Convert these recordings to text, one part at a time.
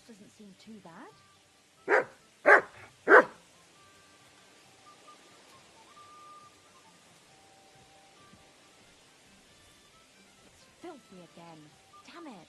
doesn't seem too bad. It's filthy again. Damn it.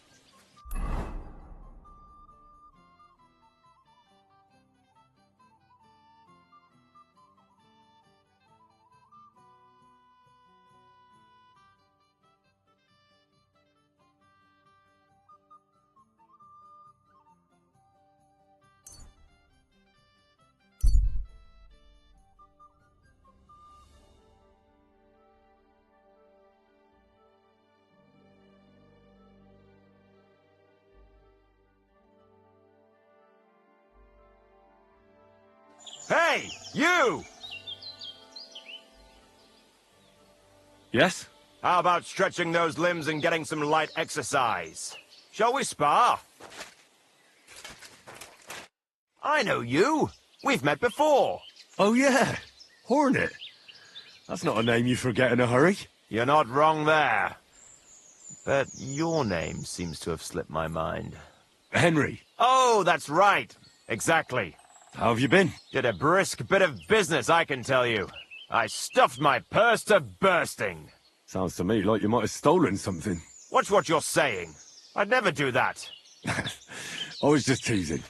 Hey, you! Yes? How about stretching those limbs and getting some light exercise? Shall we spar? I know you. We've met before. Oh yeah, Hornet. That's not a name you forget in a hurry. You're not wrong there. But your name seems to have slipped my mind. Henry, Oh, that's right. Exactly. how have you been? Did a brisk bit of business, I can tell you. I stuffed my purse to bursting. Sounds to me like you might have stolen something. Watch what you're saying. I'd never do that. I was just teasing.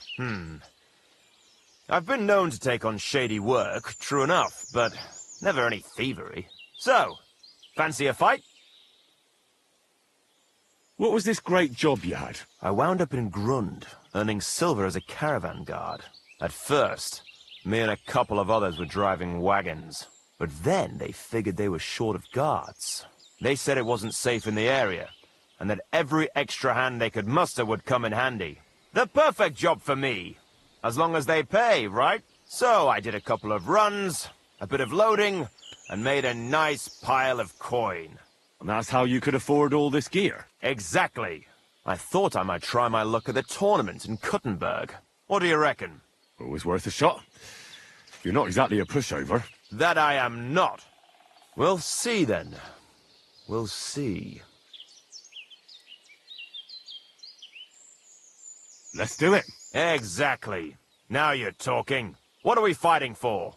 I've been known to take on shady work, true enough, but never any thievery. So, fancy a fight? What was this great job you had? I wound up in Grund, earning silver as a caravan guard. At first, me and a couple of others were driving wagons. But then they figured they were short of guards. They said it wasn't safe in the area, and that every extra hand they could muster would come in handy. The perfect job for me, as long as they pay, right? So I did a couple of runs, a bit of loading, and made a nice pile of coin. And that's how you could afford all this gear? Exactly. I thought I might try my luck at the tournament in Kuttenberg. What do you reckon? Always worth a shot. You're not exactly a pushover. That I am not. We'll see then. We'll see. Let's do it. Exactly. Now you're talking. What are we fighting for?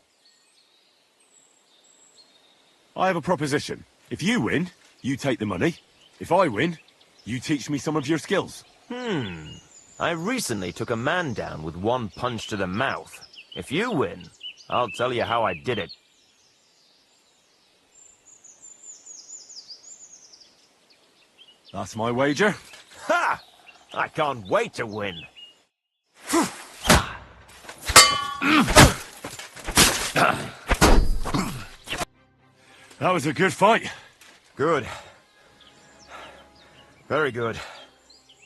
I have a proposition. If you win, you take the money. If I win, you teach me some of your skills. I recently took a man down with one punch to the mouth. If you win, I'll tell you how I did it. That's my wager. Ha! I can't wait to win. That was a good fight. Good. Very good.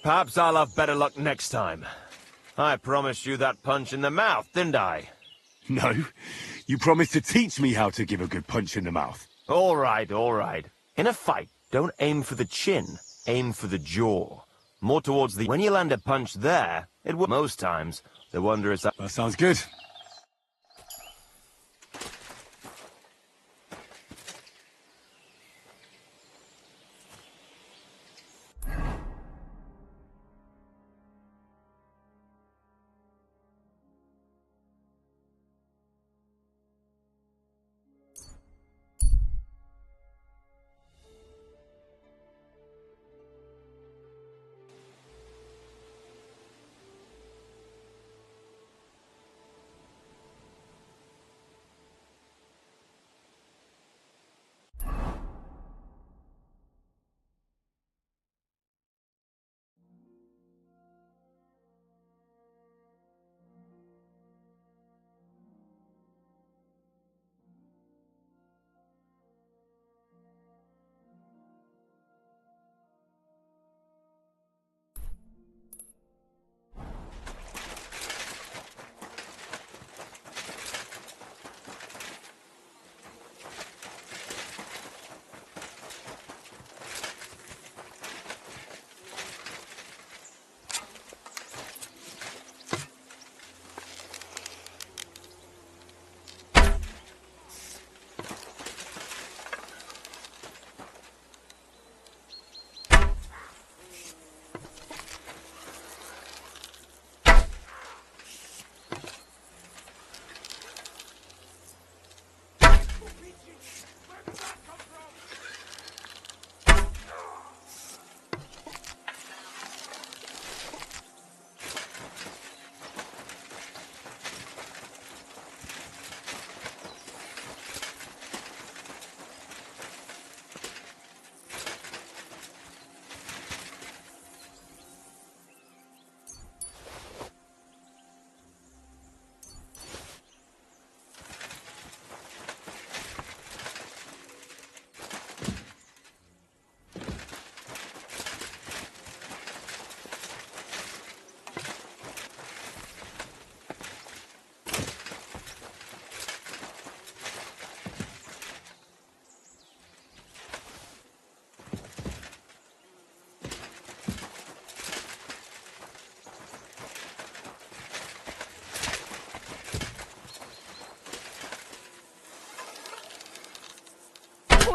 Perhaps I'll have better luck next time. I promised you that punch in the mouth, didn't I? No, you promised to teach me how to give a good punch in the mouth. All right, all right. In a fight, don't aim for the chin, aim for the jaw. More towards the... When you land a punch there, it will... Most times, the wonder is that... That sounds good.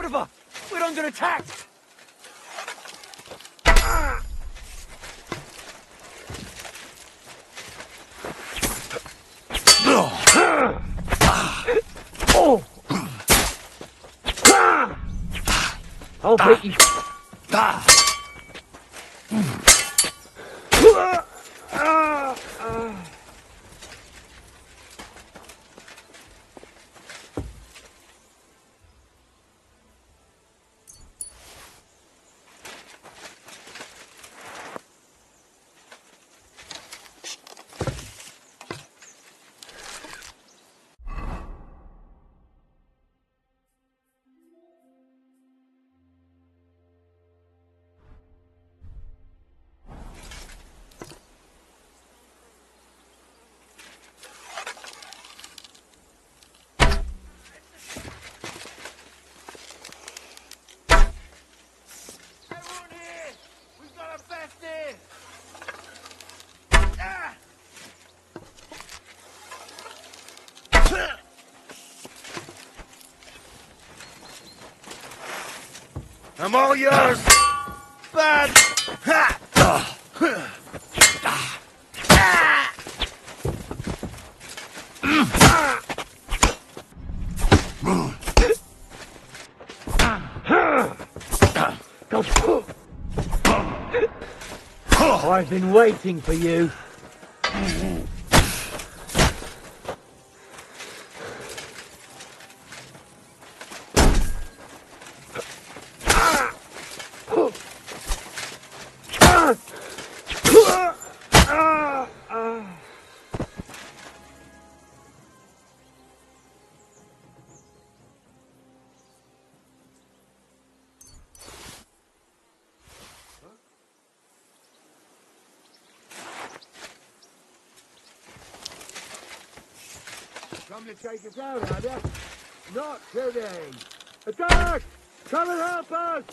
river! We're under attack! I'll beat you. I'm all yours! Bad! I've been waiting for you. Come to take us out, have you? Not today. Attack! Come and help us!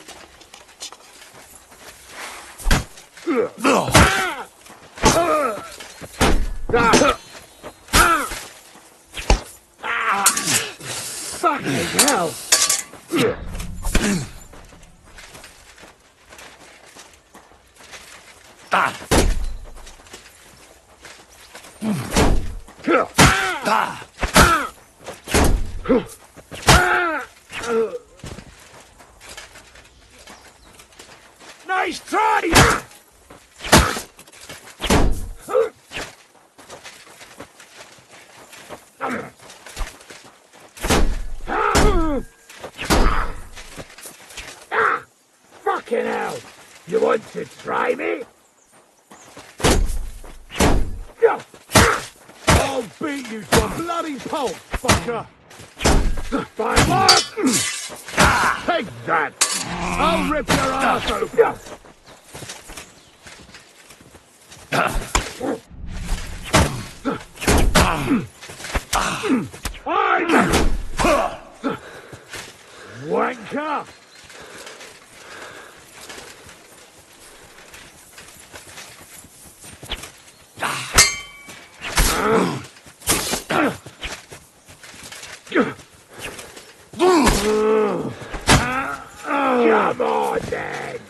Fucking hell! Nice try! Fucking hell! You want to try me? I'll beat you to a bloody pulp, fucker! Fine mark! Take that! I'll rip your ass open! Wanker! Come on then!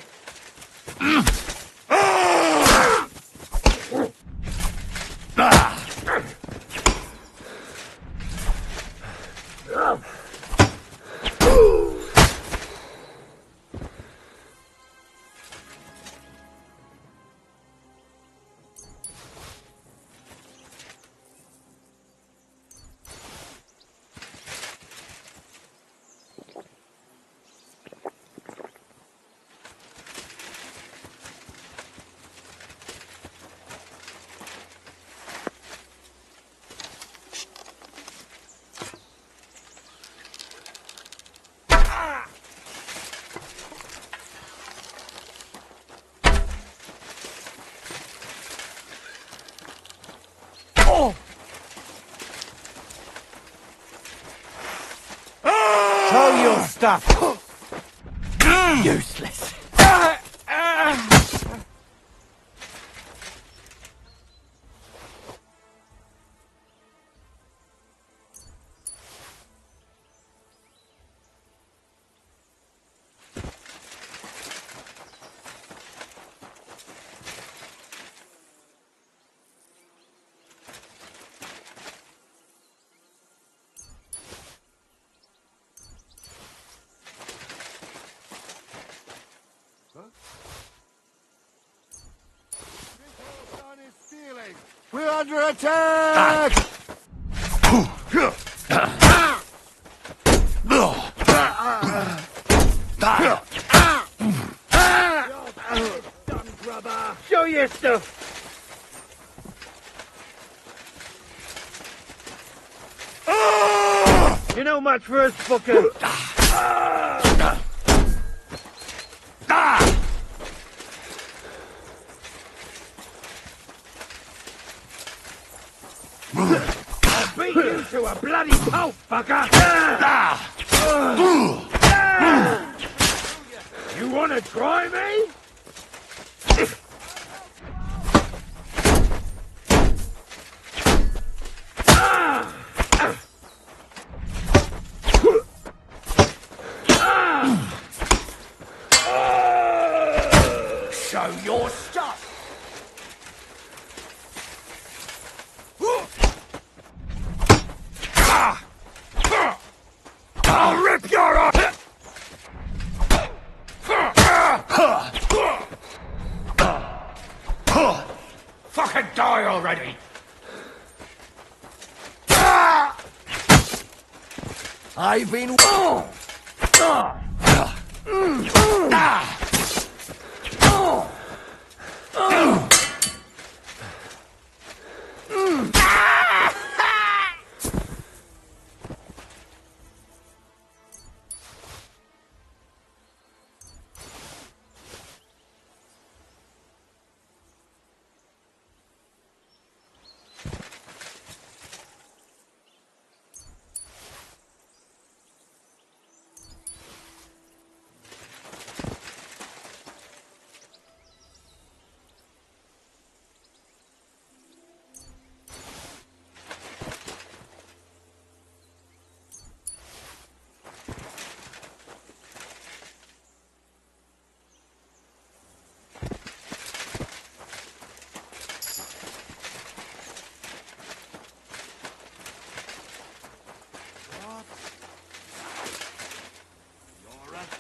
Show your stuff! Useless! We're under attack! Dumb grubber! Show your stuff! You know much for us, fucker! I'll beat you to a bloody pulp, fucker! You wanna try me? Show your stuff! I'll rip your eye! Fucking die already! I've been...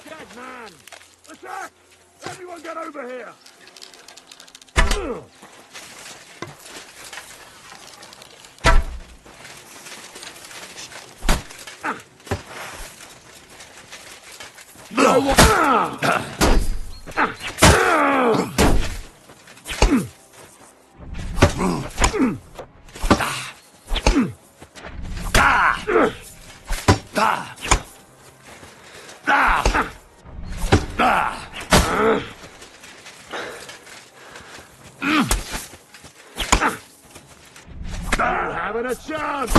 Dead man! Attack! Everyone get over here! Not having a chance!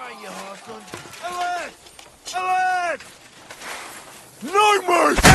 try, you hustle. Alert! Alert! No mercy!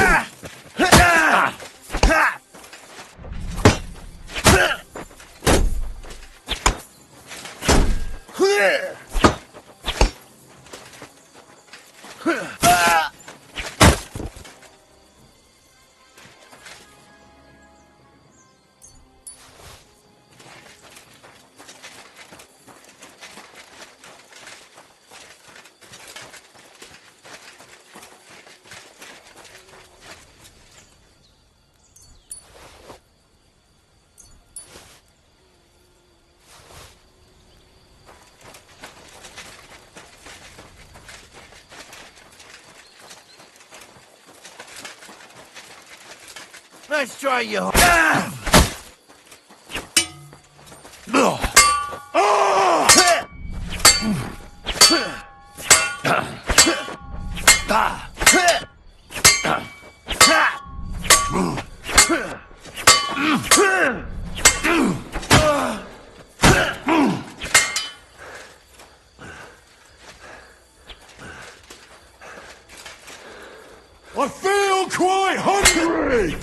Nice try, you I feel quite hungry!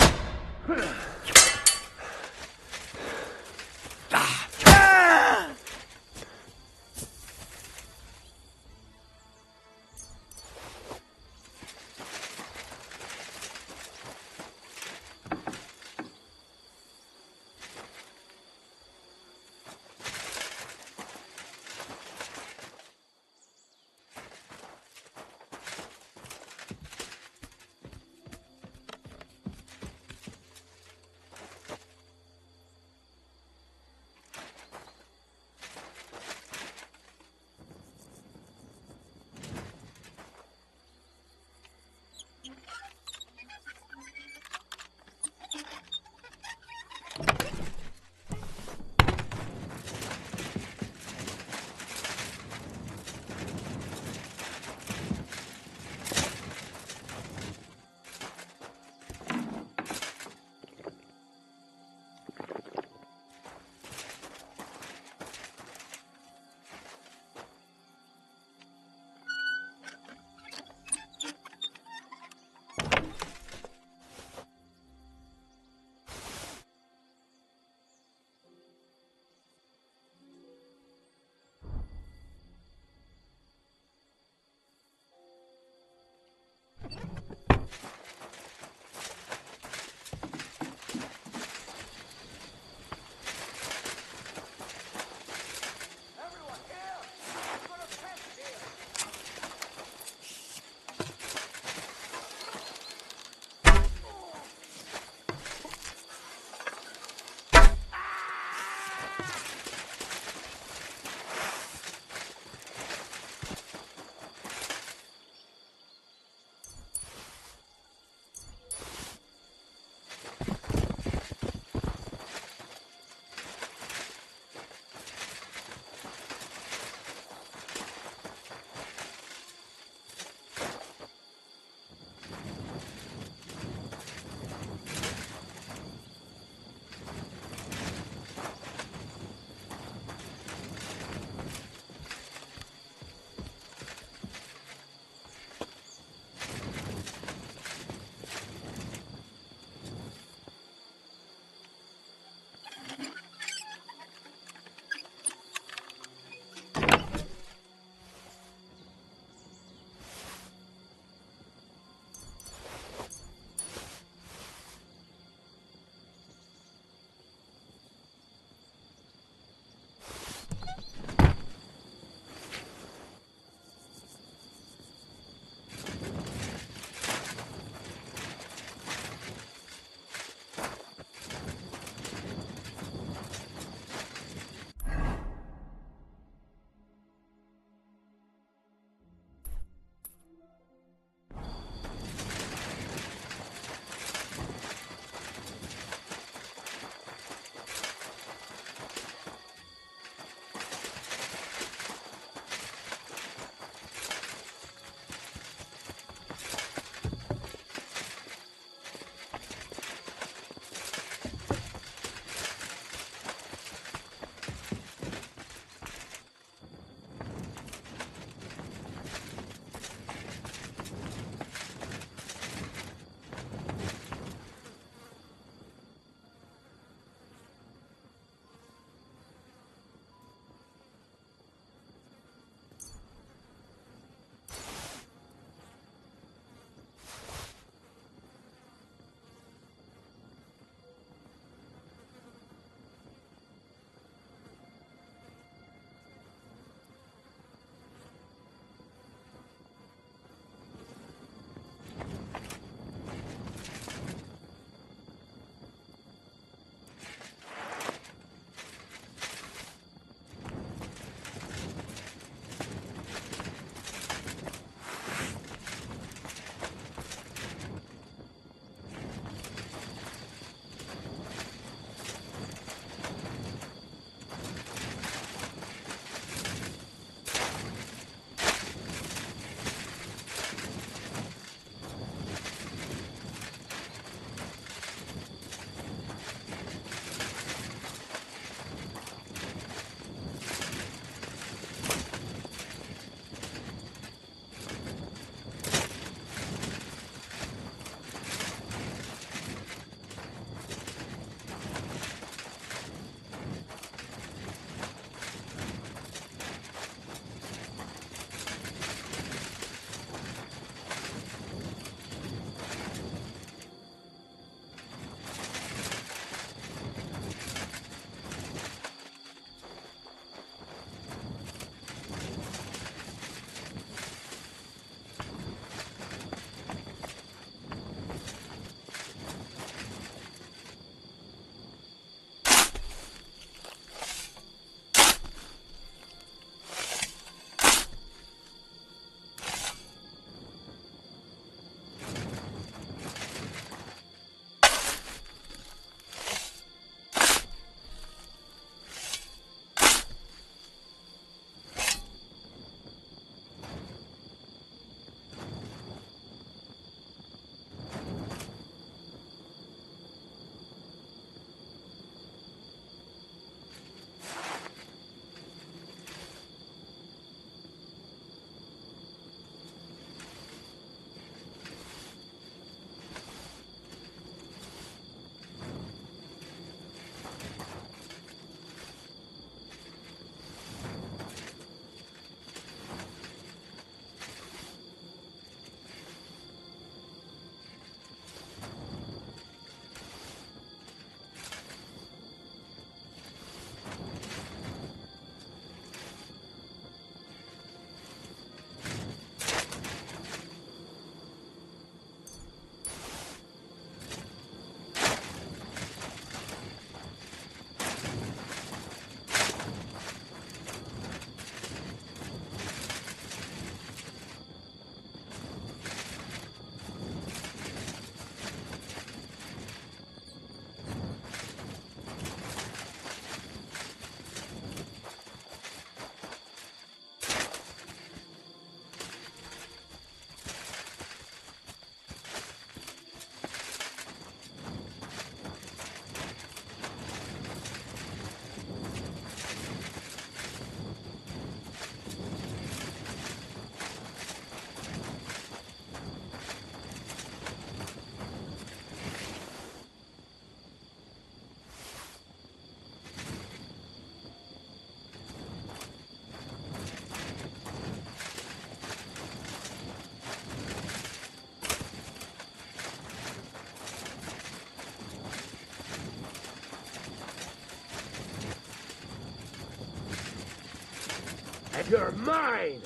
You're mine!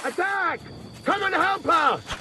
Attack! Come and help us!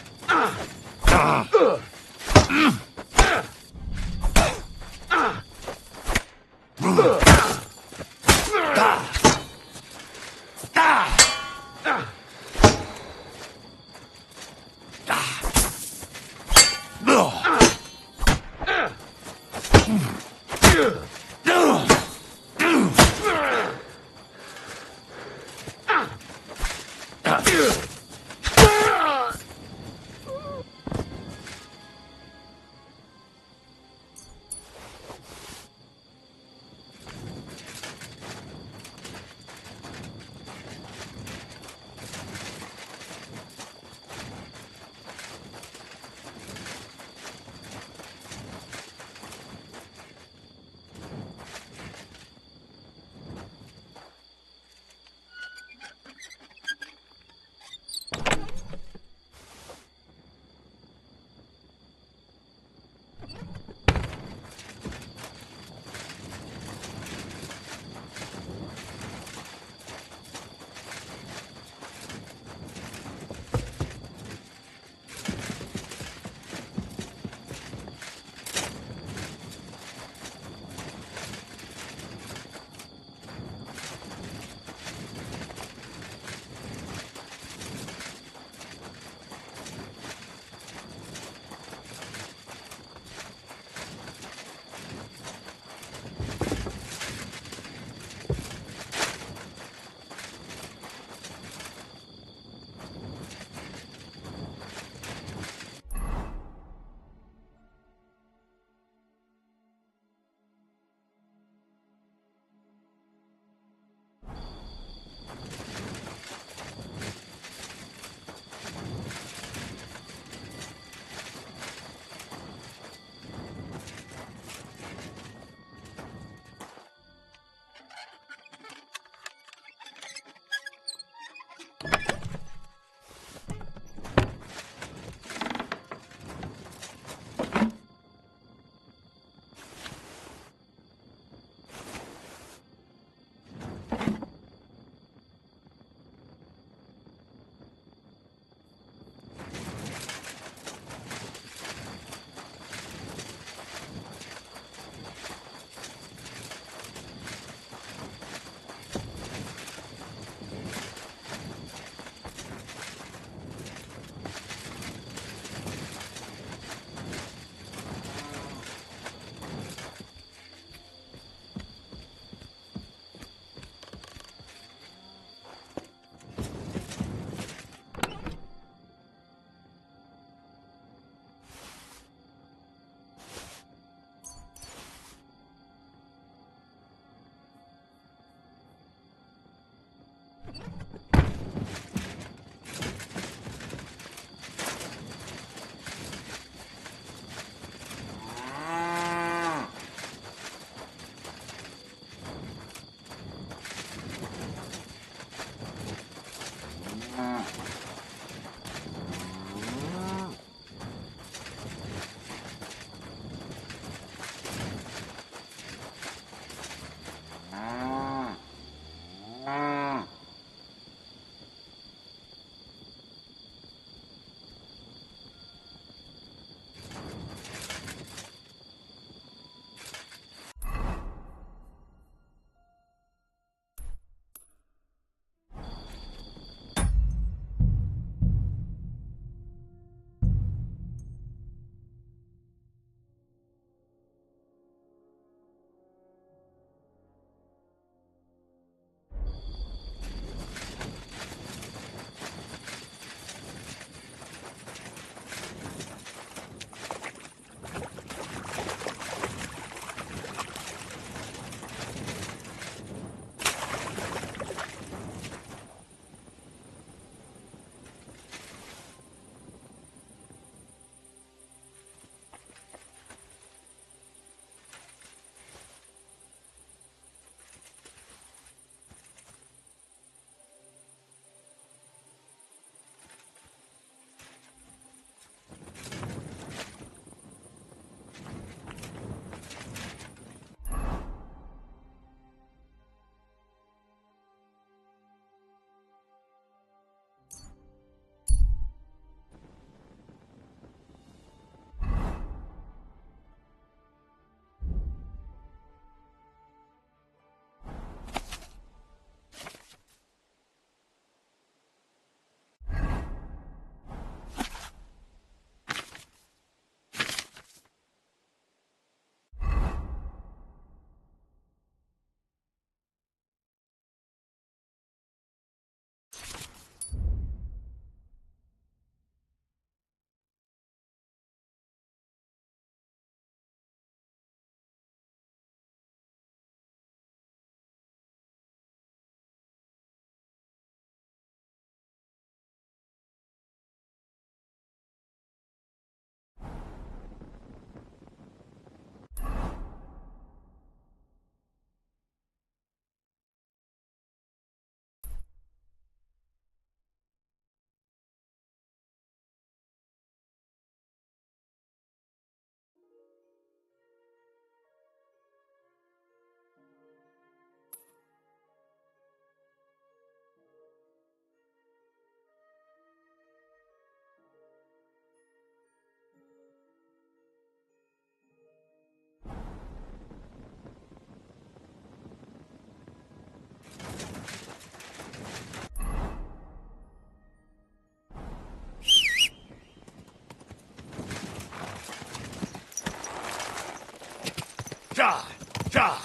Die! Die!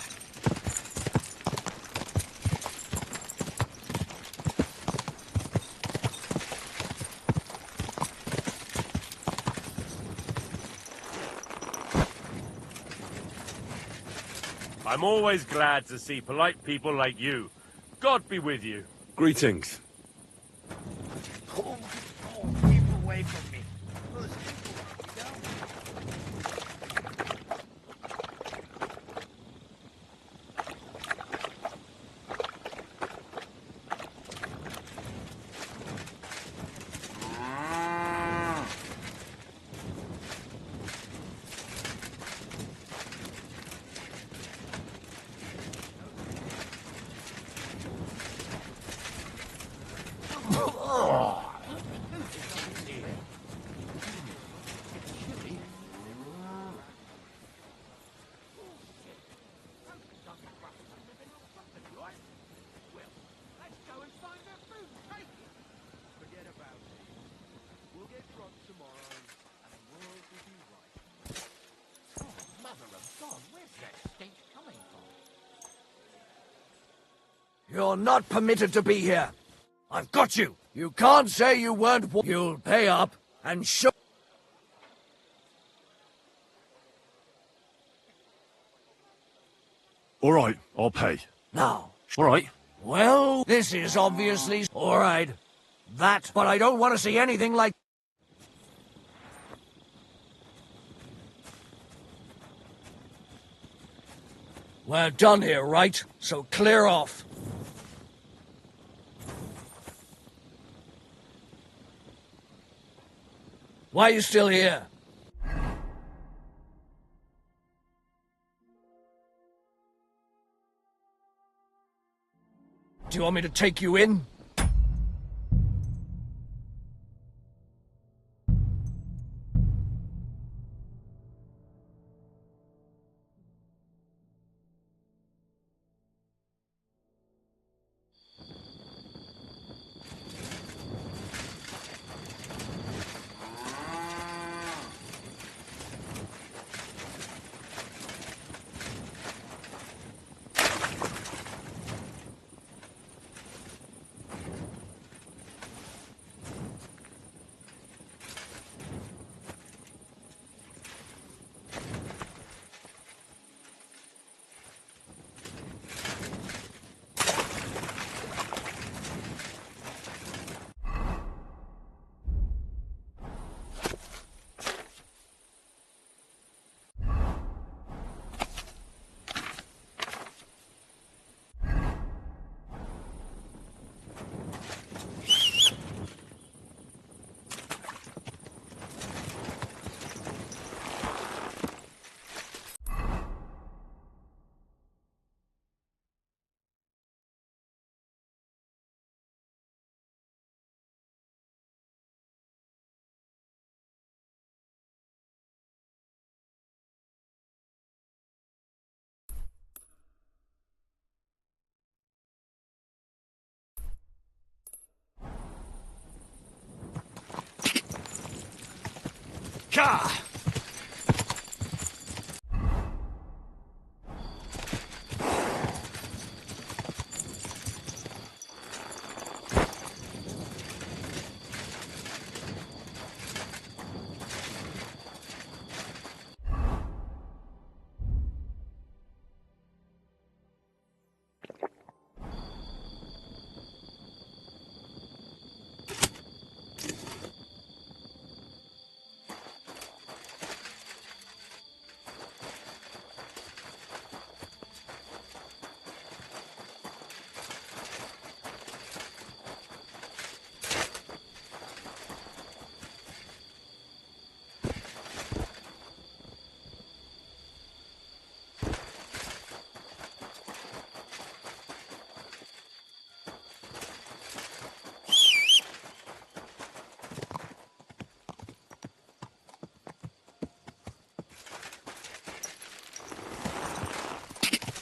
I'm always glad to see polite people like you. God be with you. Greetings. Keep away from me. You're not permitted to be here. I've got you. You can't say you weren't. You'll pay up and show. All right, I'll pay. Now. All right. Well, this is obviously all right. That, but I don't want to see anything like. We're done here, right? So clear off. Why are you still here? Do you want me to take you in? Ka!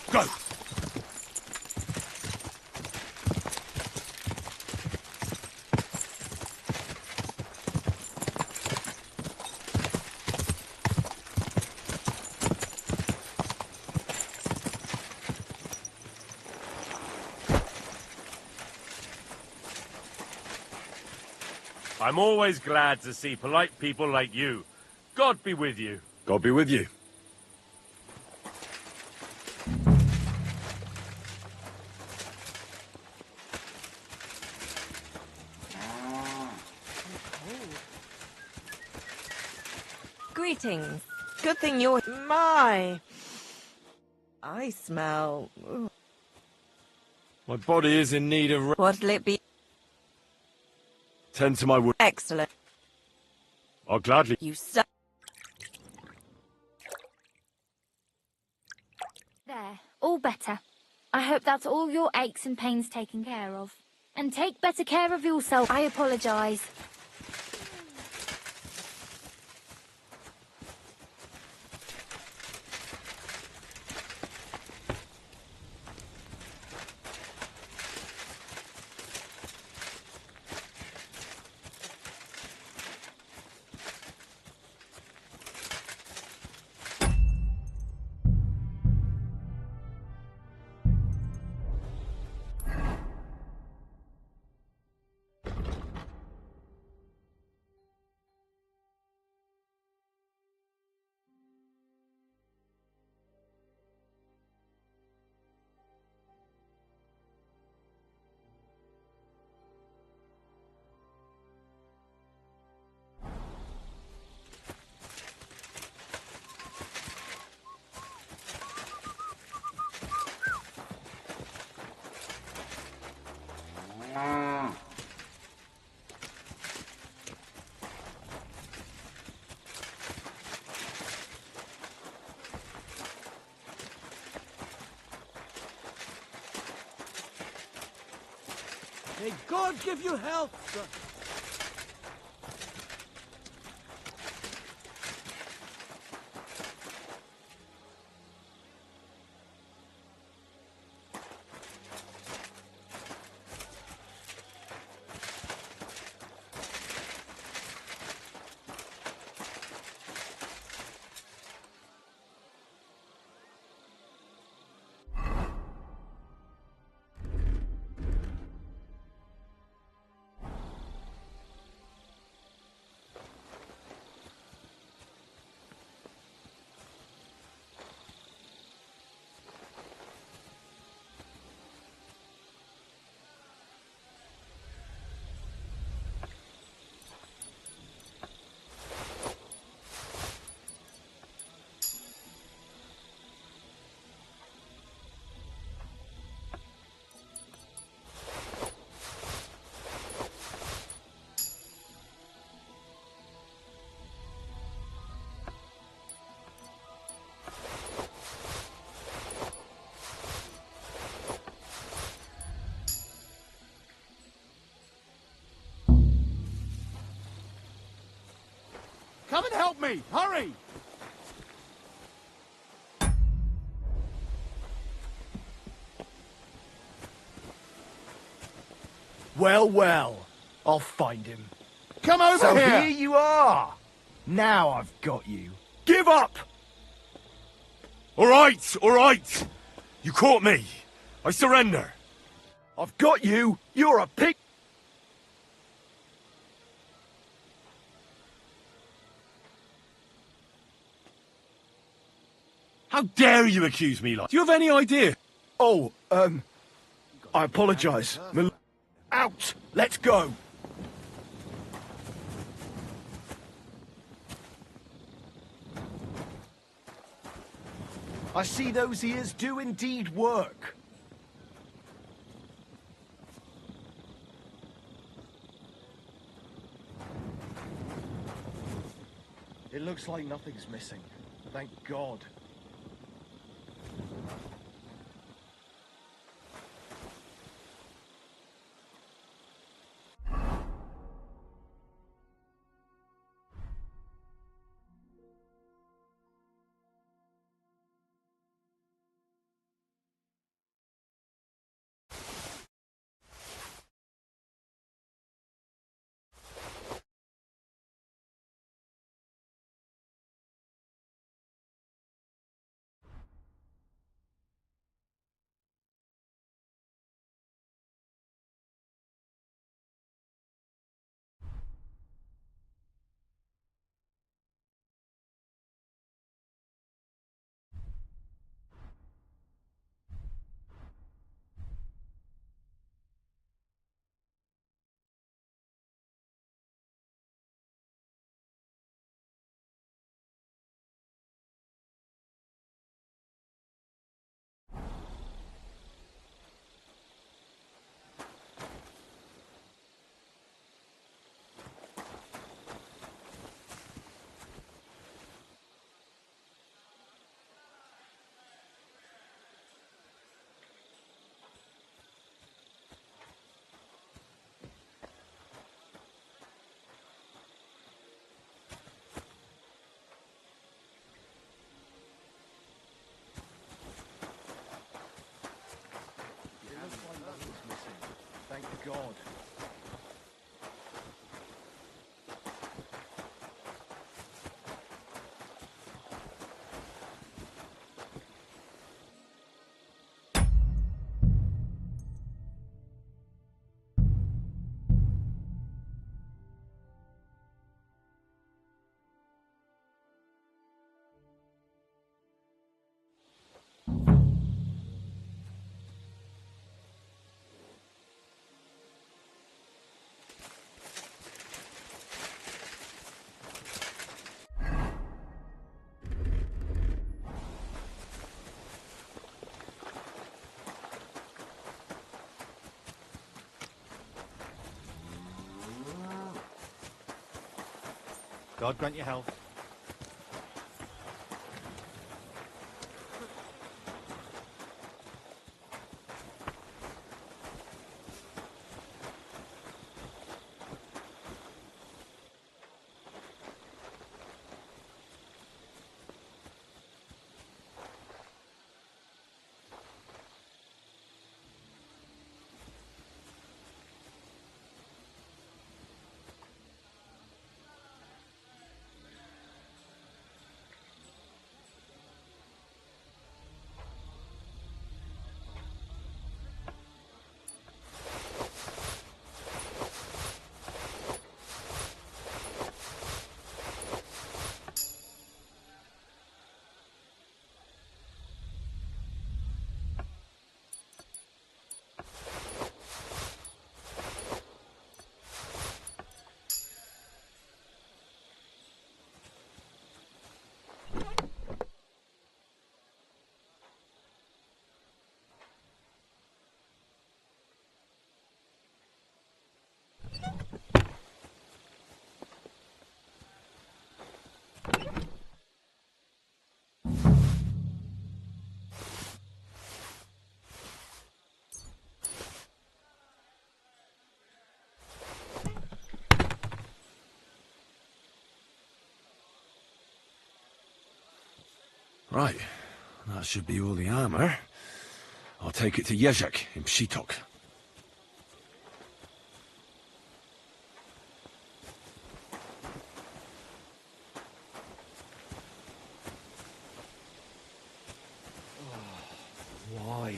Go! I'm always glad to see polite people like you. God be with you. God be with you. Greetings. Good thing you're... My! I smell... My body is in need of... What'll it be? Tend to my wound. Excellent. I'll gladly... You so... There, all better. I hope that's all your aches and pains taken care of. And take better care of yourself. I apologise. May God give you health, sir. Come and help me! Hurry! Well, well. I'll find him. Come over So here! here you are! Now I've got you. Give up! All right! You caught me. I surrender. I've got you! You're a pig! How dare you accuse me like... Do you have any idea? Oh, I apologise. Out! Let's go! I see those ears do indeed work. It looks like nothing's missing. Thank God. God. God grant you health. Right, that should be all the armor. I'll take it to Jezek in Pshitok. Why?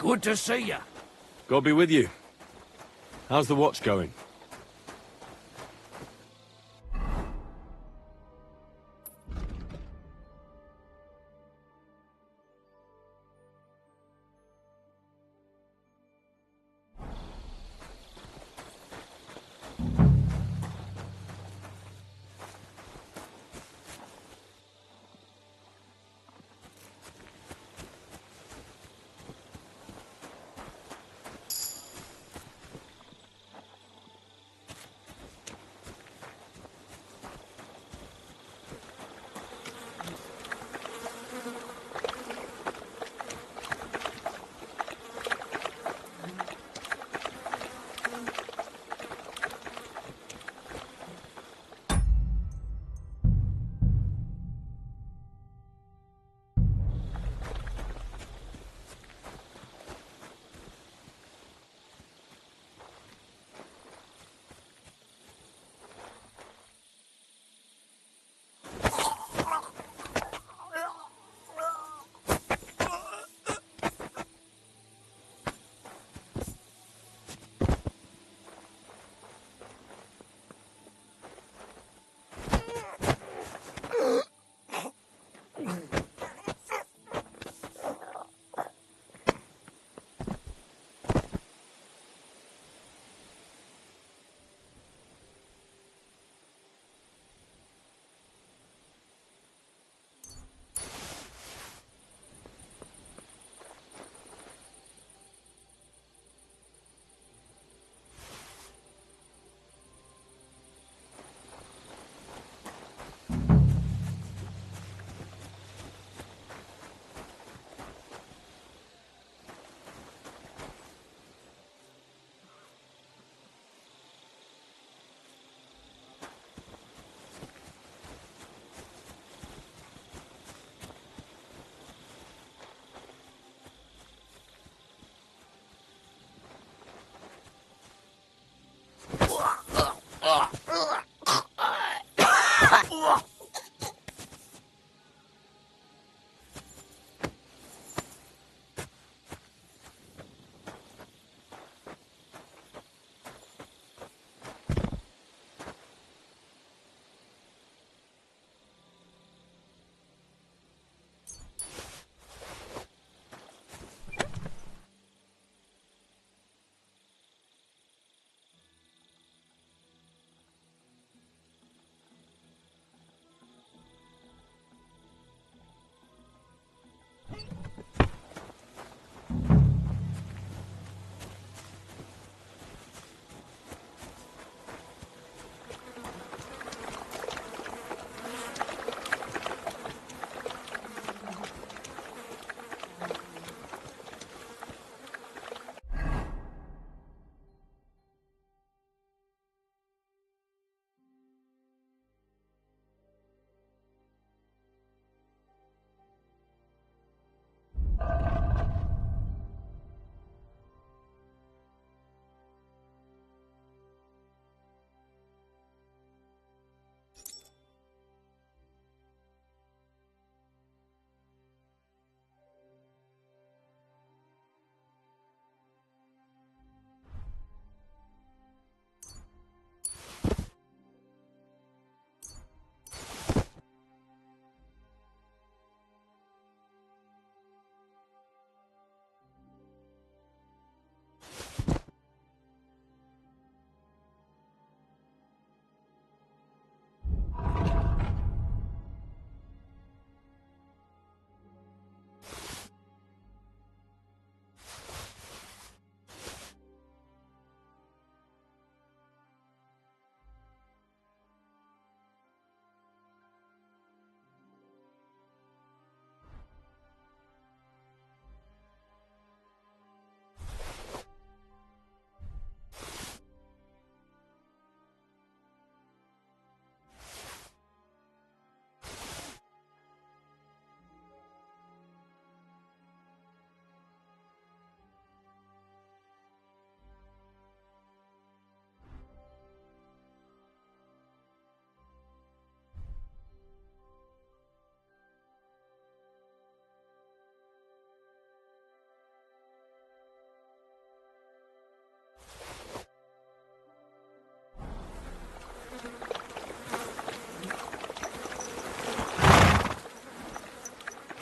Good to see you. God be with you. How's the watch going?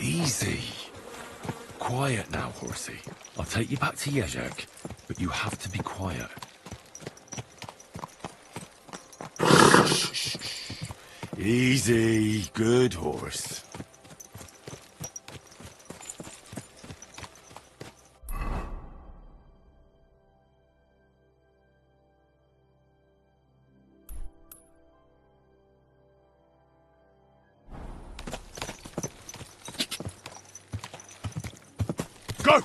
Easy. Quiet now, horsey. I'll take you back to Yezhak, but you have to be quiet. Easy. Good horse. Go!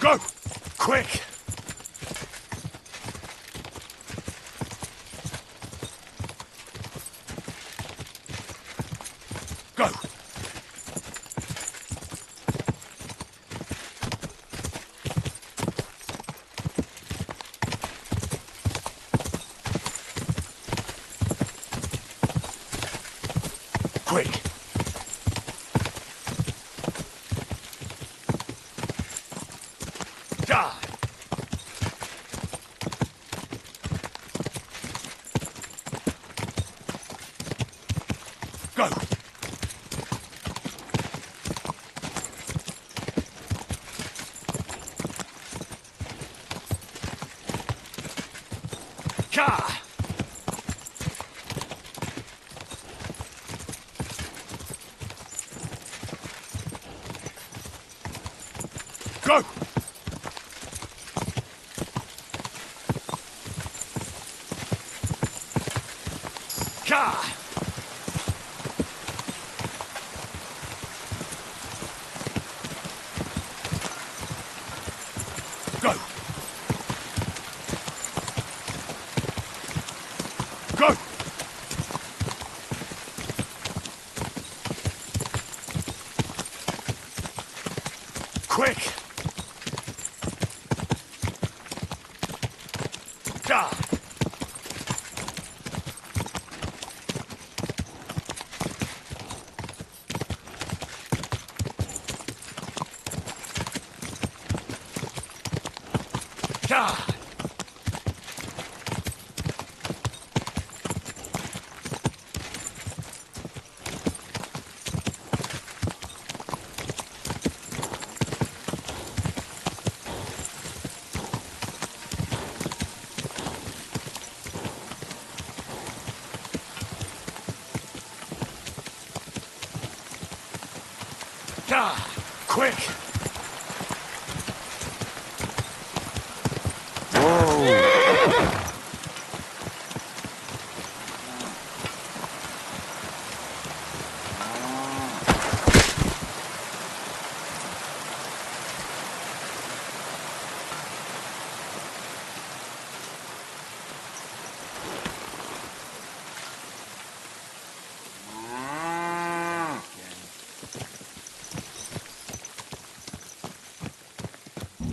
Go! Quick! Go! Quick! Die! Go! Ka! Go! Ka! Go! Go! Quick! Die! Die! Die! Quick!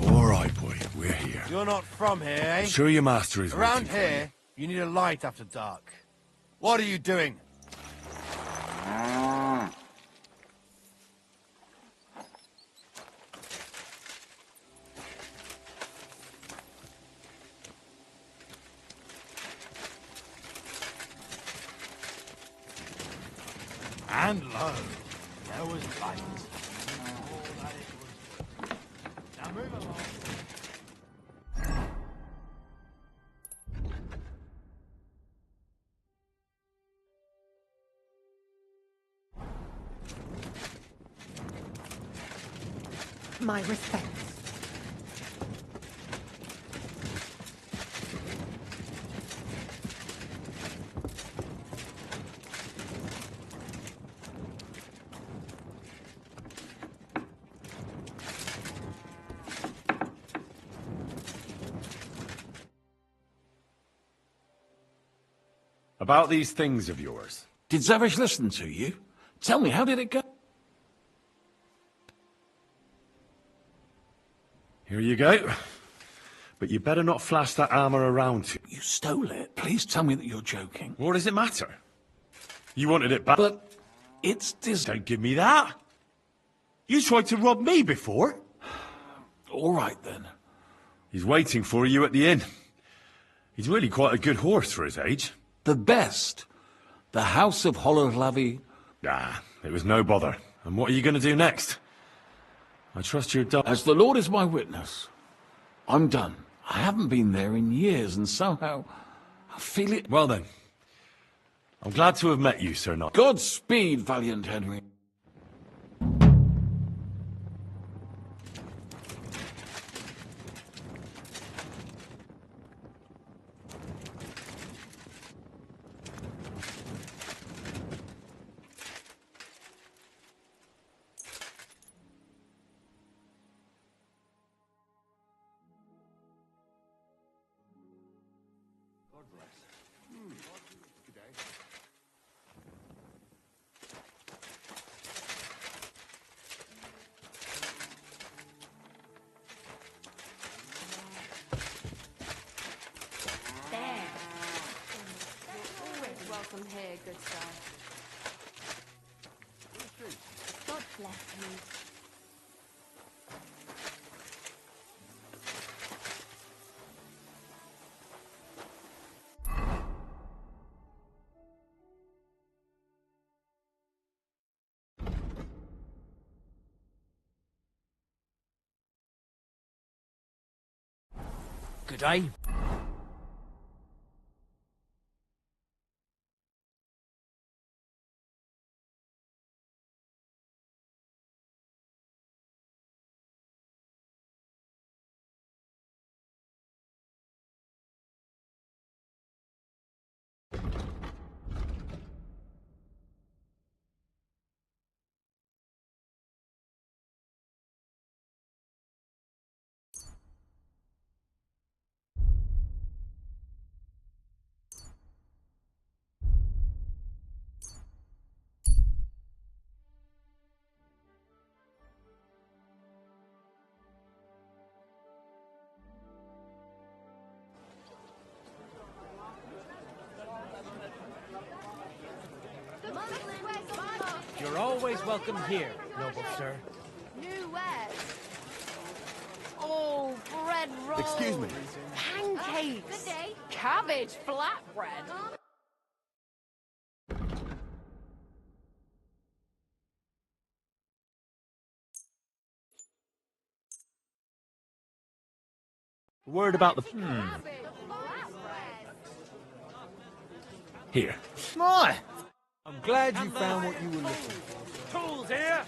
All right, boy, we're here. You're not from here, eh? Sure your master is Around waiting for you. here, you need a light after dark. What are you doing? And lo, there was light. All that it was. Now move along. My respects. About these things of yours. Did Zavish listen to you? Tell me, how did it go? Here you go. But you better not flash that armor around too. You stole it. Please tell me that you're joking. What does it matter? You wanted it back. But it's Don't give me that. You tried to rob me before. All right, then. He's waiting for you at the inn. He's really quite a good horse for his age. The best. The House of Hollowlavy. Ah, it was no bother. And what are you going to do next? I trust you're done. As the Lord is my witness, I'm done. I haven't been there in years, and somehow I feel it. Well then, I'm glad to have met you, Sir Knight. Godspeed, valiant Henry. There. Always welcome here, good sir. God bless you. Good day. You're always welcome here, noble sir. New wares. Oh, bread rolls. Excuse me. Pancakes. Good day. Cabbage flatbread. Word about the... Here. My! I'm glad you found what you were looking for. Tools here!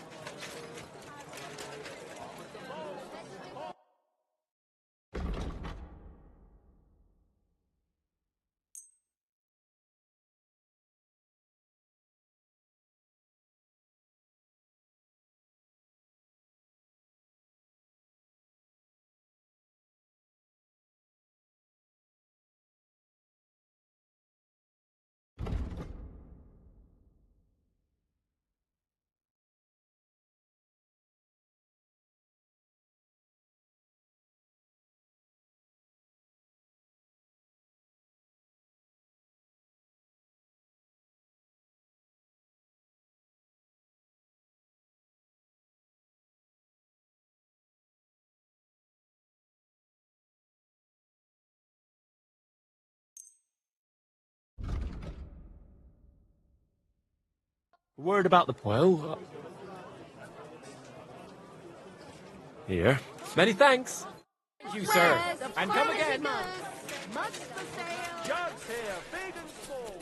Word about the... Well... Here. Many thanks. Thank you, sir. And come again. Much for sale. Jugs here, big and small.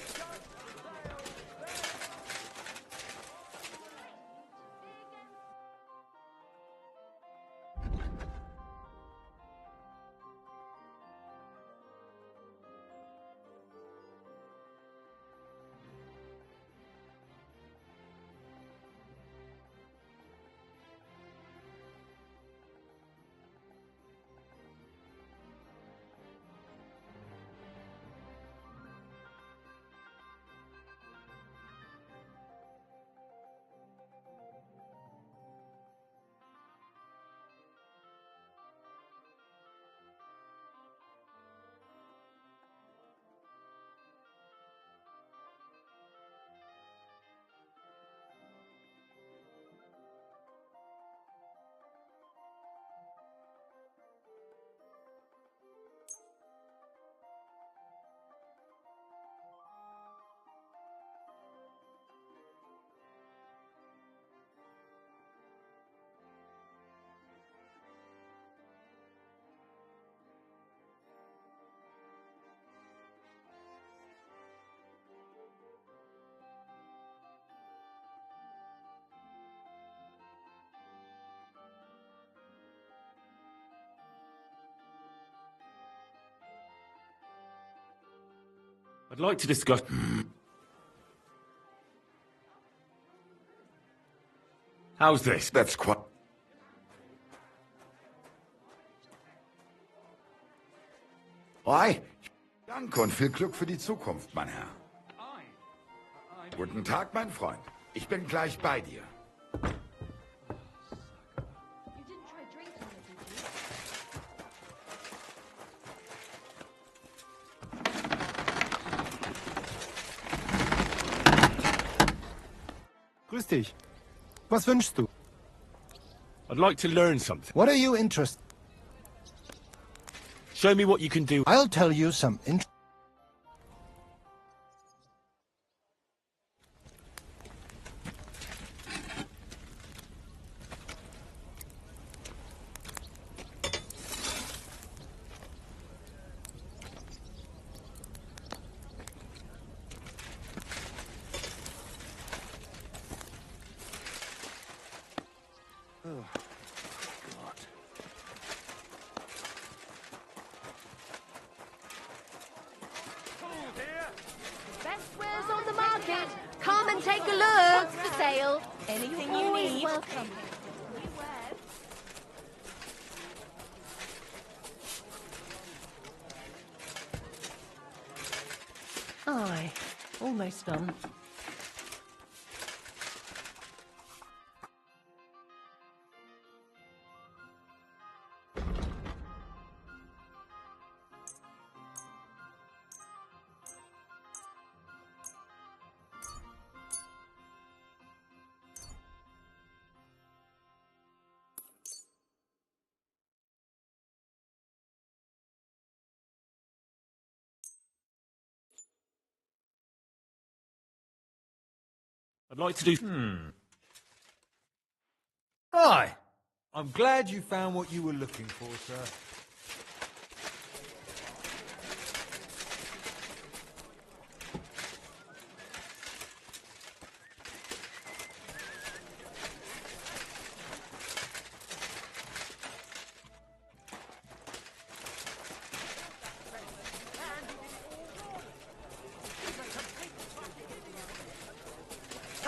I'd like to discuss... How's this? That's quite... Why? Danke und viel Glück für die Zukunft, mein Herr. Guten Tag, mein Freund. Ich bin gleich bei dir. Grüß dich. Was wünschst du? I'd like to learn something. What are you interested? Show me what you can do. I'll tell you some Best wares on the market. Come and take a look. What's for sale? Anything You're you always need. welcome. Aye, almost done. I'd like to do... Hi. I'm glad you found what you were looking for, sir.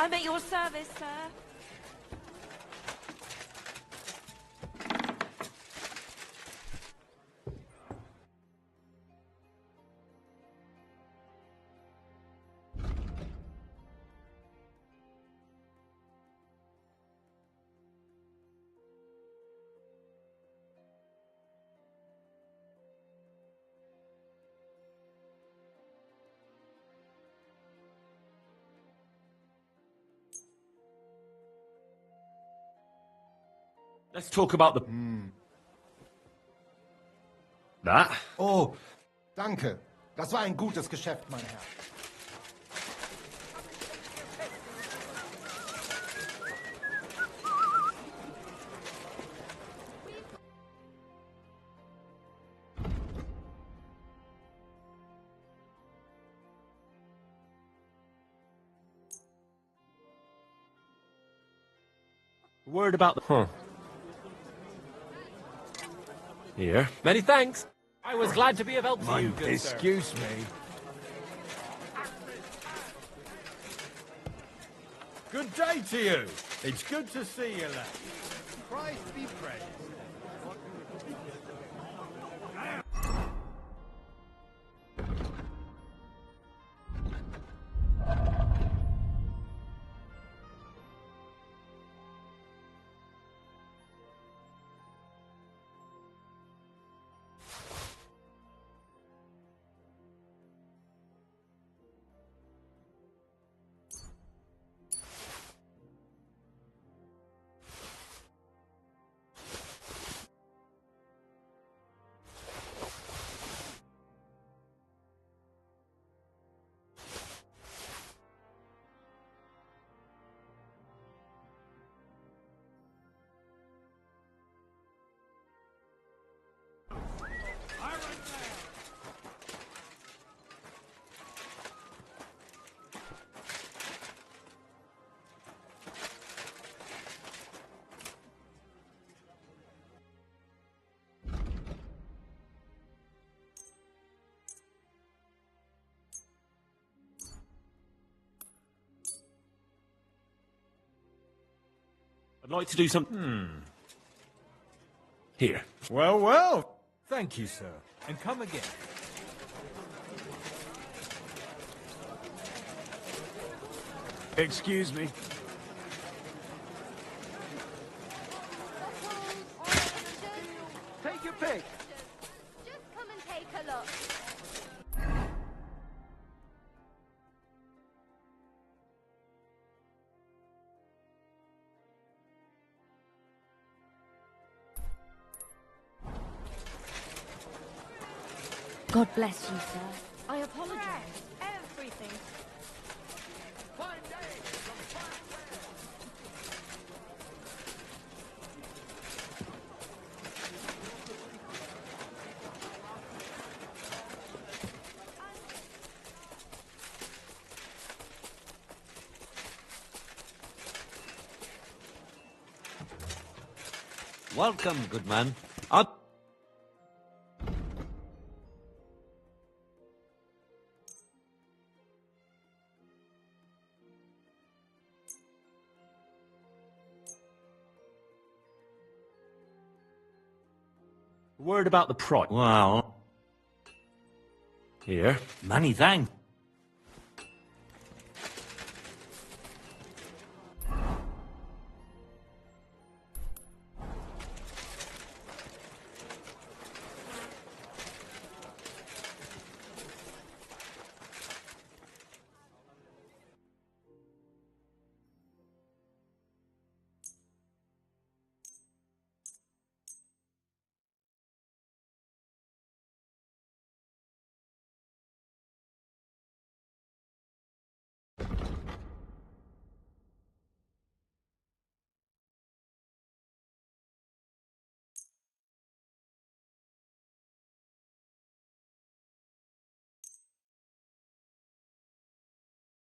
I'm at your service, sir. Let's talk about the... That? Oh, danke. Das war ein gutes Geschäft, mein Herr. Word about the... Here. Many thanks. I was glad to be of help to you, good sir. Excuse me. Good day to you. It's good to see you, lad. Christ be praised. I'd like to do some... Here. Well, well. Thank you, sir. And come again. Excuse me. Take your pick. Just come and take a look. God bless you, sir. I apologize. Everything. Welcome, good man. Word about the price. Wow. Here. Many thanks.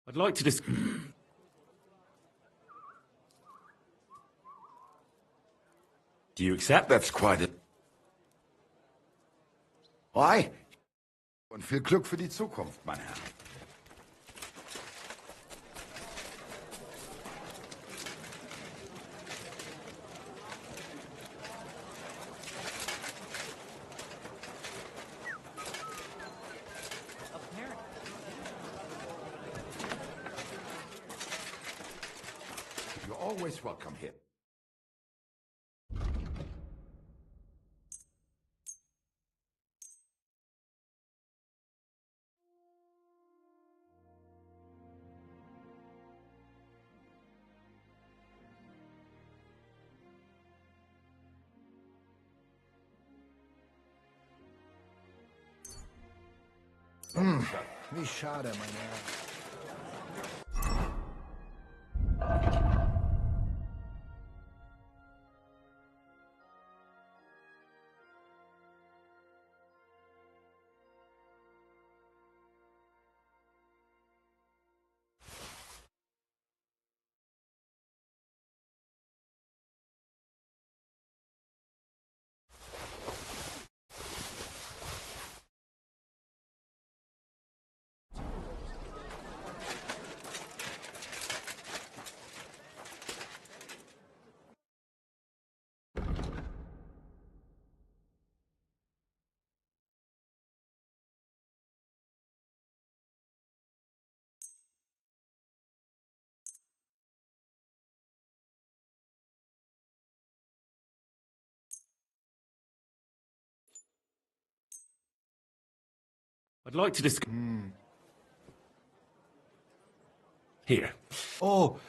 I'd like to dis... Do you accept? That's quite it. Why? Und viel Glück für die Zukunft, mein Herr. You're always welcome here. Wie schade, mein Herr. I'd like to dis... Here. Oh,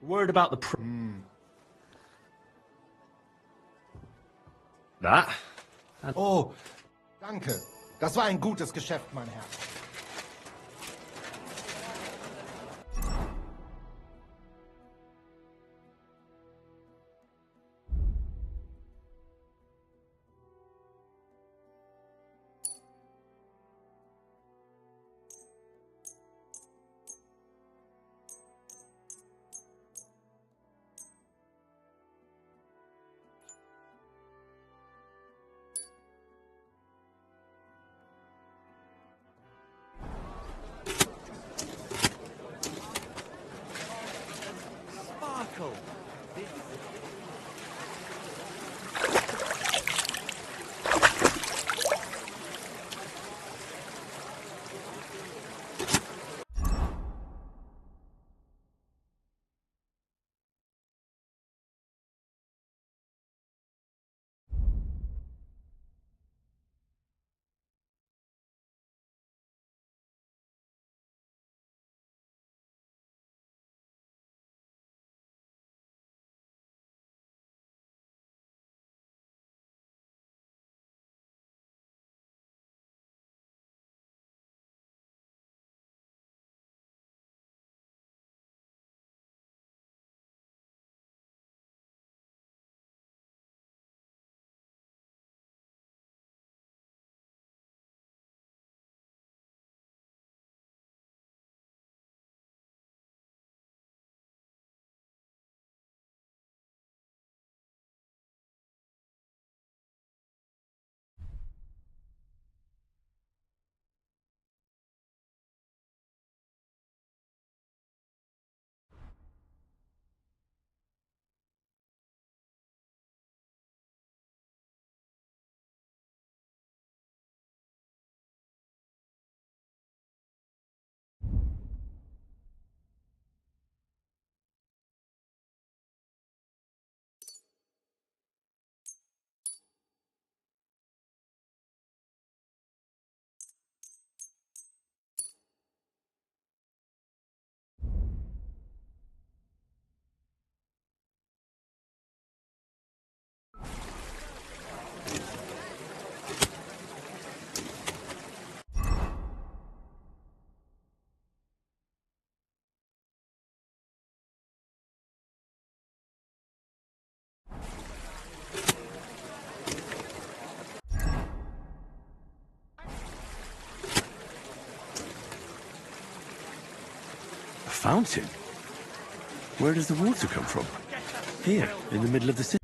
Word about the That? Oh, danke. Das war ein gutes Geschäft, mein Herr. Fountain? Where does the water come from? Here, in the middle of the city.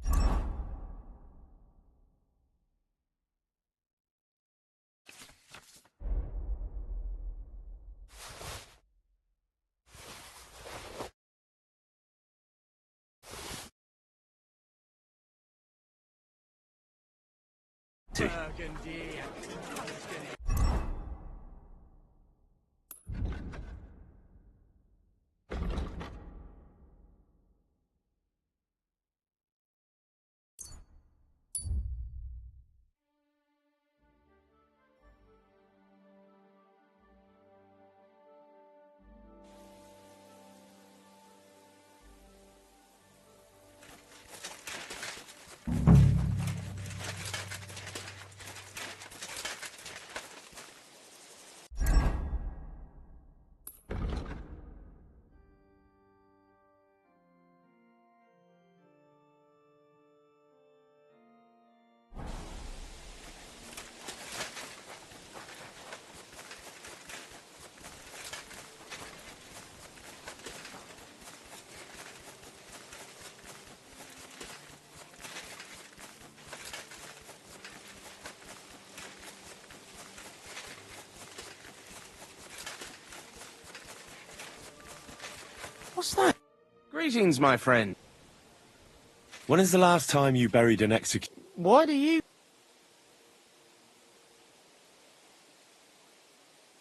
What's that? Greetings, my friend. When is the last time you buried an executioner? Why do you...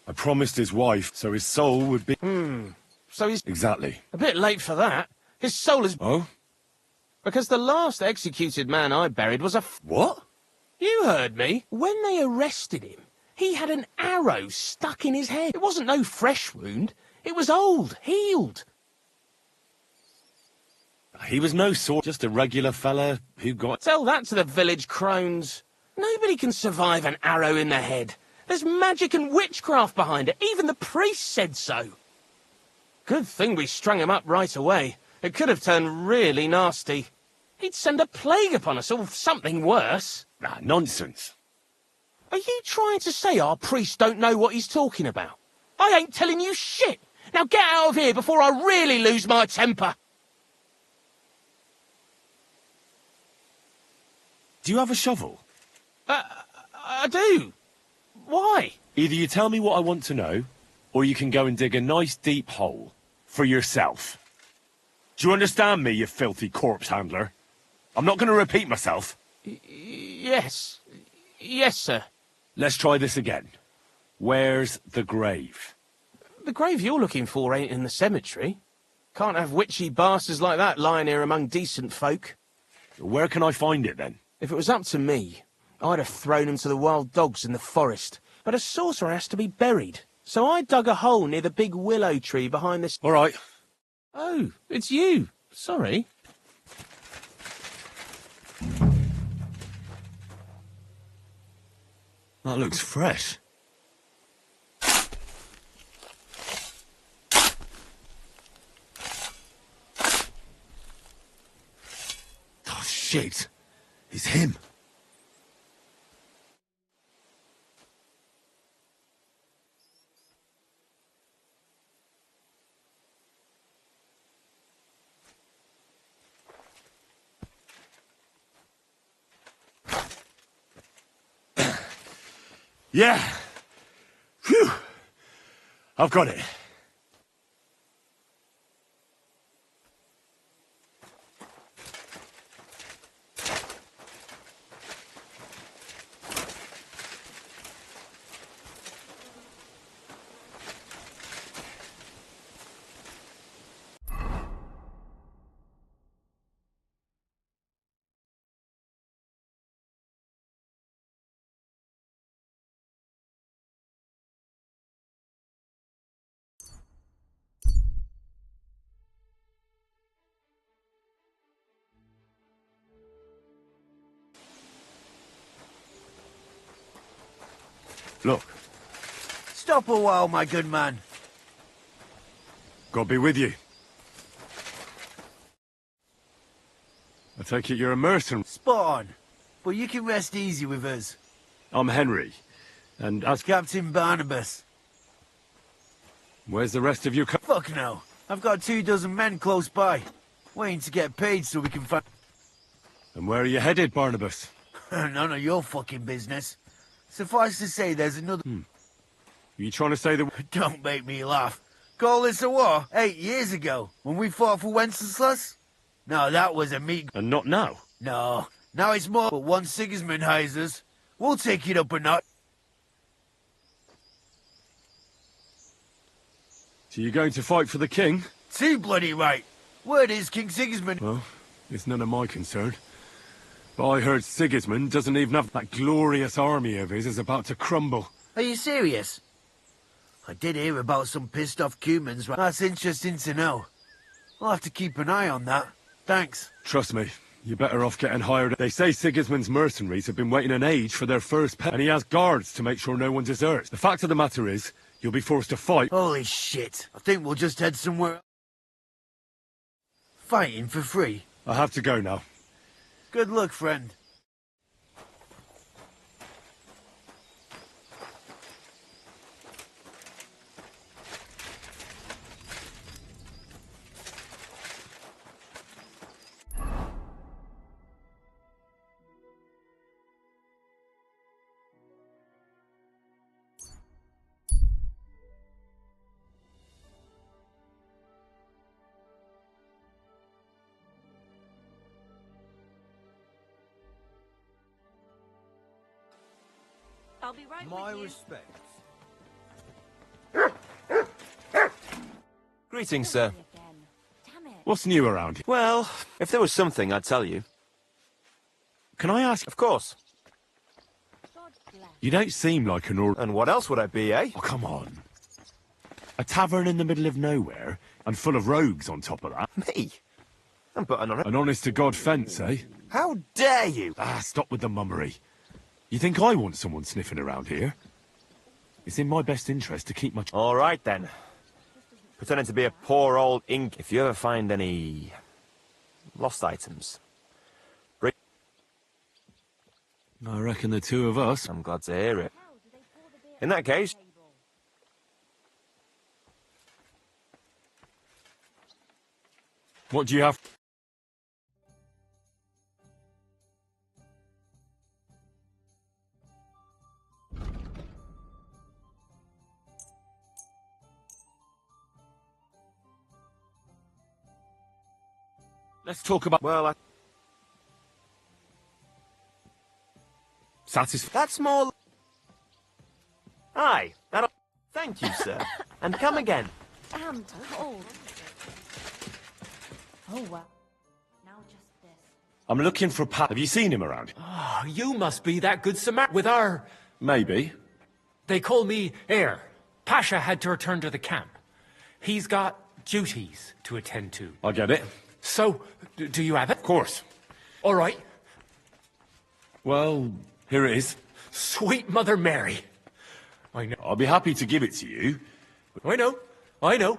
I promised his wife, so his soul would be... So he's... Exactly. A bit late for that. His soul is... Oh? Because the last executed man I buried was a... What? You heard me. When they arrested him, he had an arrow stuck in his head. It wasn't no fresh wound. It was old, healed. He was no sort, just a regular fella who got... Tell that to the village crones. Nobody can survive an arrow in the head. There's magic and witchcraft behind it. Even the priest said so. Good thing we strung him up right away. It could have turned really nasty. He'd send a plague upon us or something worse. Ah, nonsense. Are you trying to say our priest don't know what he's talking about? I ain't telling you shit. Now get out of here before I really lose my temper. Do you have a shovel? I do. Why? Either you tell me what I want to know, or you can go and dig a nice deep hole for yourself. Do you understand me, you filthy corpse handler? I'm not going to repeat myself. Yes. Yes, sir. Let's try this again. Where's the grave? The grave you're looking for ain't in the cemetery. Can't have witchy bastards like that lying here among decent folk. Where can I find it, then? If it was up to me, I'd have thrown him to the wild dogs in the forest. But a sorcerer has to be buried. So I dug a hole near the big willow tree behind this... All right. Oh, it's you. Sorry. That looks fresh. Oh, shit. It's him. Yeah. Phew. I've got it. Look. Stop a while, my good man. God be with you. I take it you're a mercenary. Spot on. But you can rest easy with us. I'm Henry. And as Captain Barnabas. Where's the rest of your Fuck no. I've got 24 men close by. Waiting to get paid so we can find... And where are you headed, Barnabas? None of your fucking business. Suffice to say, there's another... Are you trying to say that... Don't make me laugh. Call this a war 8 years ago, when we fought for Wenceslas? No, that was a meat... And not now? No. Now it's more... But once Sigismund hires us, we'll take it up a notch. So you're going to fight for the king? Too bloody right. Word is King Sigismund... Well, it's none of my concern. But I heard Sigismund doesn't even have that glorious army of his is about to crumble. Are you serious? I did hear about some pissed-off Cumans. That's interesting to know. I'll have to keep an eye on that. Thanks. Trust me, you're better off getting hired. They say Sigismund's mercenaries have been waiting an age for their first pay, and he has guards to make sure no one deserts. The fact of the matter is, you'll be forced to fight. Holy shit. I think we'll just head somewhere... Fighting for free. I have to go now. Good luck, friend. I'll be right My with you. respects. Greetings, sir. What's new around here? Well, if there was something, I'd tell you. Can I ask? Of course. You don't seem like an And what else would I be, eh? Oh, come on. A tavern in the middle of nowhere, and full of rogues on top of that. Me? I'm putting on it. An honest-to-God fence, eh? How dare you? Stop with the mummery. You think I want someone sniffing around here? It's in my best interest to keep my... All right, then. Pretending to be a poor old ink. If you ever find any... lost items... bring... I reckon the two of us... I'm glad to hear it. In that case... What do you have? Let's talk about... Well, That's more... Aye, that'll... Thank you, sir. And come again. I'm cold. Oh, well. Now just this. I'm looking for Pat. Have you seen him around? Oh, you must be that good Samaritan with our... Maybe. They call me Heir. Pasha had to return to the camp. He's got duties to attend to. I get it. So, do you have it? Of course. All right. Well, here it is. Sweet Mother Mary. I know. I'll be happy to give it to you. I know.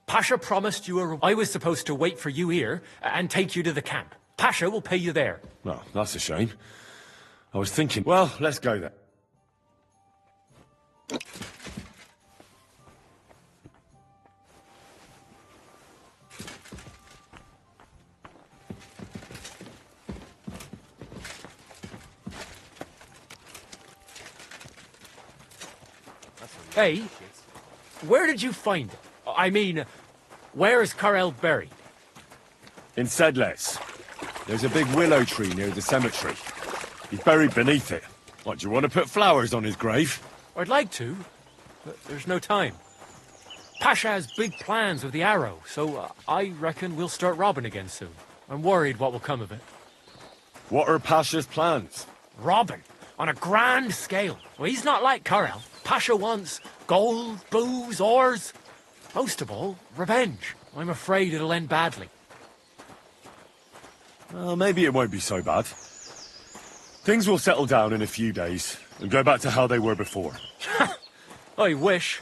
Pasha promised you a... I was supposed to wait for you here and take you to the camp. Pasha will pay you there. Well, that's a shame. I was thinking... Well, let's go then. Hey, where did you find it? I mean, where is Karel buried? In Sedles. There's a big willow tree near the cemetery. He's buried beneath it. What, do you want to put flowers on his grave? I'd like to, but there's no time. Pasha has big plans with the arrow, so I reckon we'll start robbing again soon. I'm worried what will come of it. What are Pasha's plans? Robbing, on a grand scale. Well, he's not like Karel. Pasha wants gold, booze, ores. Most of all, revenge. I'm afraid it'll end badly. Well, maybe it won't be so bad. Things will settle down in a few days and go back to how they were before. I wish.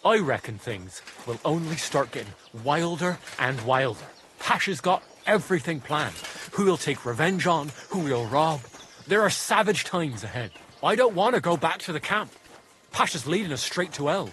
I reckon things will only start getting wilder and wilder. Pasha's got everything planned. Who he'll take revenge on, who he'll rob. There are savage times ahead. I don't want to go back to the camp. Pasha's leading us straight to hell.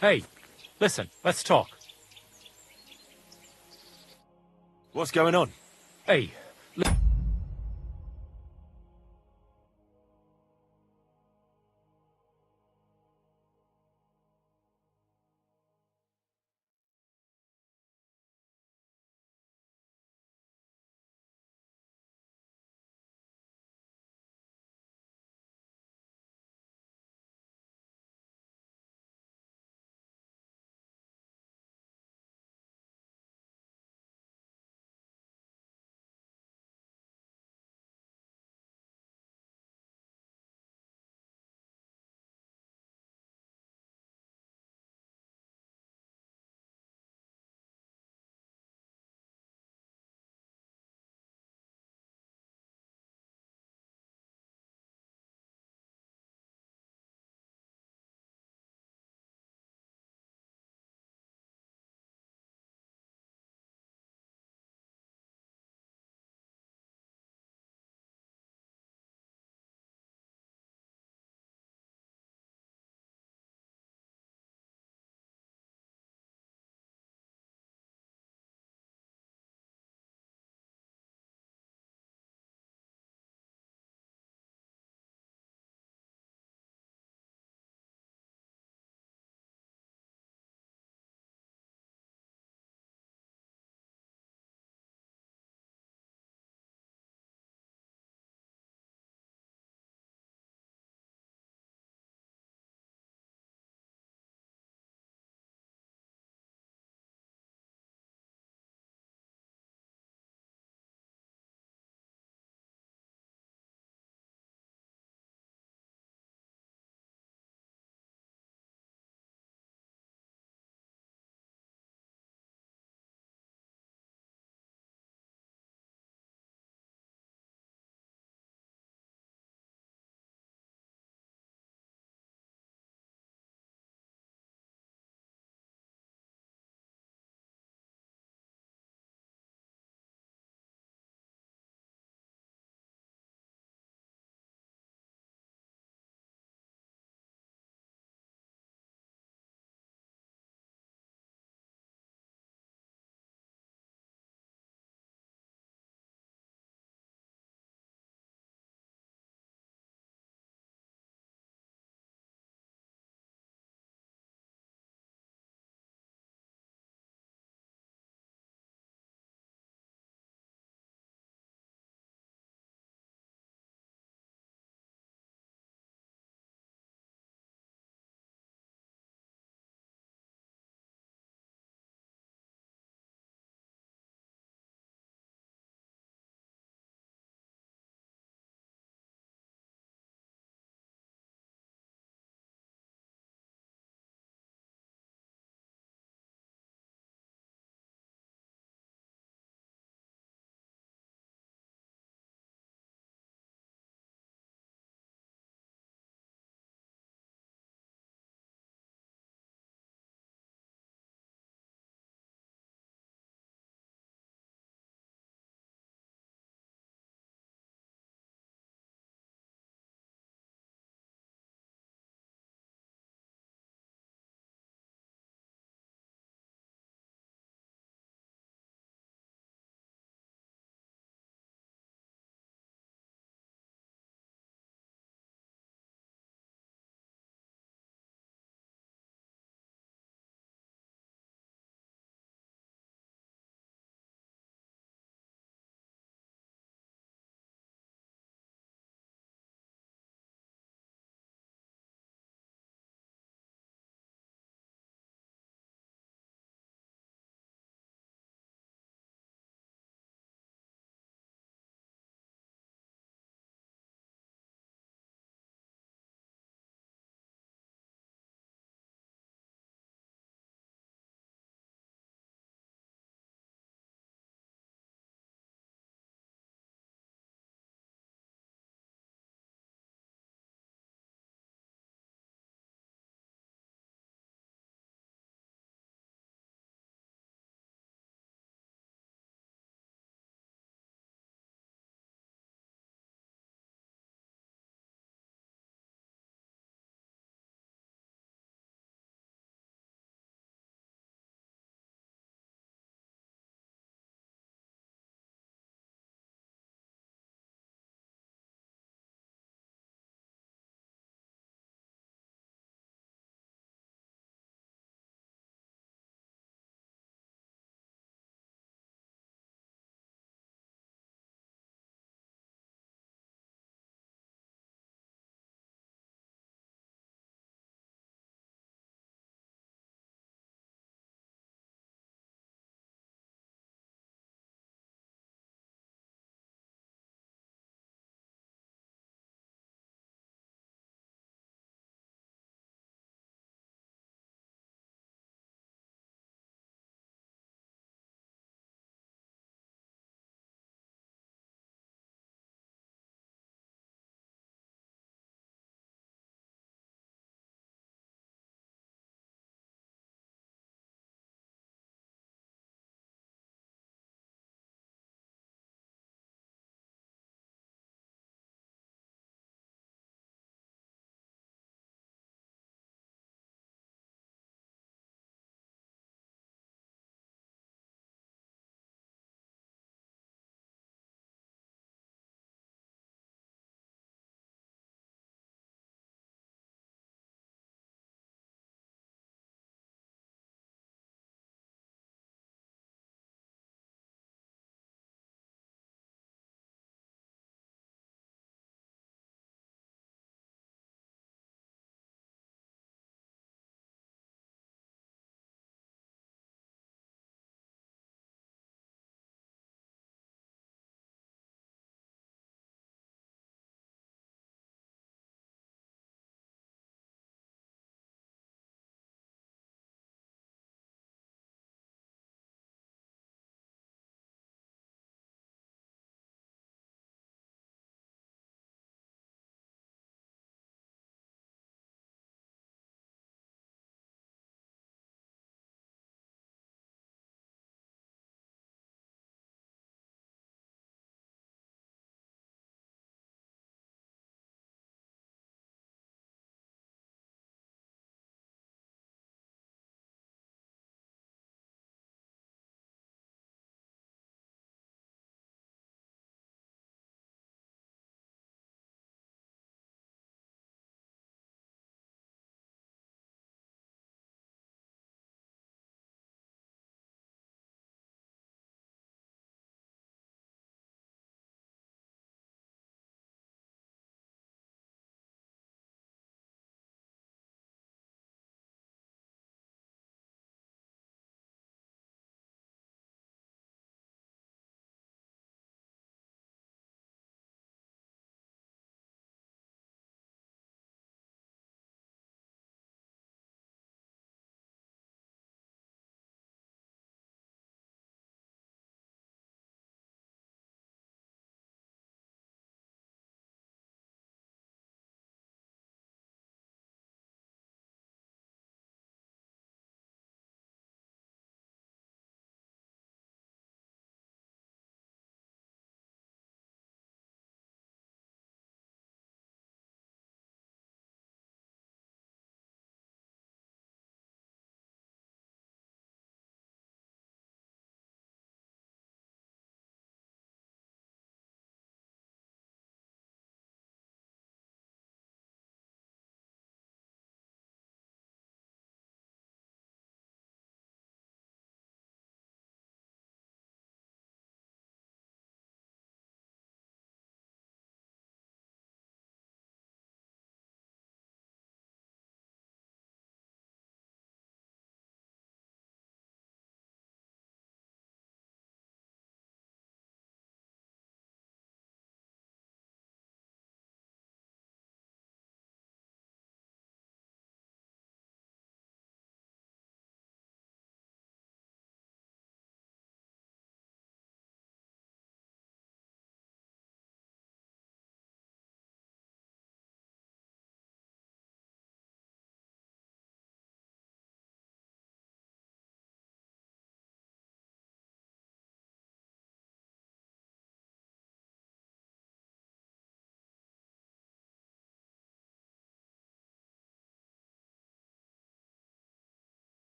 Hey, listen, let's talk. What's going on? Hey,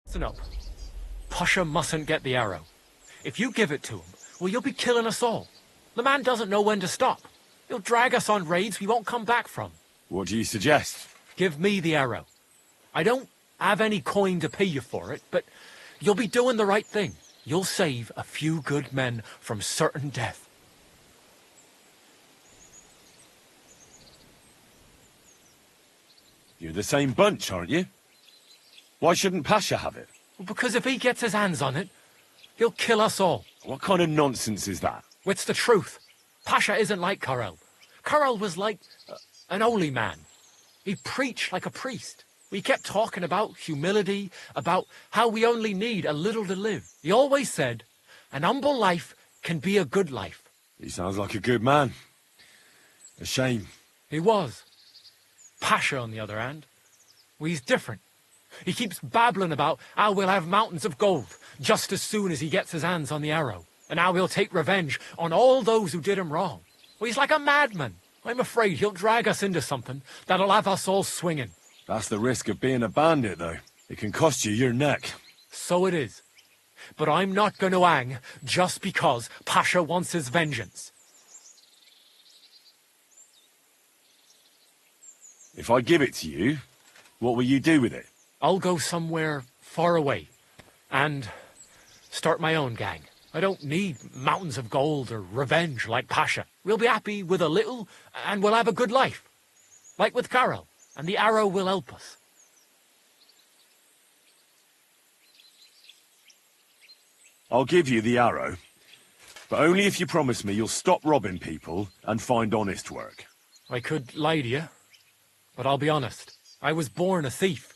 Listen up. Pasha mustn't get the arrow. If you give it to him, well, you'll be killing us all. The man doesn't know when to stop. He'll drag us on raids we won't come back from. What do you suggest? Give me the arrow. I don't have any coin to pay you for it, but you'll be doing the right thing. You'll save a few good men from certain death. You're the same bunch, aren't you? Why shouldn't Pasha have it? Well, because if he gets his hands on it, he'll kill us all. What kind of nonsense is that? It's the truth. Pasha isn't like Karel. Karel was like an holy man. He preached like a priest. We kept talking about humility, about how we only need a little to live. He always said, an humble life can be a good life. He sounds like a good man. A shame. He was. Pasha, on the other hand, well, he's different. He keeps babbling about how we'll have mountains of gold just as soon as he gets his hands on the arrow, and how he'll take revenge on all those who did him wrong. Well, he's like a madman. I'm afraid he'll drag us into something that'll have us all swinging. That's the risk of being a bandit, though. It can cost you your neck. So it is. But I'm not going to hang just because Pasha wants his vengeance. If I give it to you, what will you do with it? I'll go somewhere far away and start my own gang. I don't need mountains of gold or revenge like Pasha. We'll be happy with a little and we'll have a good life. Like with Karel, and the arrow will help us. I'll give you the arrow, but only if you promise me you'll stop robbing people and find honest work. I could lie to you, but I'll be honest. I was born a thief,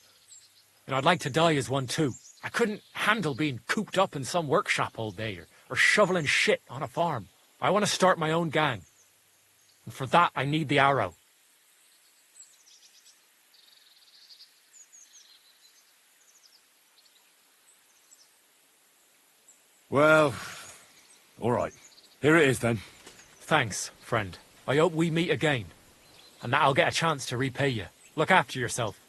and I'd like to die as one too. I couldn't handle being cooped up in some workshop all day or shoveling shit on a farm. I want to start my own gang, and for that I need the arrow. Well, all right. Here it is, then. Thanks, friend. I hope we meet again, and that I'll get a chance to repay you. Look after yourself.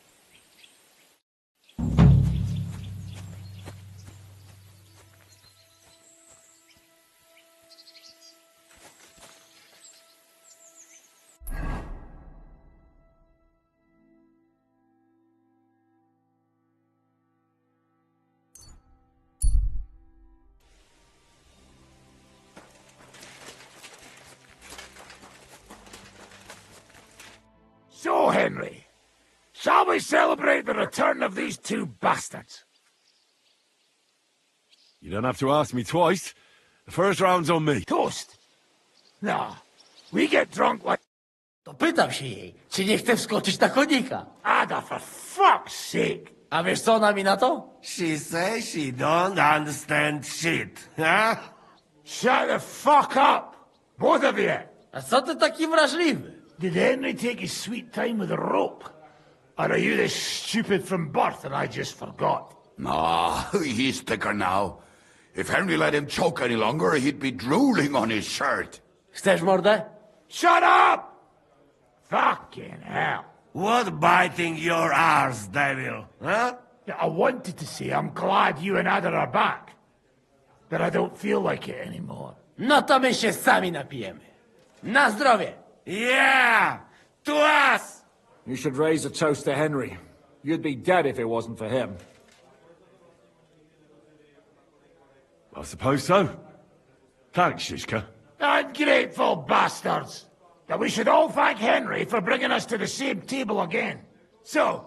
So, Henry, shall we celebrate the return of these two bastards? You don't have to ask me twice. The first round's on me. Toast? No, we get drunk like... To pytam się jej, czy nie chce wskoczyć na konika. Ada, for fuck's sake! A wiesz co ona mi na to? She says she don't understand shit, huh? Shut the fuck up! Both of you! A co ty taki wrażliwy? Did Henry take his sweet time with a rope? Or are you this stupid from birth and I just forgot? Ah, he's thicker now. If Henry let him choke any longer, he'd be drooling on his shirt. Chcesz mordę? Shut up! Fucking hell. What biting your arse, devil, huh? I wanted to say I'm glad you and Ada are back. But I don't feel like it anymore. No to my się sami napijemy. Na zdrowie! Yeah! To us! You should raise a toast to Henry. You'd be dead if it wasn't for him. I suppose so. Thanks, Shishka. Ungrateful bastards! That we should all thank Henry for bringing us to the same table again. So,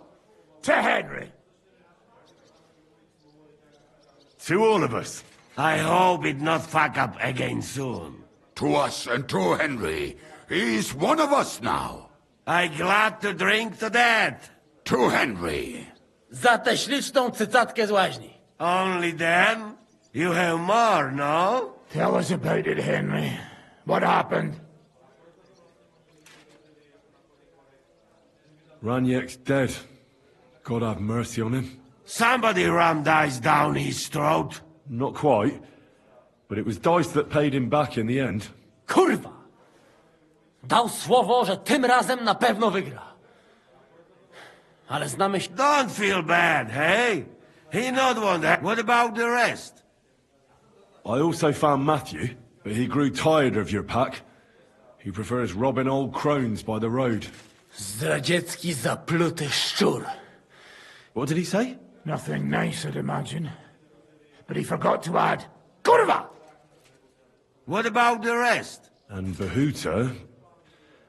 to Henry. To all of us. I hope it not fuck up again soon. To us and to Henry. He's one of us now. I glad to drink to that. To Henry. Za tę śliczną cycatkę z łaźni. Only them? You have more, no? Tell us about it, Henry. What happened? Raniek's dead. God have mercy on him. Somebody rammed dice down his throat. Not quite. But it was Dice that paid him back in the end. Kurwa! Dał słowo, że tym razem na pewno wygra. Ale znamy się... Don't feel bad, hey? He not want that. What about the rest? I also found Matthew, but he grew tired of your pack. He prefers robbing old crones by the road. Zdradziecki zapluty szczur. What did he say? Nothing nice, I'd imagine. But he forgot to add, Kurva! What about the rest? And Bahuta,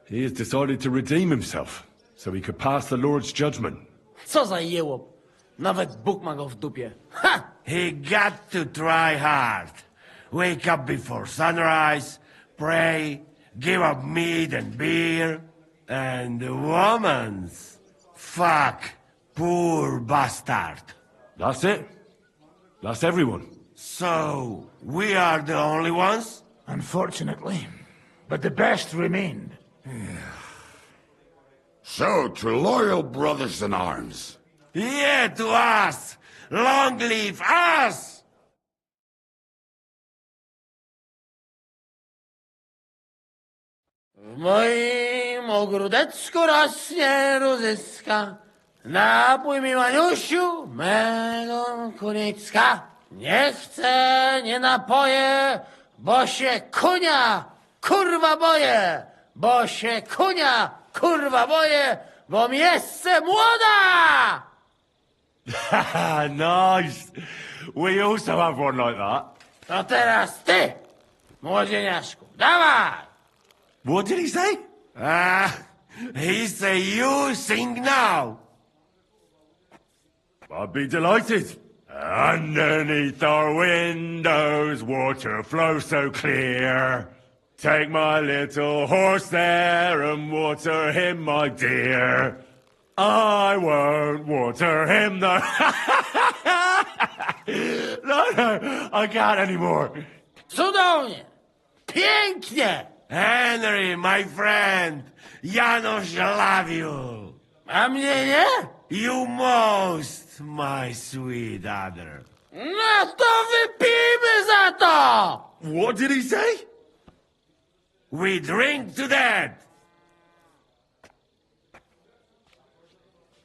he has decided to redeem himself, so he could pass the Lord's judgment. Co za jełop. Nawet Bóg ma go w dupie. Ha! He got to try hard. Wake up before sunrise, pray, give up meat and beer, and the woman's. Fuck, poor bastard. That's it. That's everyone. So, we are the only ones? Unfortunately. But the best remained. So, to loyal brothers in arms. Yeah, to us! Long live us! W moim ogródeczku rośnie różyska. Napój mi, Maniusiu, melancholicka. Nie chcę, nie napoję, bo się kunia, kurwa boję. Bo się kunia, kurwa boję, bo mi jeszcze młoda! Nice. We also have one like that. To teraz ty, młodzieniaszku, dawaj! What did he say? He say you sing now. I'd be delighted. Underneath our windows, water flows so clear. Take my little horse there and water him, my dear. I won't water him, though. No, I can't anymore. Cudownie! Pięknie! Henry, my friend, Janusz love you. A mnie nie? You most, my sweet other. No to wypijmy za to! What did he say? We drink to that.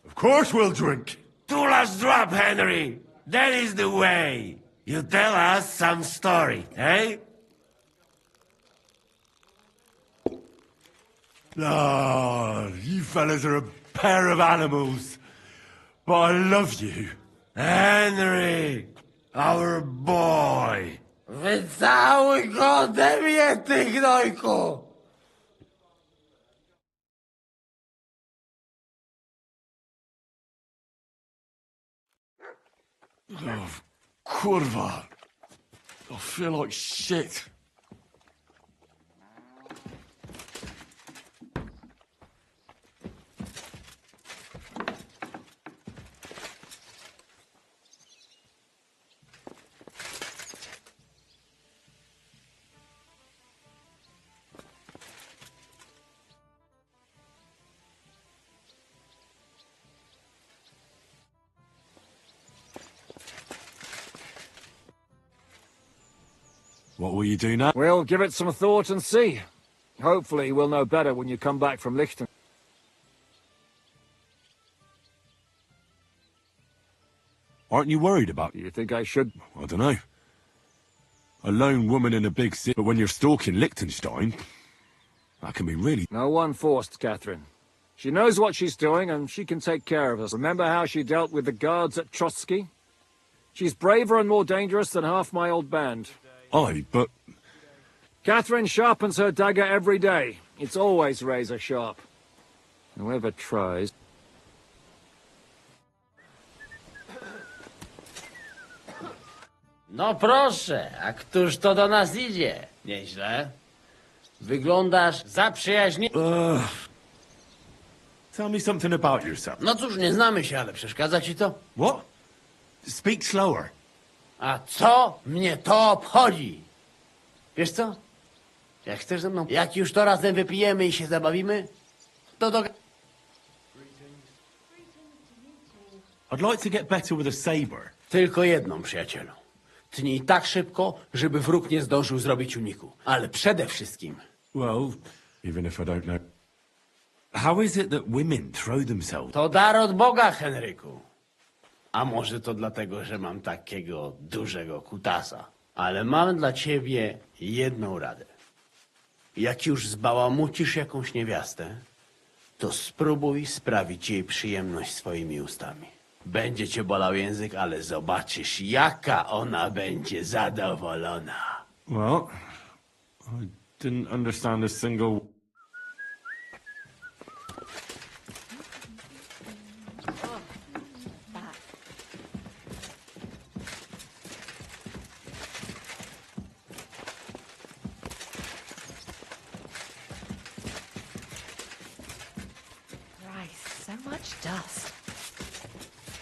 Of course we'll drink. Two last drop, Henry. That is the way. You tell us some story, eh? Ah, you fellas are a pair of animals. But I love you. Henry, our boy. Wycałuj go ode mnie, ty gnojku! Oh, kurwa. I feel like shit. What will you do now? We'll give it some thought and see. Hopefully we'll know better when you come back from Lichten. Aren't you worried about... You think I should? I don't know. A lone woman in a big city, but when you're stalking Liechtenstein, that can be really... No one forced Catherine. She knows what she's doing, and she can take care of us. Remember how she dealt with the guards at Trotsky? She's braver and more dangerous than half my old band. Aye, but... Catherine sharpens her dagger every day. It's always razor sharp. Whoever tries... No proszę, a któż to do nas idzie? Nieźle. Wyglądasz zaprzyjaźnie... Tell me something about yourself. No cóż, nie znamy się, ale przeszkadza ci to? What? Speak slower. A co mnie to obchodzi? Wiesz co? Jak chcesz ze mną... Jak już to razem wypijemy i się zabawimy, to do... I'd like to get better with a saber. Tylko jedną, przyjacielu. Tnij tak szybko, żeby wróg nie zdążył zrobić uniku. Ale przede wszystkim... Well, even if I don't know... How is it that women throw themselves? To dar od Boga, Henryku. A może to dlatego, że mam takiego dużego kutasa. Ale mam dla ciebie jedną radę. Jak już zbałamucisz jakąś niewiastę, to spróbuj sprawić jej przyjemność swoimi ustami. Będzie cię bolał język, ale zobaczysz, jaka ona będzie zadowolona. Well, I didn't understand a single... Christ, so much dust.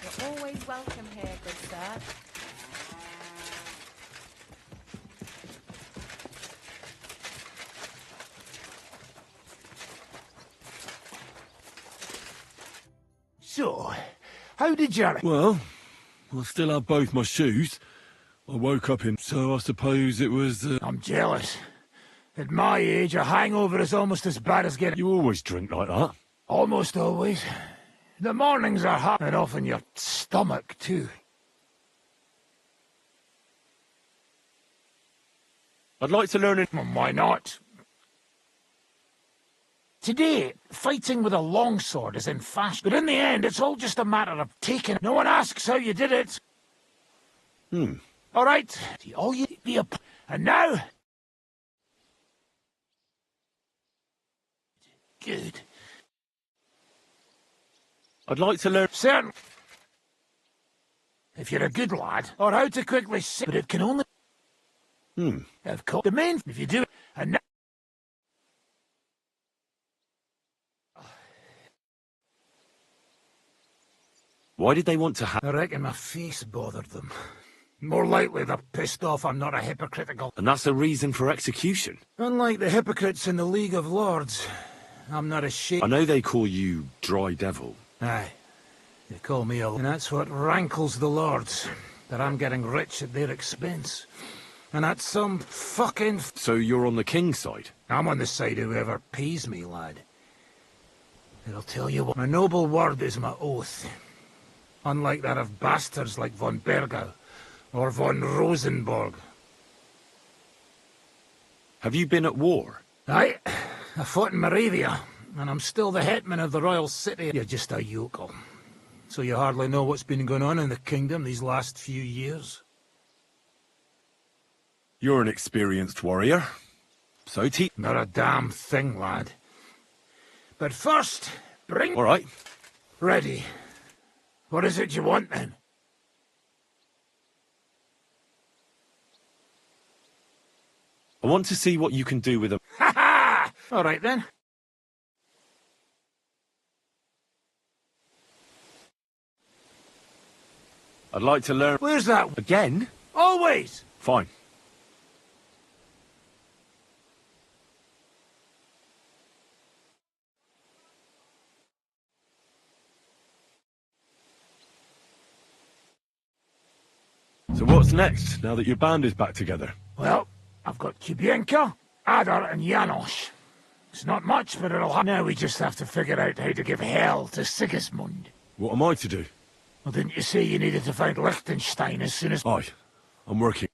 You're always welcome here, good sir. So, how did you... Well, I still have both my shoes. I woke up in, so I suppose it was... I'm jealous. At my age, a hangover is almost as bad as getting... You always drink like that? Almost always. The mornings are hot, and often your stomach, too. I'd like to learn it. Why not? Today, fighting with a longsword is in fashion, but in the end, it's all just a matter of taking... No one asks how you did it. All right, all you be a... And now... Good. I'd like to learn... Certain... If you're a good lad, or how to quickly sit, but it can only... Of course, the main... If you do it, and now... Why did they want to have... I reckon my face bothered them. More likely they're pissed off I'm not a hypocritical... And that's a reason for execution? Unlike the hypocrites in the League of Lords, I'm not ashamed... I know they call you Dry Devil. Aye. They call me a... And that's what rankles the Lords. That I'm getting rich at their expense. And that's some fucking... So you're on the king's side? I'm on the side of whoever pays me, lad. And I'll tell you what, my noble word is my oath. Unlike that of bastards like von Bergau or von Rosenborg. Have you been at war? Aye, I fought in Moravia, and I'm still the hetman of the royal city. You're just a yokel. So you hardly know what's been going on in the kingdom these last few years? You're an experienced warrior. So Not a damn thing, lad. But first, bring... All right. Ready. What is it you want, then? I want to see what you can do with them. Ha ha! All right, then. I'd like to learn... Where's that? Again? Always! Fine. So what's next, now that your band is back together? Well, I've got Kubienka, Adar, and Janos. It's not much, but it'll happen. Now we just have to figure out how to give hell to Sigismund. What am I to do? Well, didn't you say you needed to find Liechtenstein as soon as... Aye. I'm working.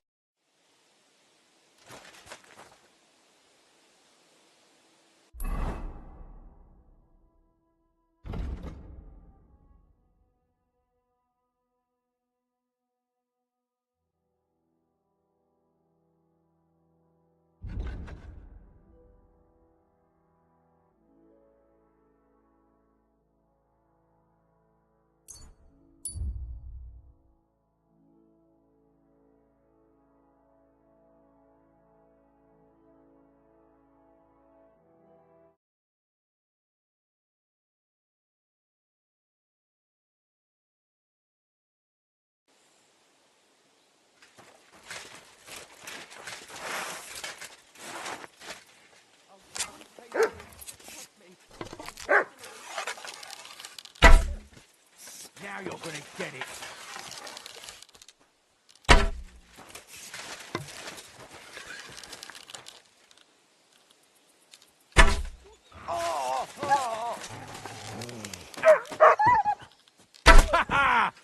Now you're gonna get it.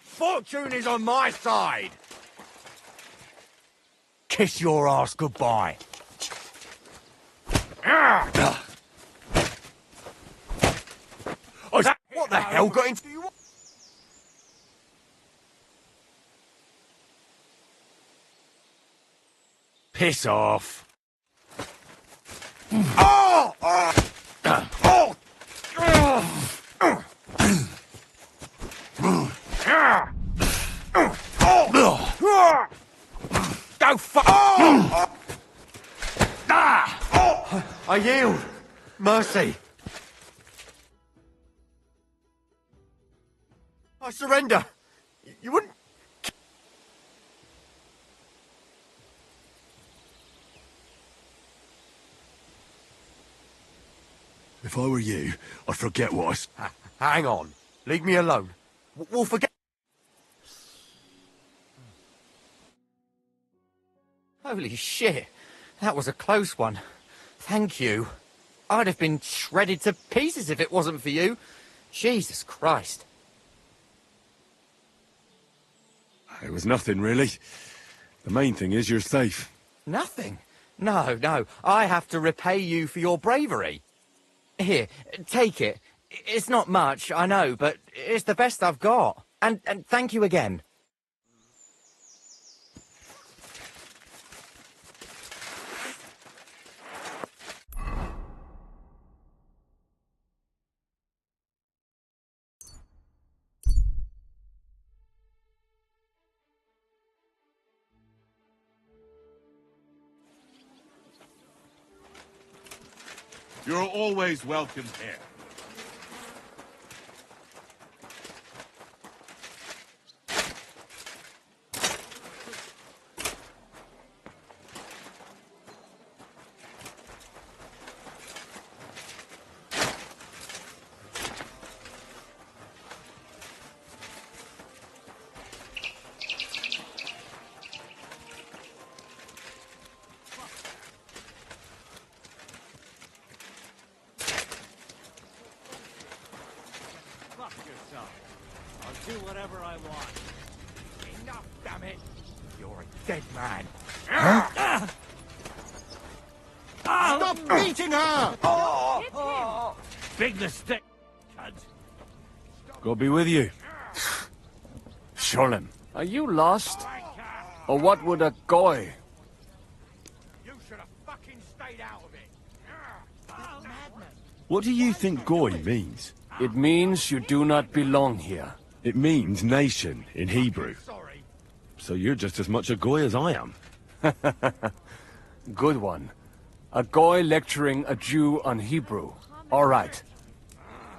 Fuck Fortune is on my side. Kiss your ass goodbye. What the hell got into you? Piss off. Oh! Oh! Go fuck! I yield. Mercy. I surrender. You wouldn't... If I were you, I'd forget what Hang on. Leave me alone. We'll forget... Holy shit. That was a close one. Thank you. I'd have been shredded to pieces if it wasn't for you. Jesus Christ. It was nothing, really. The main thing is you're safe. Nothing? No, no. I have to repay you for your bravery. Here, take it. It's not much, I know, but it's the best I've got. And thank you again. You're always welcome here. Do whatever I want. Enough, damn it! You're a dead man. Stop beating her! Big mistake, cunt. God be with you. Sholem, are you lost? Or what would a goy? You should have fucking stayed out of it. What do you think Goy means? It means you do not belong here. It means nation in Hebrew. So you're just as much a Goy as I am. Good one. A goy lecturing a Jew on Hebrew. All right.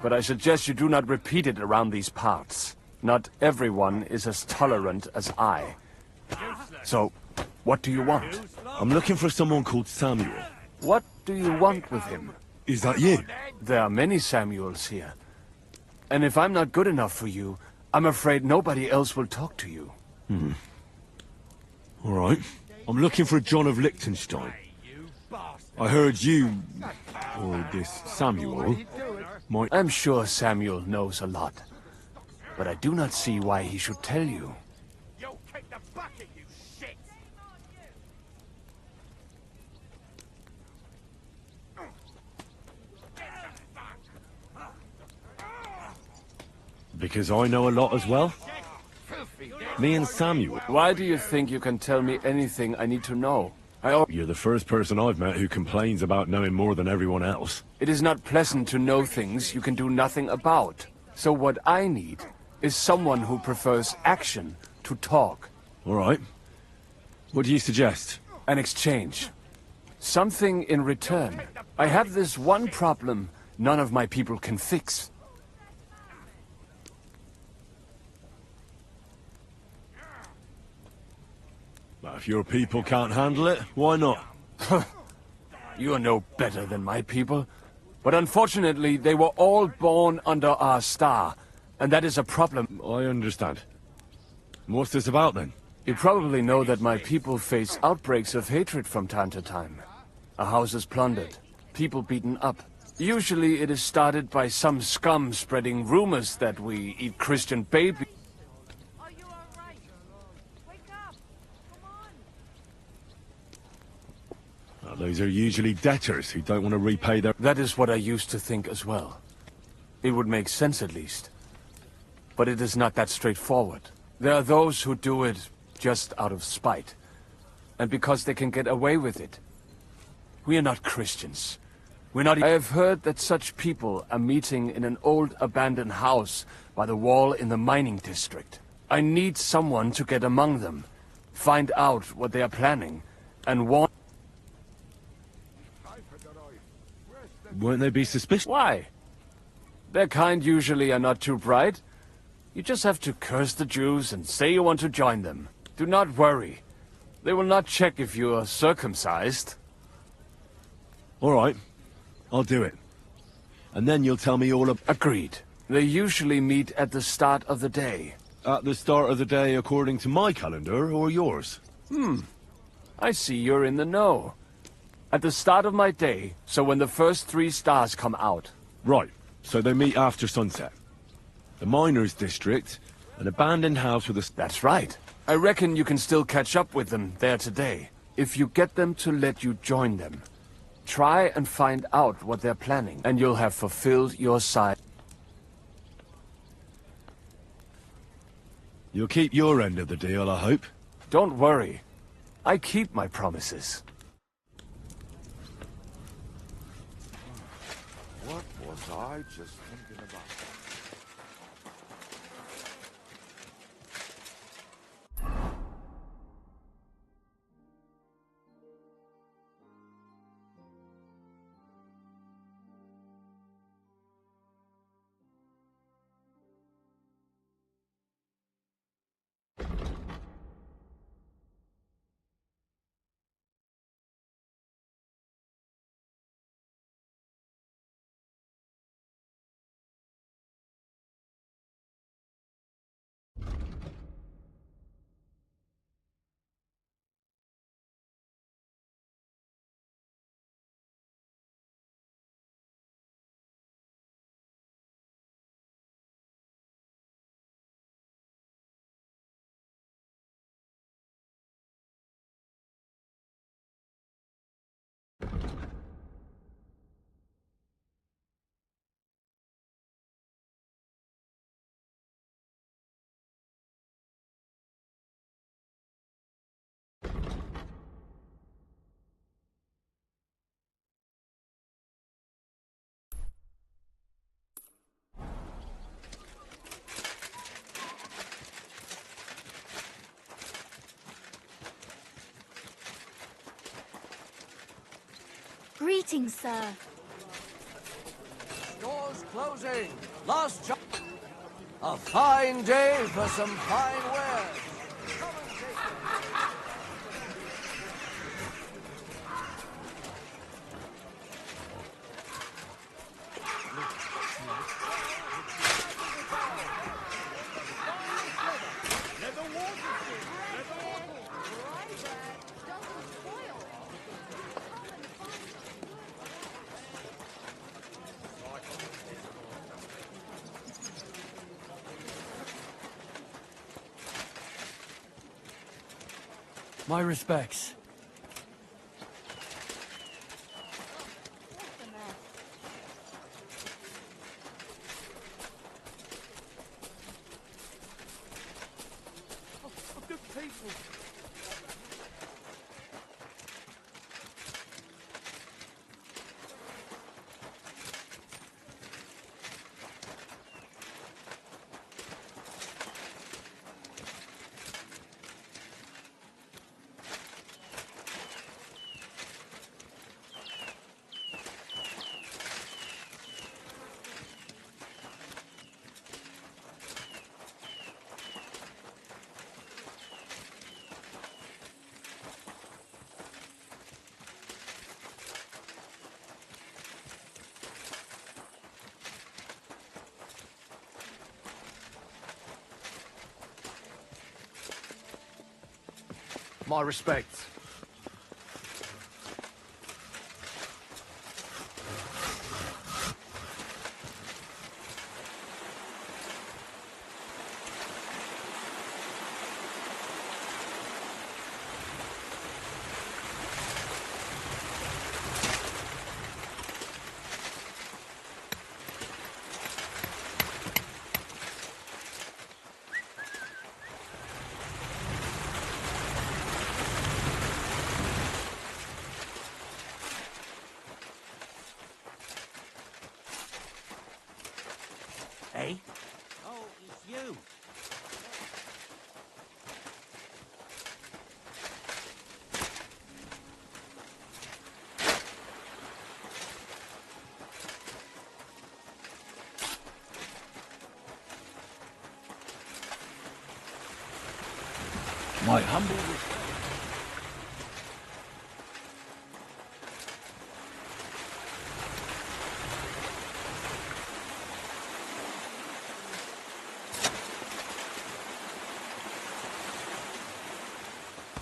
But I suggest you do not repeat it around these parts. Not everyone is as tolerant as I. So, what do you want? I'm looking for someone called Samuel. What do you want with him? Is that you? There are many Samuels here. And if I'm not good enough for you, I'm afraid nobody else will talk to you. All right. I'm looking for John of Liechtenstein. I heard you, or this Samuel, might... I'm sure Samuel knows a lot. But I do not see why he should tell you. You'll kick the bucket, you shit! Because I know a lot as well? Me and Samuel. Why do you think you can tell me anything I need to know? You're the first person I've met who complains about knowing more than everyone else. It is not pleasant to know things you can do nothing about. So what I need is someone who prefers action to talk. All right. What do you suggest? An exchange. Something in return. I have this one problem none of my people can fix. But if your people can't handle it, why not? You are no better than my people. But unfortunately, they were all born under our star, and that is a problem. I understand. What's this about, then? You probably know that my people face outbreaks of hatred from time to time. A house is plundered, people beaten up. Usually it is started by some scum spreading rumors that we eat Christian babies. Those are usually debtors who don't want to repay their... That is what I used to think as well. It would make sense at least. But it is not that straightforward. There are those who do it just out of spite. And because they can get away with it. We are not Christians. We're not... I have heard that such people are meeting in an old abandoned house by the wall in the mining district. I need someone to get among them, find out what they are planning, and warn... Won't they be suspicious? Why? Their kind usually are not too bright. You just have to curse the Jews and say you want to join them. Do not worry. They will not check if you are circumcised. All right. I'll do it. And then you'll tell me all about... Agreed. They usually meet at the start of the day. At the start of the day according to my calendar, or yours? I see you're in the know. At the start of my day, so when the first 3 stars come out. Right. So they meet after sunset. The miners' district, an abandoned house with a... That's right. I reckon you can still catch up with them there today. If you get them to let you join them. Try and find out what they're planning, and you'll have fulfilled your side. You'll keep your end of the deal, I hope. Don't worry. I keep my promises. What was I just thinking about? Greetings, sir. Stores closing. Last job. A fine day for some fine wares. Come and take them. My respects. Good people. My respects. My humble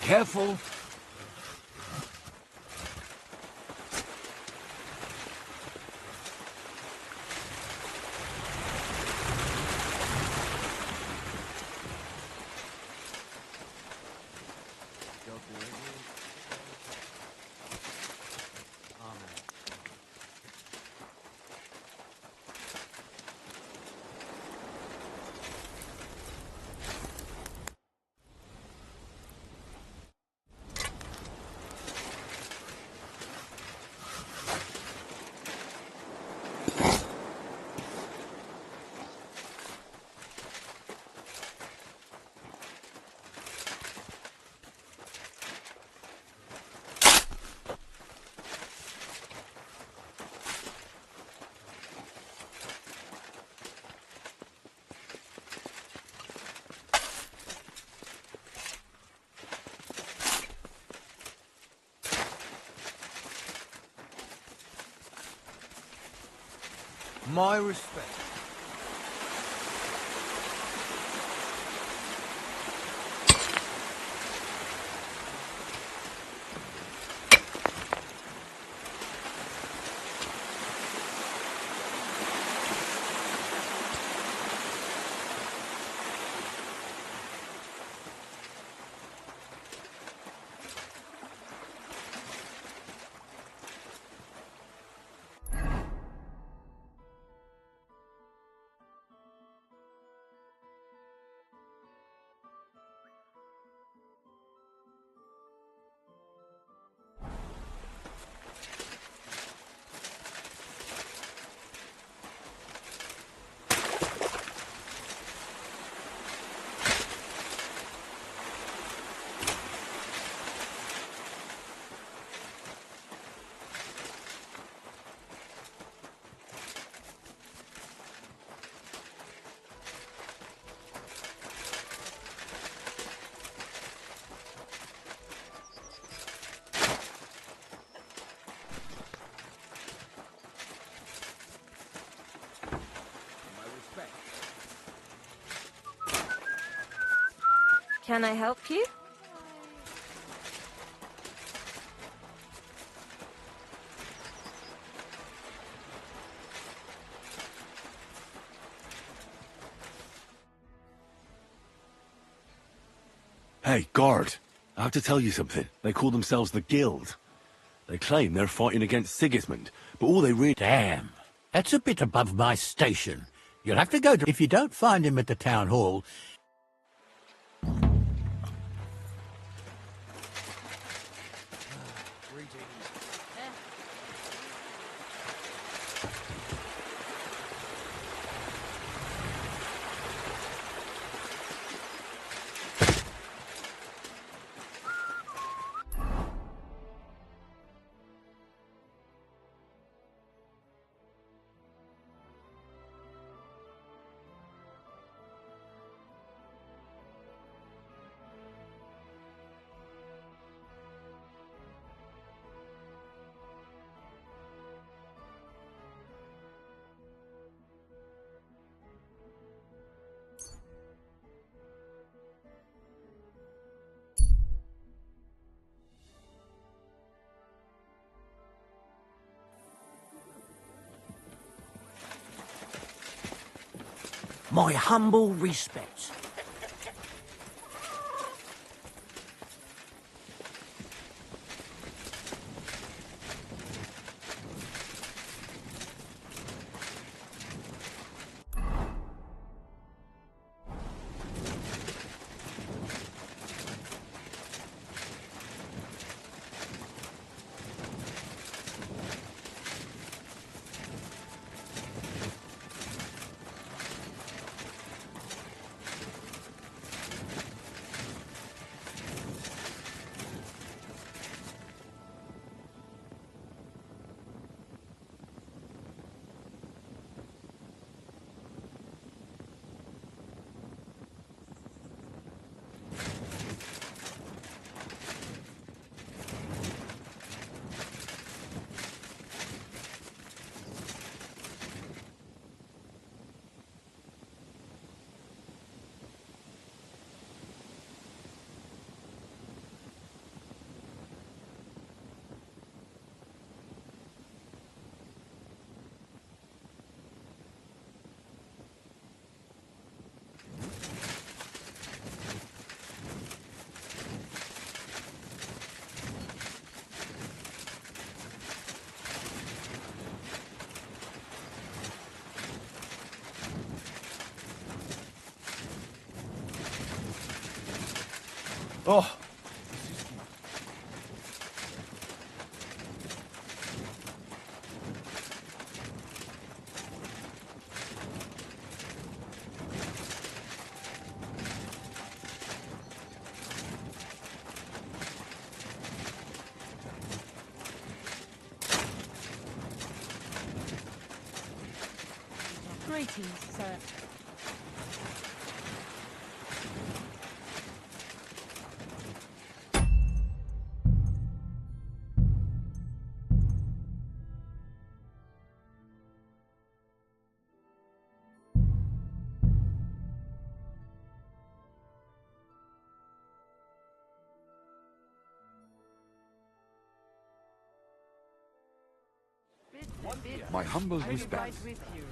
Careful. My respect. Can I help you? Hey, guard. I have to tell you something. They call themselves the Guild. They claim they're fighting against Sigismund, but all they really... Damn. That's a bit above my station. You'll have to go to... If you don't find him at the town hall... My humble respects. Oh. Greetings, sir. My humble I will respects. ride with you.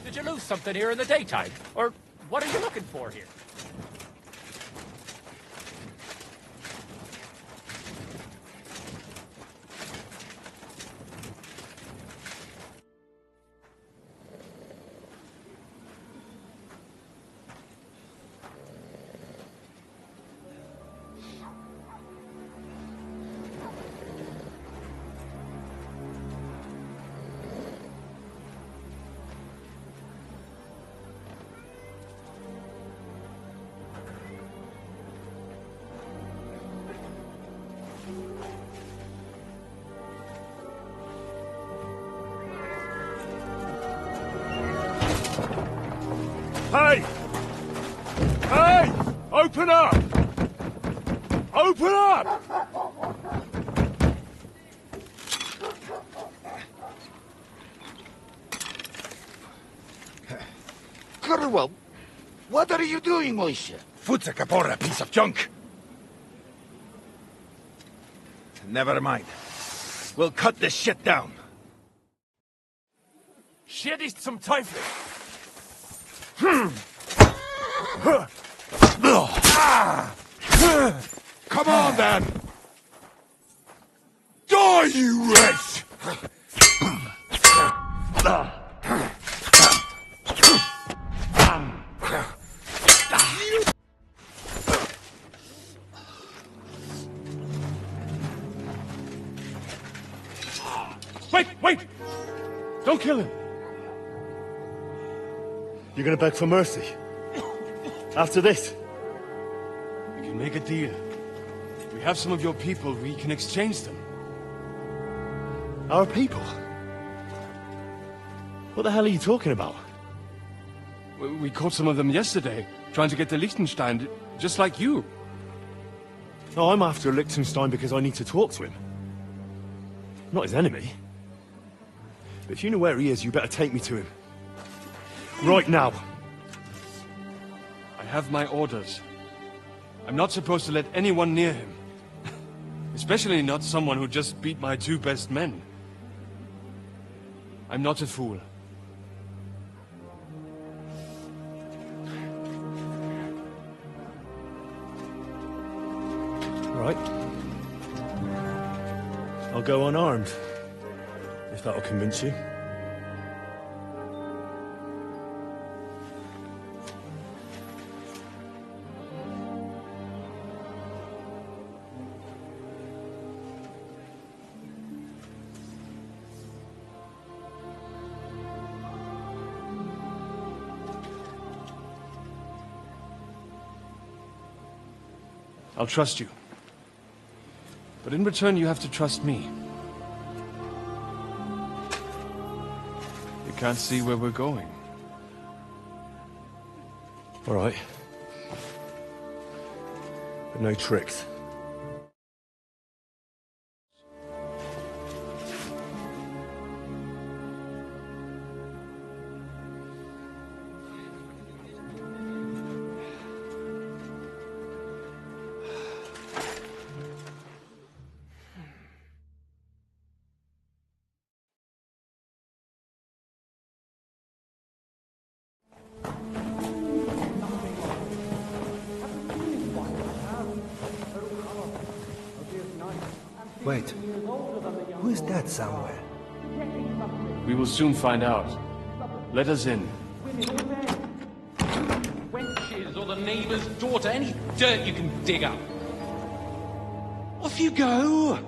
Did you lose something here in the daytime? Or what are you looking for here? Hey! Hey! Open up! Open up! Curwell, what are you doing, Moishe? Futsa Kapora, piece of junk. Never mind. We'll cut this shit down. Shit ist zum Teufel! Come on, then! Die, you wretch! Wait! Don't kill him! You're gonna beg for mercy? After this? We can make a deal. We have some of your people, we can exchange them. Our people? What the hell are you talking about? We caught some of them yesterday, trying to get to Liechtenstein, just like you. No, I'm after Liechtenstein because I need to talk to him. I'm not his enemy. But if you know where he is, you better take me to him. Right now. I have my orders. I'm not supposed to let anyone near him. Especially not someone who just beat my 2 best men. I'm not a fool. Right. I'll go unarmed. If that'll convince you. I'll trust you. But in return, you have to trust me. You can't see where we're going. All right. But no tricks. Wait, who is that somewhere? We will soon find out. Let us in. Wenches or the neighbour's daughter, any dirt you can dig up. Off you go!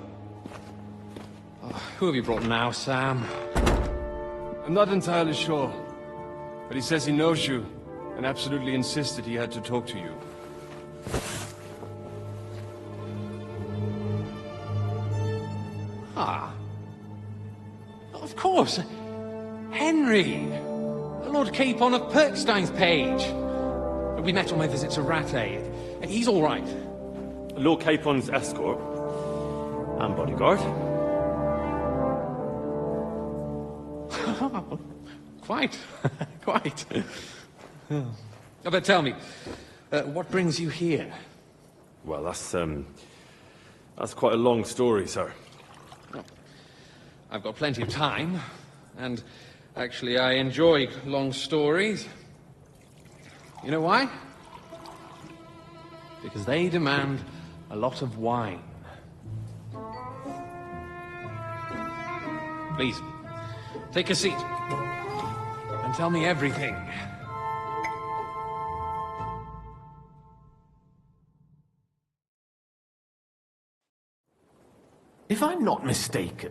Oh, who have you brought now, Sam? I'm not entirely sure. But he says he knows you, and absolutely insisted he had to talk to you. Ah. Of course. Henry. Lord Capon of Perkstein's page. We met on my visit to Rattay. He's all right. Lord Capon's escort. And bodyguard. Quite. Quite. But tell me, what brings you here? Well, that's quite a long story, sir. Well, I've got plenty of time, and actually I enjoy long stories. You know why? Because they demand a lot of wine. Please, take a seat, and tell me everything. If I'm not mistaken,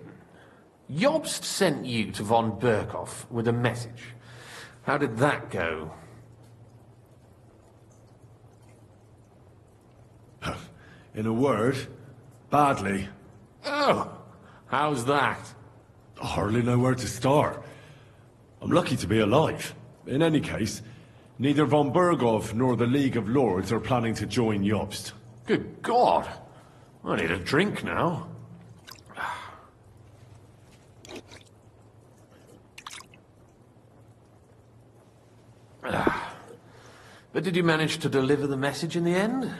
Jobst sent you to von Berkhoff with a message. How did that go? In a word, badly. Oh, how's that? I hardly know where to start. I'm lucky to be alive. In any case, neither von Berghoff nor the League of Lords are planning to join Jobst. Good God! I need a drink now. But did you manage to deliver the message in the end?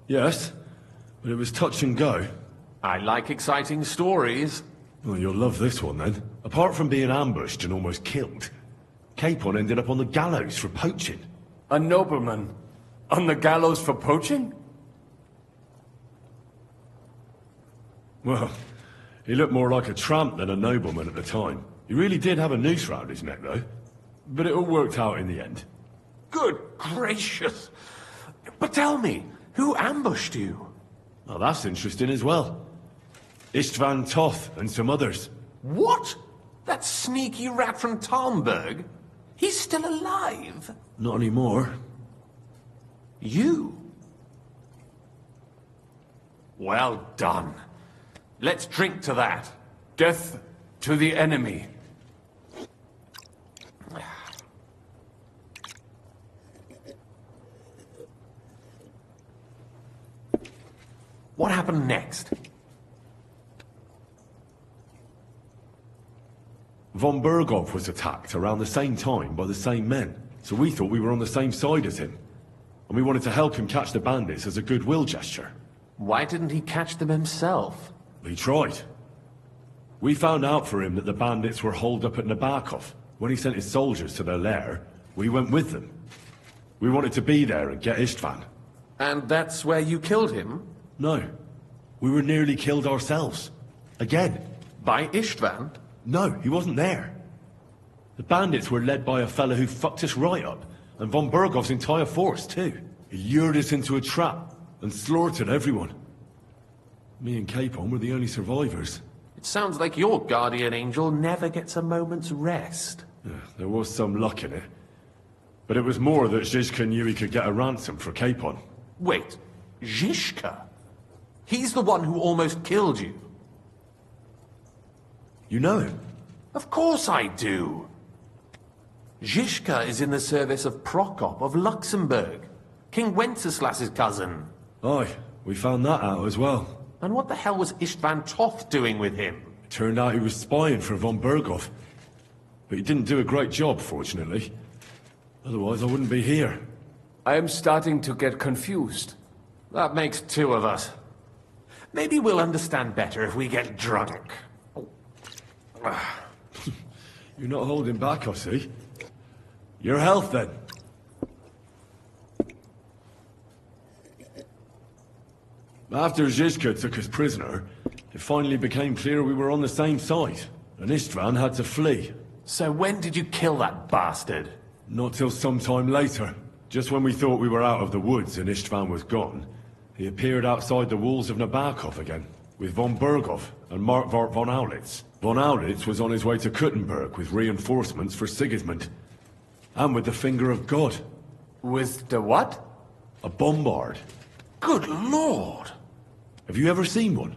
Yes, but it was touch and go. I like exciting stories. Well, you'll love this one then. Apart from being ambushed and almost killed, Capon ended up on the gallows for poaching. A nobleman? On the gallows for poaching? Well, he looked more like a tramp than a nobleman at the time. He really did have a noose round his neck, though. But it all worked out in the end. Good gracious! But tell me, who ambushed you? Well, that's interesting as well. Istvan Toth and some others. What? That sneaky rat from Talmberg? He's still alive? Not anymore. You? Well done. Let's drink to that. Death to the enemy. What happened next? Von Berghoff was attacked around the same time by the same men, so we thought we were on the same side as him. And we wanted to help him catch the bandits as a goodwill gesture. Why didn't he catch them himself? He tried. We found out for him that the bandits were holed up at Nabokov. When he sent his soldiers to their lair, we went with them. We wanted to be there and get Istvan. And that's where you killed him? No. We were nearly killed ourselves. Again. By Istvan? No, he wasn't there. The bandits were led by a fella who fucked us right up, and von Bergov's entire force, too. He lured us into a trap and slaughtered everyone. Me and Capon were the only survivors. It sounds like your guardian angel never gets a moment's rest. There was some luck in it. But it was more that Zizka knew he could get a ransom for Capon. Wait, Zizka? He's the one who almost killed you. You know him? Of course I do. Zizka is in the service of Prokop of Luxembourg, King Wenceslas's cousin. Aye, we found that out as well. And what the hell was Istvan Toth doing with him? It turned out he was spying for von Berghoff. But he didn't do a great job, fortunately. Otherwise I wouldn't be here. I am starting to get confused. That makes two of us. Maybe we'll understand better if we get drunk. You're not holding back, I see. Your health, then. After Zizka took us prisoner, it finally became clear we were on the same side, and Istvan had to flee. So when did you kill that bastard? Not till some time later. Just when we thought we were out of the woods and Istvan was gone, he appeared outside the walls of Nabokov again, with von Berghoff and Markvart von Aulitz. Von Aulitz was on his way to Kuttenberg with reinforcements for Sigismund. And with the Finger of God. With the what? A bombard. Good lord! Have you ever seen one?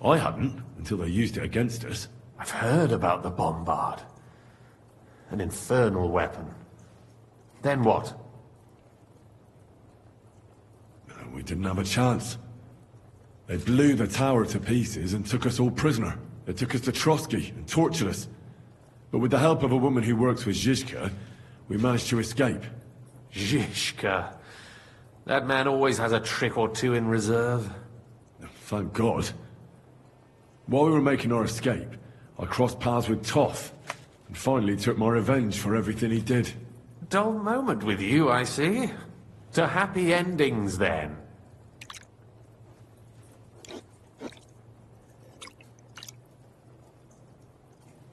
I hadn't, until they used it against us. I've heard about the bombard. An infernal weapon. Then what? We didn't have a chance. They blew the tower to pieces and took us all prisoner. They took us to Trotsky and tortured us. But with the help of a woman who works with Zizka, we managed to escape. Zizka. That man always has a trick or two in reserve. Thank God. While we were making our escape, I crossed paths with Toth, and finally took my revenge for everything he did. Dull moment with you, I see. To happy endings, then.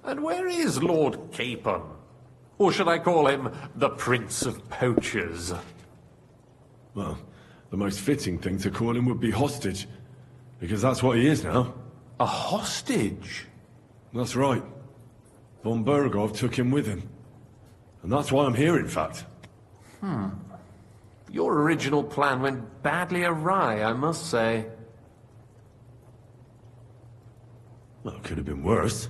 And where is Lord Capon? Or should I call him the Prince of Poachers? Well, the most fitting thing to call him would be hostage, because that's what he is now. A hostage? That's right. Von Berghoff took him with him. And that's why I'm here, in fact. Your original plan went badly awry, I must say. Well, it could have been worse.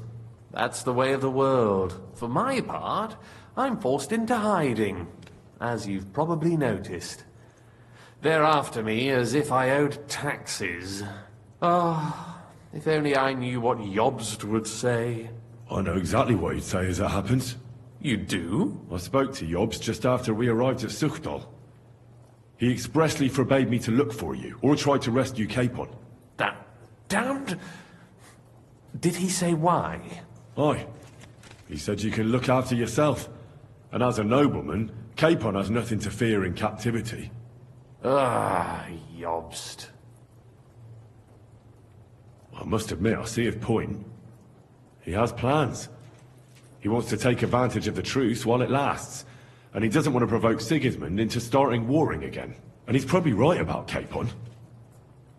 That's the way of the world. For my part, I'm forced into hiding, as you've probably noticed. They're after me as if I owed taxes. Oh, if only I knew what Jobst would say. I know exactly what he'd say as it happens. You do? I spoke to Jobst just after we arrived at Suchdal. He expressly forbade me to look for you, or try to rescue Capon. That damned... Did he say why? Aye. He said you can look after yourself. And as a nobleman, Capon has nothing to fear in captivity. Ah, Jobst. I must admit, I see his point. He has plans. He wants to take advantage of the truce while it lasts. And he doesn't want to provoke Sigismund into starting warring again. And he's probably right about Capon.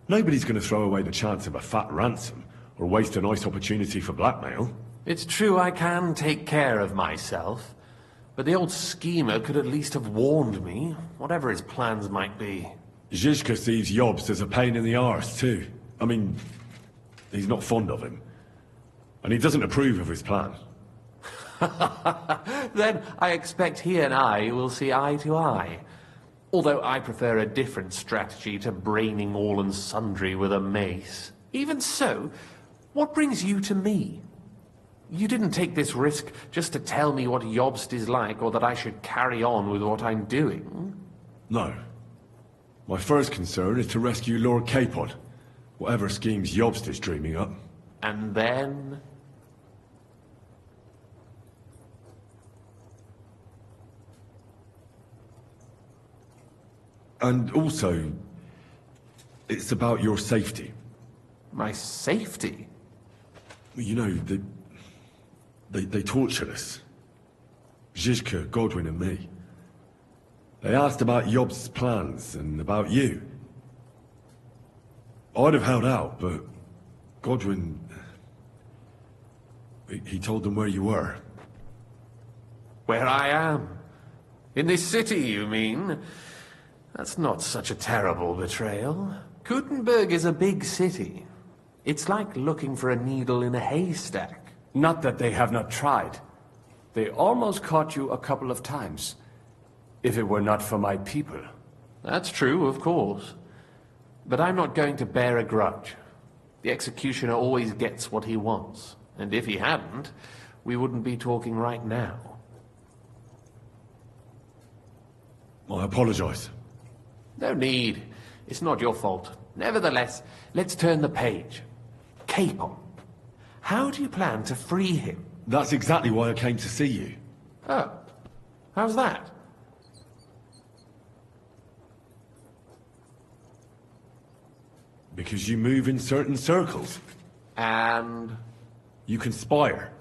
Nobody's going to throw away the chance of a fat ransom, or waste a nice opportunity for blackmail. It's true I can take care of myself, but the old schemer could at least have warned me, whatever his plans might be. Zizka sees Jobst as a pain in the arse, too. I mean, he's not fond of him. And he doesn't approve of his plan. Then I expect he and I will see eye to eye. Although I prefer a different strategy to braining all and sundry with a mace. Even so, what brings you to me? You didn't take this risk just to tell me what Jobst is like, or that I should carry on with what I'm doing. No. My first concern is to rescue Lord Capon, whatever schemes Jobst is dreaming up. And then... And also, it's about your safety. My safety? You know, they tortured us. Zizka, Godwin and me. They asked about Jobst's plans and about you. I'd have held out, but Godwin... He told them where you were. Where I am? In this city, you mean? That's not such a terrible betrayal. Kuttenberg is a big city. It's like looking for a needle in a haystack. Not that they have not tried. They almost caught you a couple of times. If it were not for my people. That's true, of course. But I'm not going to bear a grudge. The executioner always gets what he wants. And if he hadn't, we wouldn't be talking right now. I apologize. No need. It's not your fault. Nevertheless, let's turn the page. Capon. How do you plan to free him? That's exactly why I came to see you. Oh. How's that? Because you move in certain circles. And? You conspire.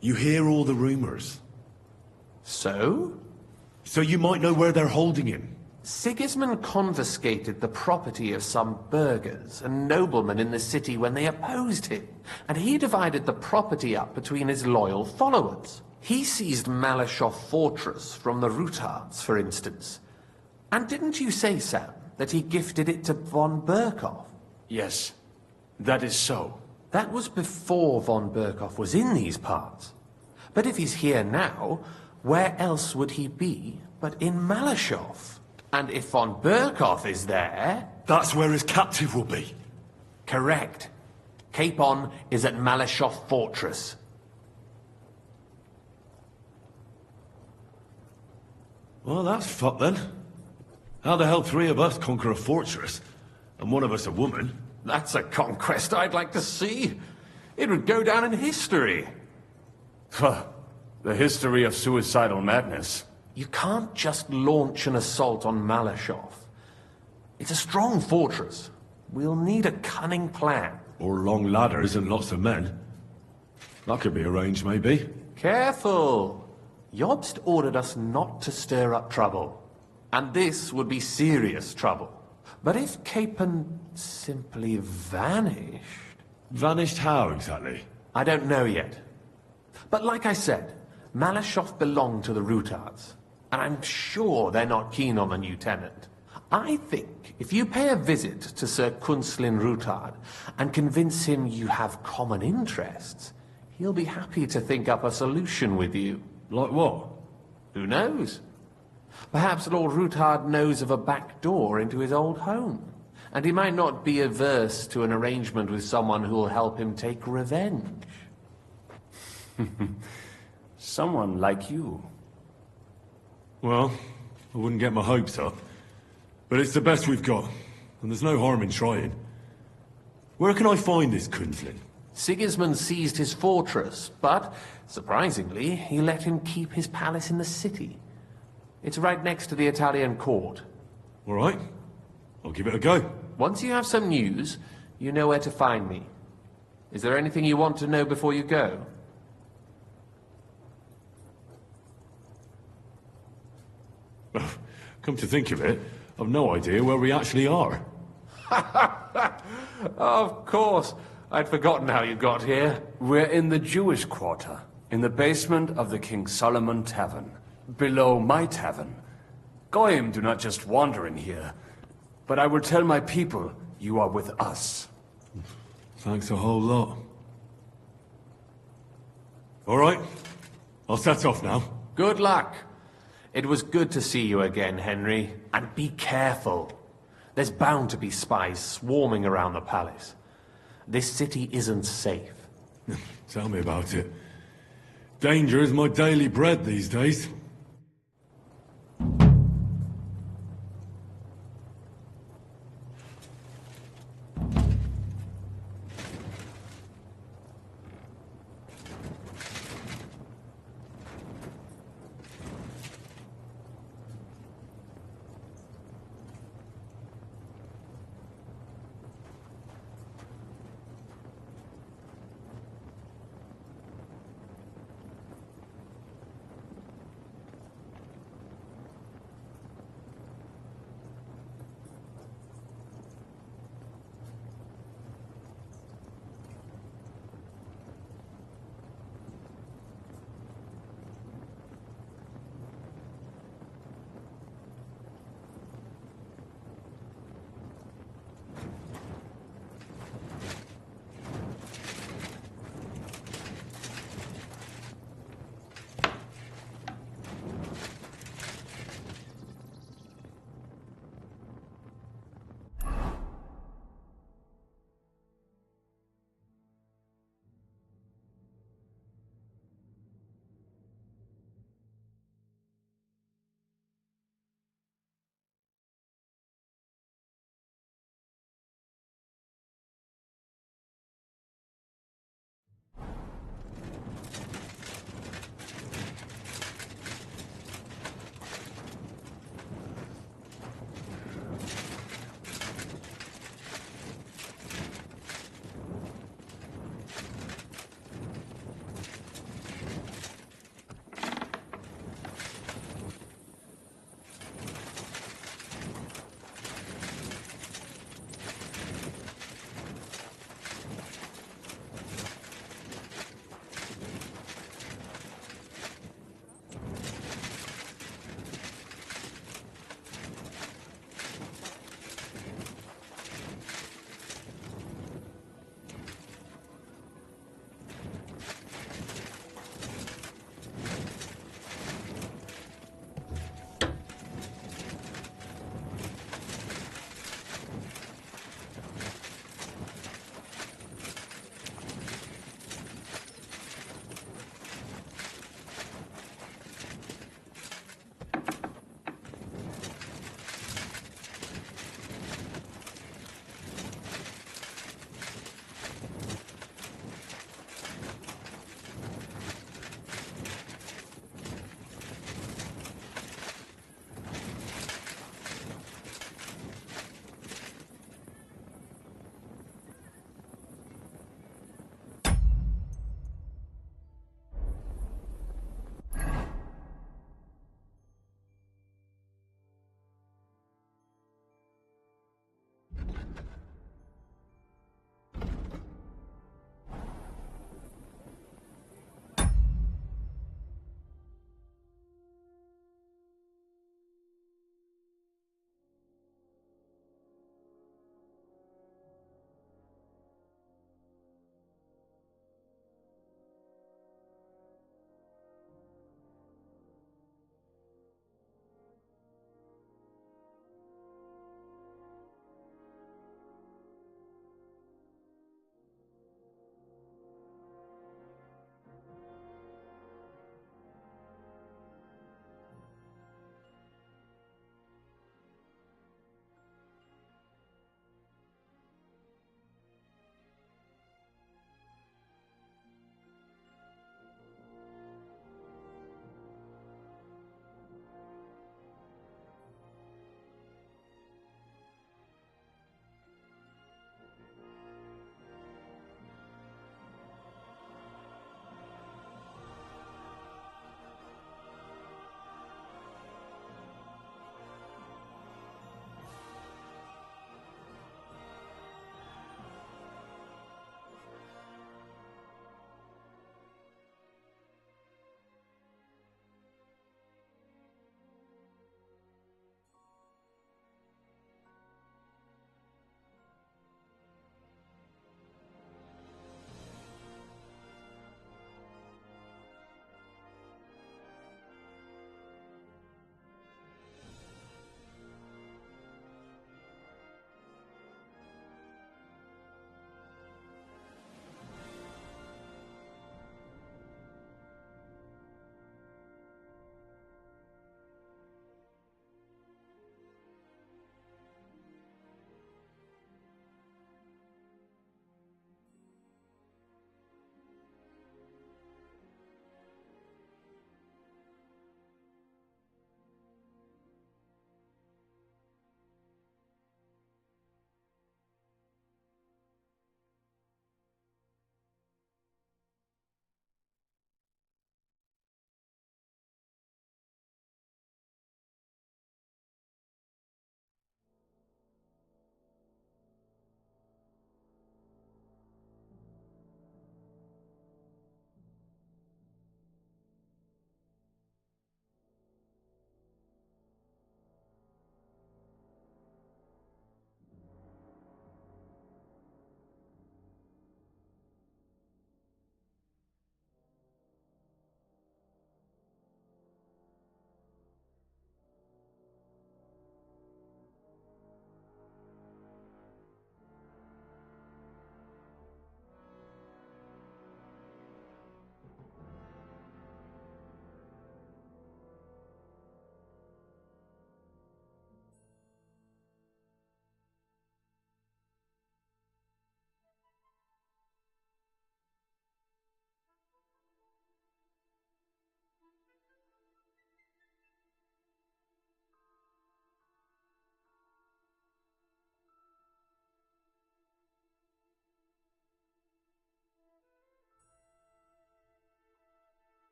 You hear all the rumors. So? So you might know where they're holding him. Sigismund confiscated the property of some burghers and noblemen in the city when they opposed him, and he divided the property up between his loyal followers. He seized Malashov Fortress from the Rutards, for instance. And didn't you say, Sam, that he gifted it to von Berkhoff? Yes, that is so. That was before von Berkhoff was in these parts. But if he's here now, where else would he be but in Malashov? And if von Berkhoff is there... That's where his captive will be. Correct. Capon is at Malashov Fortress. Well, that's fucked then. How the hell three of us conquer a fortress, and one of us a woman? That's a conquest I'd like to see. It would go down in history. The history of suicidal madness. You can't just launch an assault on Malashov. It's a strong fortress. We'll need a cunning plan. Or long ladders and lots of men. That could be arranged, maybe. Careful! Jobst ordered us not to stir up trouble. And this would be serious trouble. But if Capon simply vanished... Vanished how, exactly? I don't know yet. But like I said, Malashov belonged to the Rutards. And I'm sure they're not keen on the new tenant. I think if you pay a visit to Sir Kunslin Rutard and convince him you have common interests, he'll be happy to think up a solution with you. Like what? Who knows? Perhaps Lord Rutard knows of a back door into his old home. And he might not be averse to an arrangement with someone who'll help him take revenge. Someone like you. Well, I wouldn't get my hopes up. But it's the best we've got, and there's no harm in trying. Where can I find this Kunslin? Sigismund seized his fortress, but, surprisingly, he let him keep his palace in the city. It's right next to the Italian court. All right. I'll give it a go. once you have some news, you know where to find me. Is there anything you want to know before you go? Come to think of it, I've no idea where we actually are. Of course. I'd forgotten how you got here. We're in the Jewish quarter, in the basement of the King Solomon Tavern, below my tavern. Goyim do not just wander in here, but I will tell my people you are with us. Thanks a whole lot. All right, I'll set off now. Good luck. It was good to see you again, Henry. And be careful. There's bound to be spies swarming around the palace. This city isn't safe. Tell me about it. Danger is my daily bread these days.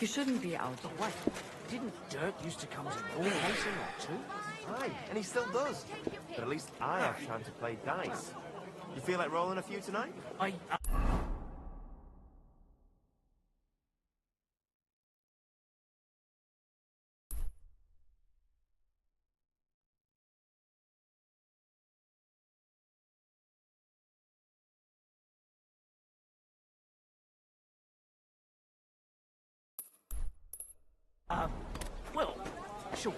You shouldn't be out. Oh, wait. Didn't Dirk used to come to your place a lot too? Aye, and he still does. But at least I have time to play dice. You feel like rolling a few tonight? Well, sure.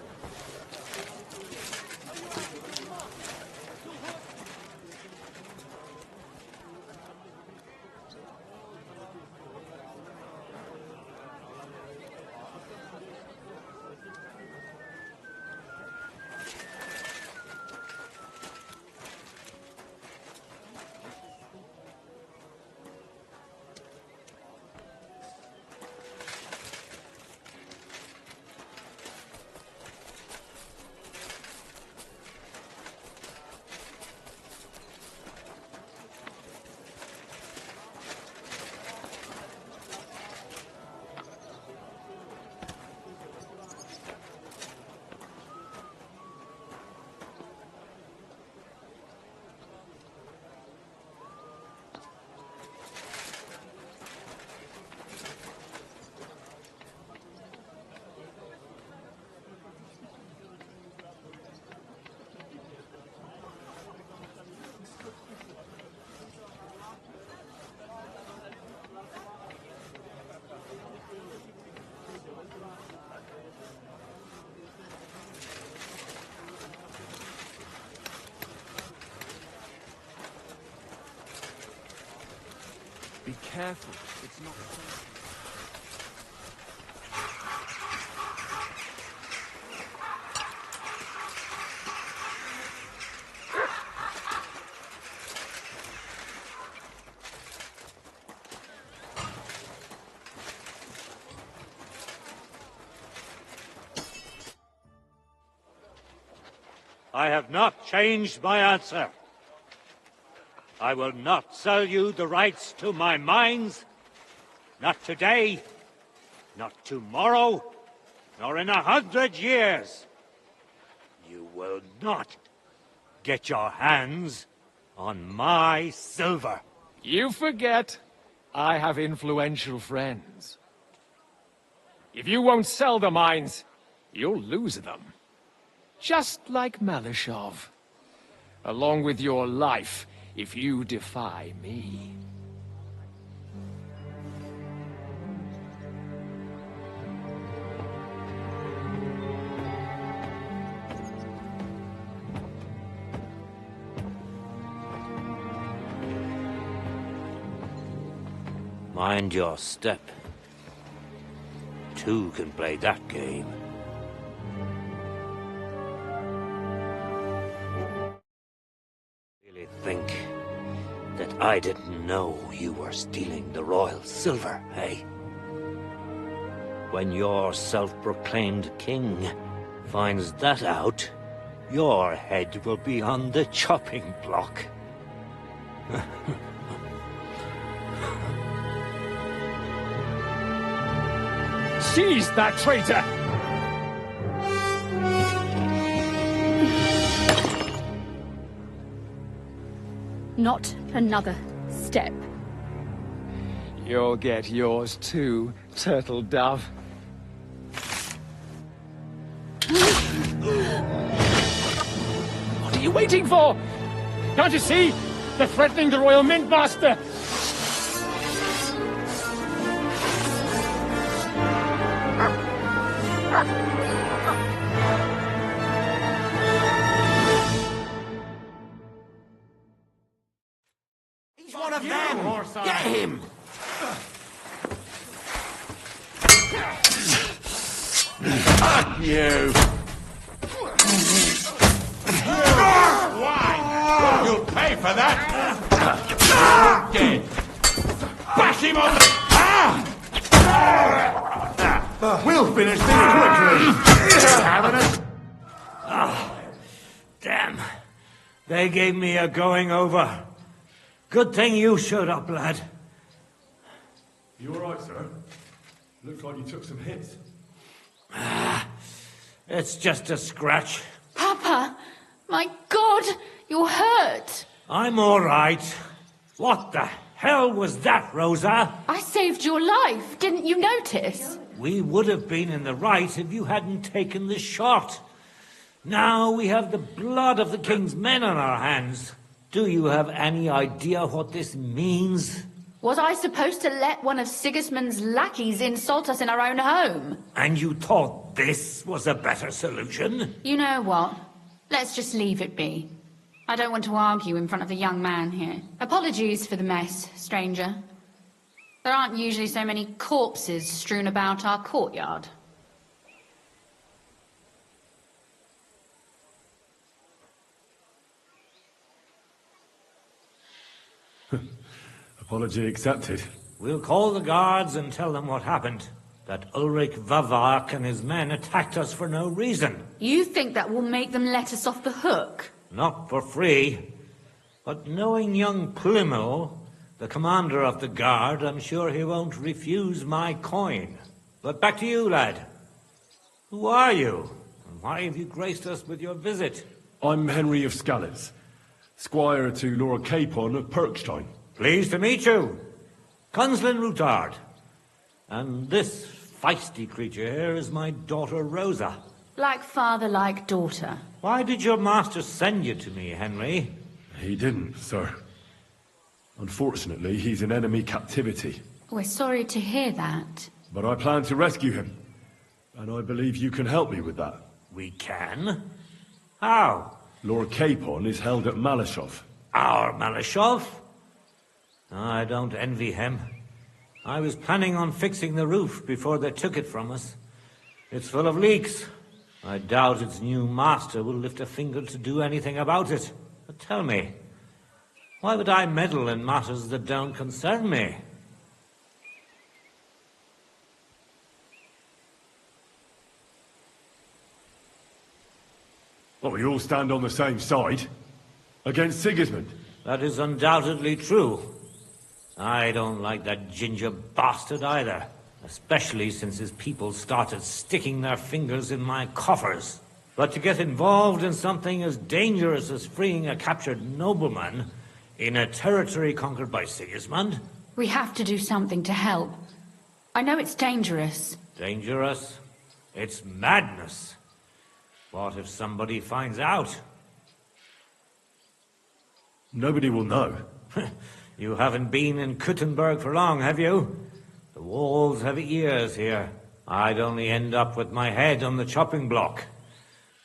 Be careful. It's not... I have not changed my answer. I will not sell you the rights to my mines. Not today, not tomorrow, nor in 100 years. You will not get your hands on my silver. You forget I have influential friends. If you won't sell the mines, you'll lose them. Just like Malishov. Along with your life, if you defy me. Mind your step. Two can play that game. Really think that I didn't know you were stealing the royal silver, eh? When your self-proclaimed king finds that out, your head will be on the chopping block. Seize that traitor! Not another step. You'll get yours too, Turtle Dove. What are you waiting for? Can't you see? They're threatening the Royal Mint Master! He's one of them! Get him! Fuck you! Why? You'll pay for that! Dead! Bash him on the... We'll finish this quickly! Damn. They gave me a going over. Good thing you showed up, lad. You all right, sir? Looks like you took some hits. It's just a scratch. Papa! My God! You're hurt! I'm all right. What the hell was that, Rosa? I saved your life. Didn't you notice? We would have been in the right if you hadn't taken the shot. Now we have the blood of the king's men on our hands. Do you have any idea what this means? Was I supposed to let one of Sigismund's lackeys insult us in our own home? And you thought this was a better solution? You know what? Let's just leave it be. I don't want to argue in front of the young man here. Apologies for the mess, stranger. There aren't usually so many corpses strewn about our courtyard. Apology accepted. We'll call the guards and tell them what happened. That Ulrich Vavak and his men attacked us for no reason. You think that will make them let us off the hook? Not for free. But knowing young Plimmel, the commander of the guard, I'm sure he won't refuse my coin. But back to you, lad. Who are you? And why have you graced us with your visit? I'm Henry of Scalitz, squire to Lord Capon of Perkstein. Pleased to meet you. Conslin Routard. And this feisty creature here is my daughter Rosa. Like father, like daughter. Why did your master send you to me, Henry? He didn't, sir. Unfortunately, he's in enemy captivity. We're sorry to hear that. But I plan to rescue him. And I believe you can help me with that. We can? How? Lord Capon is held at Malashov. Our Malashov? I don't envy him. I was planning on fixing the roof before they took it from us. It's full of leaks. I doubt its new master will lift a finger to do anything about it. But tell me, why would I meddle in matters that don't concern me? Well, we all stand on the same side. Against Sigismund. That is undoubtedly true. I don't like that ginger bastard either. Especially since his people started sticking their fingers in my coffers. But to get involved in something as dangerous as freeing a captured nobleman in a territory conquered by Sigismund? We have to do something to help. I know it's dangerous. Dangerous? It's madness. What if somebody finds out? Nobody will know. You haven't been in Kuttenberg for long, have you? The walls have ears here. I'd only end up with my head on the chopping block.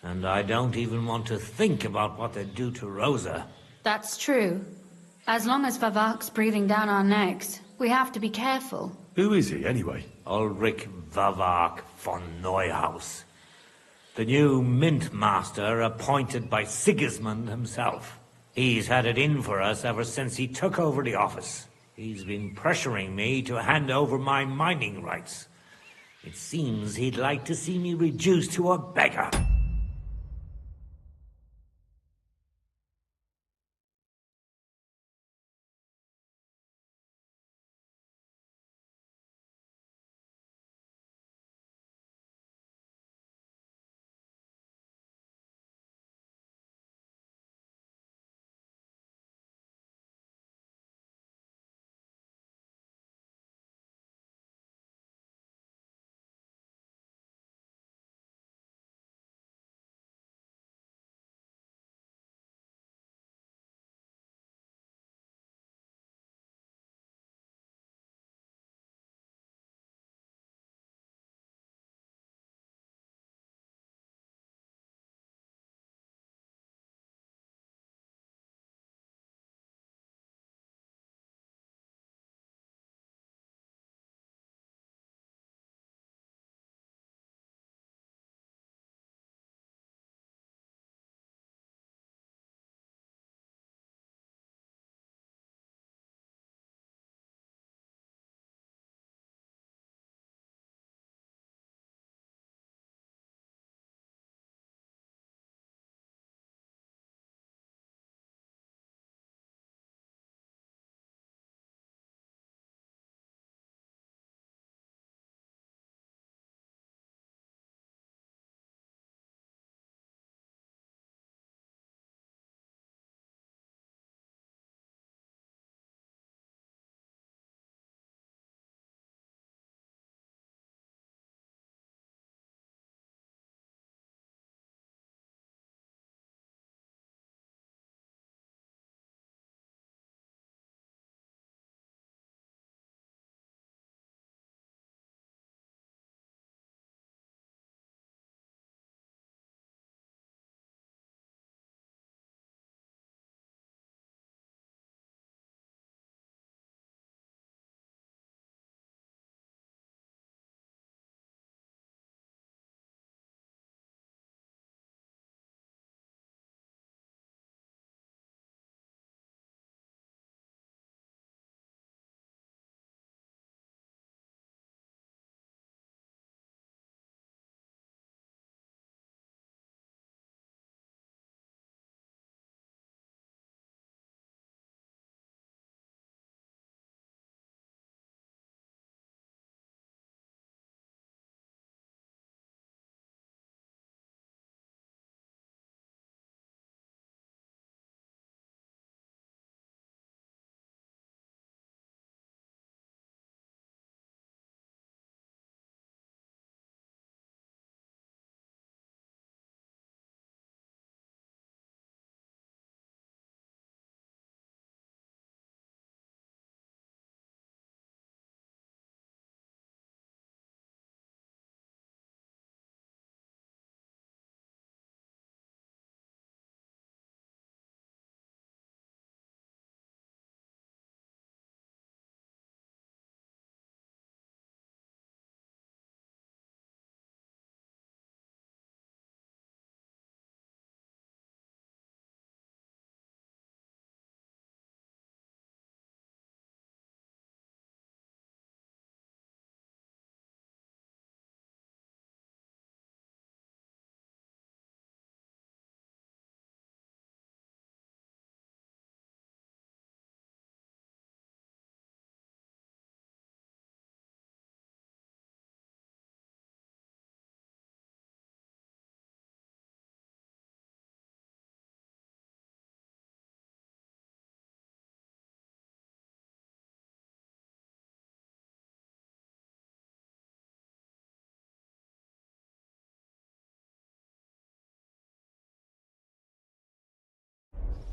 And I don't even want to think about what they'd do to Rosa. That's true. As long as Vavak's breathing down our necks, we have to be careful. Who is he, anyway? Ulrich Vavak von Neuhaus. The new mint master appointed by Sigismund himself. He's had it in for us ever since he took over the office. He's been pressuring me to hand over my mining rights. It seems he'd like to see me reduced to a beggar.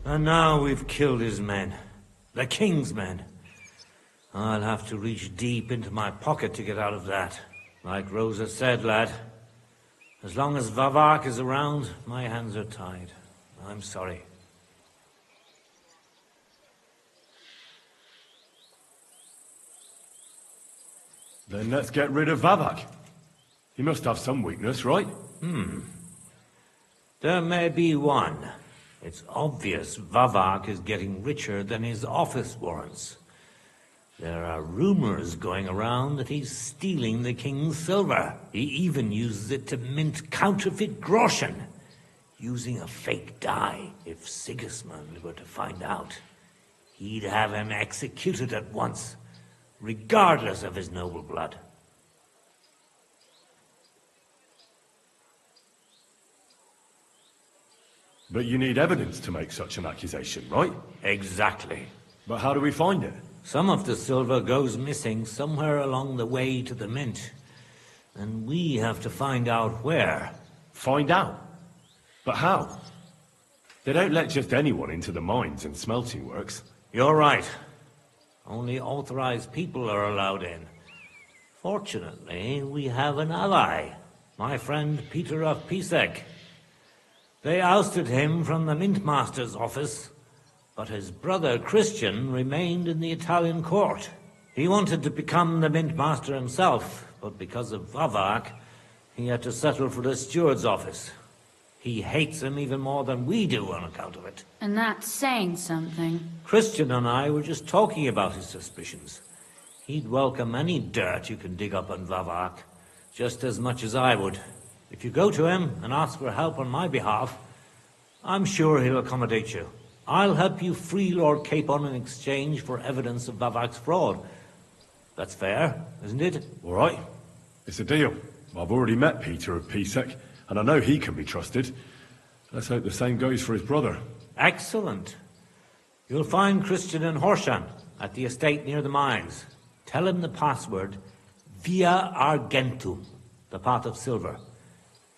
And now we've killed his men. The king's men. I'll have to reach deep into my pocket to get out of that. Like Rosa said, lad, as long as Vavak is around, my hands are tied. I'm sorry. Then let's get rid of Vavak. He must have some weakness, right? There may be one. It's obvious Vavak is getting richer than his office warrants. There are rumors going around that he's stealing the king's silver. He even uses it to mint counterfeit groschen, using a fake die. If Sigismund were to find out, he'd have him executed at once, regardless of his noble blood. But you need evidence to make such an accusation, right? Exactly. But how do we find it? Some of the silver goes missing somewhere along the way to the mint. And we have to find out where. Find out? But how? They don't let just anyone into the mines and smelting works. You're right. Only authorized people are allowed in. Fortunately, we have an ally. My friend Peter of Pisek. They ousted him from the Mintmaster's office, but his brother Christian remained in the Italian court. He wanted to become the Mintmaster himself, but because of Vavak, he had to settle for the steward's office. He hates him even more than we do on account of it. And that's saying something. Christian and I were just talking about his suspicions. He'd welcome any dirt you can dig up on Vavak, just as much as I would. If you go to him and ask for help on my behalf, I'm sure he'll accommodate you. I'll help you free Lord Capon in exchange for evidence of Vavak's fraud. That's fair, isn't it? All right. It's a deal. I've already met Peter of Pisek, and I know he can be trusted. Let's hope the same goes for his brother. Excellent. You'll find Christian in Horshan, at the estate near the mines. Tell him the password, Via Argentum, the path of silver.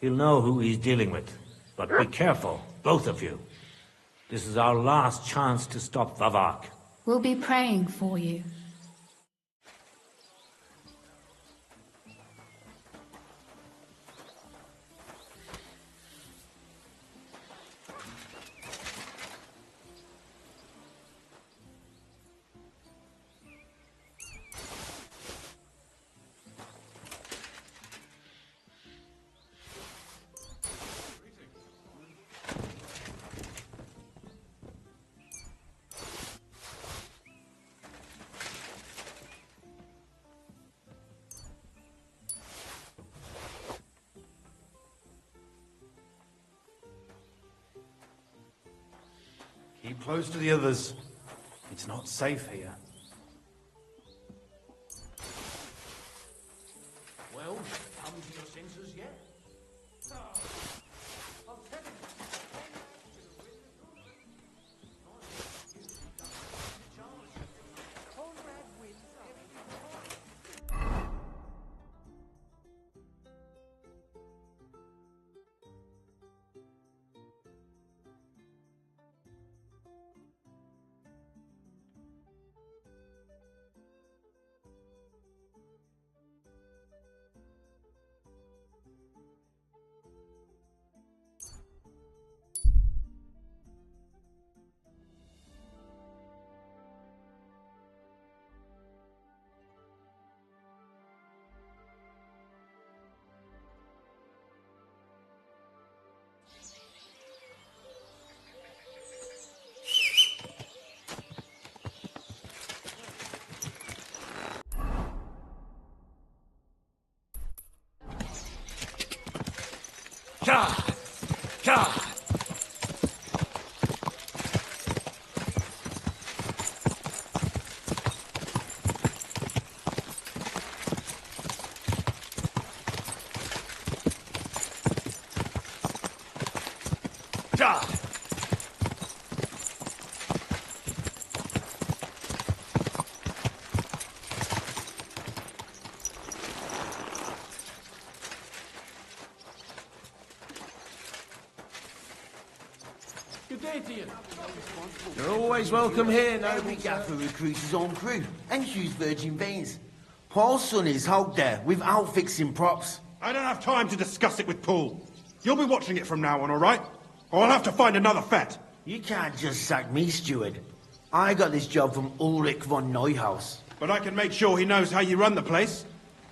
He'll know who he's dealing with. But be careful, both of you. This is our last chance to stop Vavak. We'll be praying for you. Keep close to the others. It's not safe here. Well, come to your senses yet? Good day to you. You're always welcome here, noble Gaffer recruits his own crew and use virgin veins. Paul's son is out there without fixing props. I don't have time to discuss it with Paul. You'll be watching it from now on, all right? Or I'll have to find another Fett. You can't just sack me, steward. I got this job from Ulrich von Neuhaus. But I can make sure he knows how you run the place.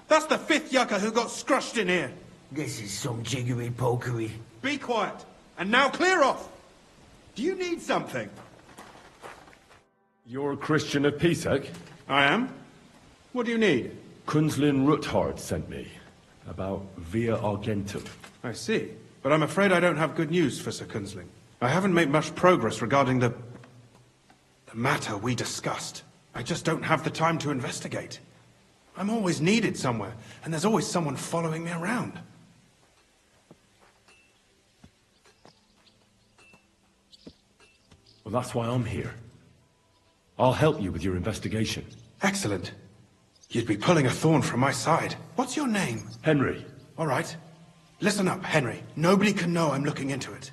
That's the 5th yucca who got scrushed in here. This is some jiggery-pokery. Be quiet. And now clear off. Do you need something? You're a Christian of Pisek? I am. What do you need? Kunzlin Ruthard sent me. About Via Argentum. I see. But I'm afraid I don't have good news for Sir Kunzling. I haven't made much progress regarding the matter we discussed. I just don't have the time to investigate. I'm always needed somewhere, and there's always someone following me around. Well, that's why I'm here. I'll help you with your investigation. Excellent. You'd be pulling a thorn from my side. What's your name? Henry. All right. Listen up, Henry. Nobody can know I'm looking into it.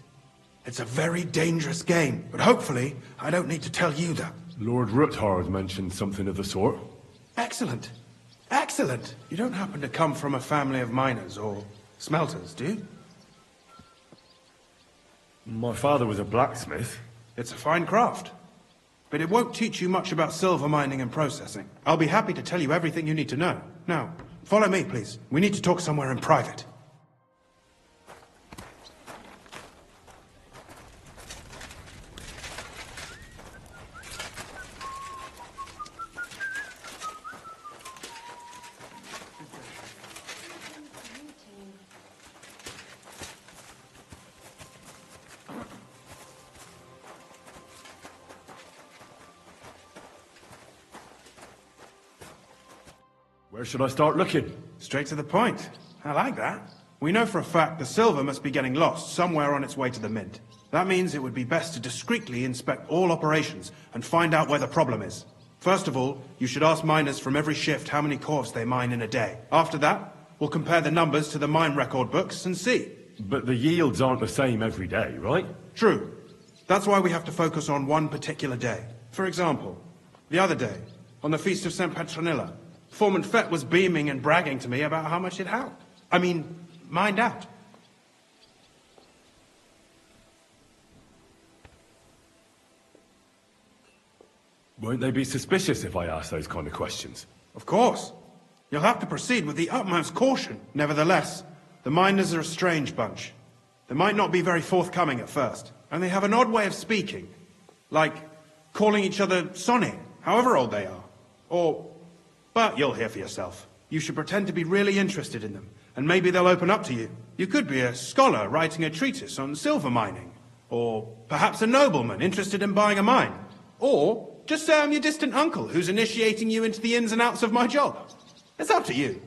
It's a very dangerous game, but hopefully I don't need to tell you that. Lord Ruthard mentioned something of the sort. Excellent. Excellent. You don't happen to come from a family of miners or smelters, do you? My father was a blacksmith. It's a fine craft. But it won't teach you much about silver mining and processing. I'll be happy to tell you everything you need to know. Now, follow me, please. We need to talk somewhere in private. Where should I start looking? Straight to the point. I like that. We know for a fact the silver must be getting lost somewhere on its way to the mint. That means it would be best to discreetly inspect all operations and find out where the problem is. First of all, you should ask miners from every shift how many corves they mine in a day. After that, we'll compare the numbers to the mine record books and see. But the yields aren't the same every day, right? True. That's why we have to focus on one particular day. For example, the other day, on the Feast of St. Petronilla, Foreman Fett was beaming and bragging to me about how much it helped. Mined out. Won't they be suspicious if I ask those kind of questions? Of course. You'll have to proceed with the utmost caution. Nevertheless, the miners are a strange bunch. They might not be very forthcoming at first, and they have an odd way of speaking. Like calling each other Sonny, however old they are. But you'll hear for yourself. You should pretend to be really interested in them, and maybe they'll open up to you. You could be a scholar writing a treatise on silver mining, or perhaps a nobleman interested in buying a mine, or just say I'm your distant uncle who's initiating you into the ins and outs of my job. It's up to you.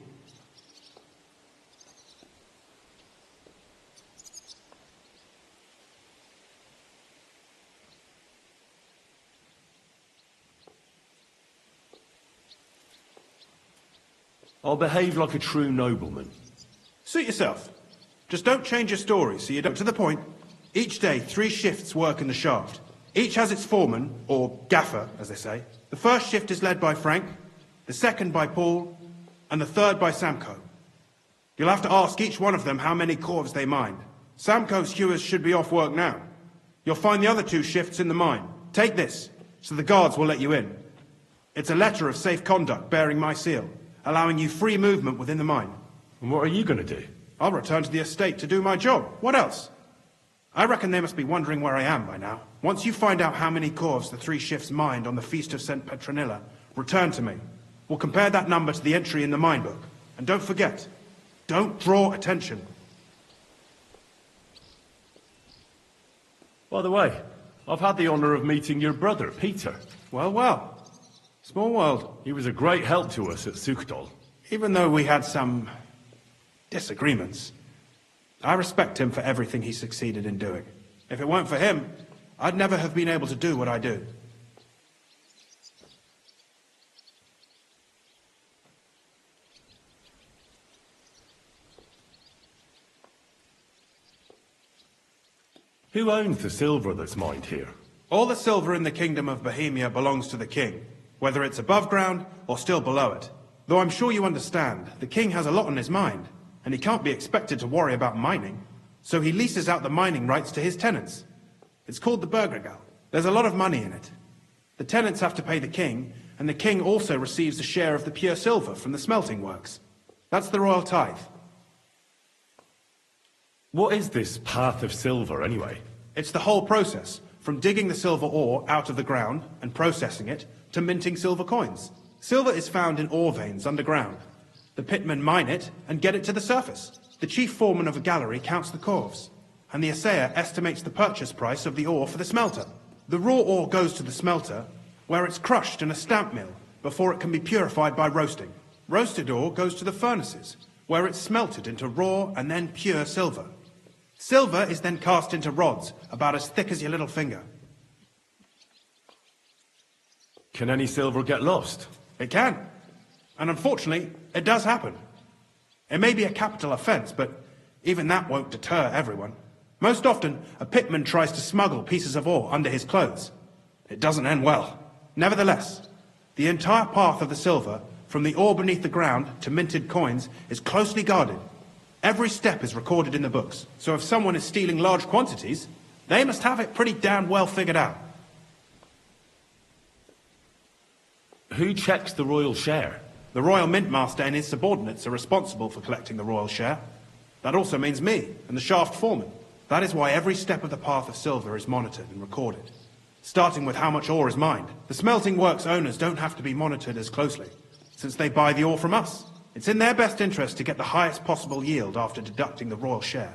I'll behave like a true nobleman. Suit yourself. Just don't change your story so you don't... To the point. Each day, 3 shifts work in the shaft. Each has its foreman, or gaffer, as they say. The first shift is led by Frank, the second by Paul, and the third by Samko. You'll have to ask each one of them how many corves they mined. Samko's hewers should be off work now. You'll find the other 2 shifts in the mine. Take this, so the guards will let you in. It's a letter of safe conduct bearing my seal, allowing you free movement within the mine. And what are you going to do? I'll return to the estate to do my job. What else? I reckon they must be wondering where I am by now. Once you find out how many corves the 3 shifts mined on the Feast of St. Petronilla, return to me. We'll compare that number to the entry in the mine book. And don't forget, don't draw attention. By the way, I've had the honor of meeting your brother, Peter. Well, well. Small world. He was a great help to us at Sukdal. Even though we had some disagreements, I respect him for everything he succeeded in doing. If it weren't for him, I'd never have been able to do what I do. Who owns the silver that's mined here? All the silver in the Kingdom of Bohemia belongs to the king, whether it's above ground or still below it. Though I'm sure you understand, the king has a lot on his mind, and he can't be expected to worry about mining. So he leases out the mining rights to his tenants. It's called the Burgergal. There's a lot of money in it. The tenants have to pay the king, and the king also receives a share of the pure silver from the smelting works. That's the royal tithe. What is this path of silver, anyway? It's the whole process, from digging the silver ore out of the ground and processing it, to minting silver coins. Silver is found in ore veins underground. The pitmen mine it and get it to the surface. The chief foreman of a gallery counts the corves, and the assayer estimates the purchase price of the ore for the smelter. The raw ore goes to the smelter, where it's crushed in a stamp mill before it can be purified by roasting. Roasted ore goes to the furnaces, where it's smelted into raw and then pure silver. Silver is then cast into rods about as thick as your little finger. Can any silver get lost? It can. And unfortunately, it does happen. It may be a capital offence, but even that won't deter everyone. Most often, a pitman tries to smuggle pieces of ore under his clothes. It doesn't end well. Nevertheless, the entire path of the silver, from the ore beneath the ground to minted coins, is closely guarded. Every step is recorded in the books, so if someone is stealing large quantities, they must have it pretty damn well figured out. Who checks the royal share? The royal mint master and his subordinates are responsible for collecting the royal share. That also means me and the shaft foreman. That is why every step of the path of silver is monitored and recorded, starting with how much ore is mined. The smelting works owners don't have to be monitored as closely, since they buy the ore from us. It's in their best interest to get the highest possible yield after deducting the royal share.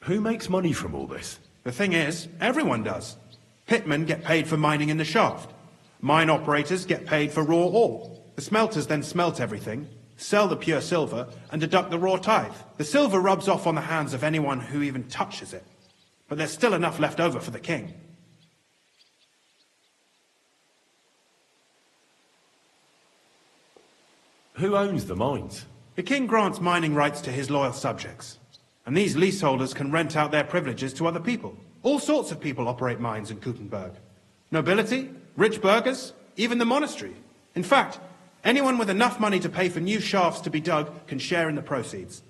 Who makes money from all this? The thing is, everyone does. Pitmen get paid for mining in the shaft. Mine operators get paid for raw ore. The smelters then smelt everything, sell the pure silver, and deduct the raw tithe. The silver rubs off on the hands of anyone who even touches it. But there's still enough left over for the king. Who owns the mines? The king grants mining rights to his loyal subjects. And these leaseholders can rent out their privileges to other people. All sorts of people operate mines in Kuttenberg. Nobility, rich burghers, even the monastery. In fact, anyone with enough money to pay for new shafts to be dug can share in the proceeds.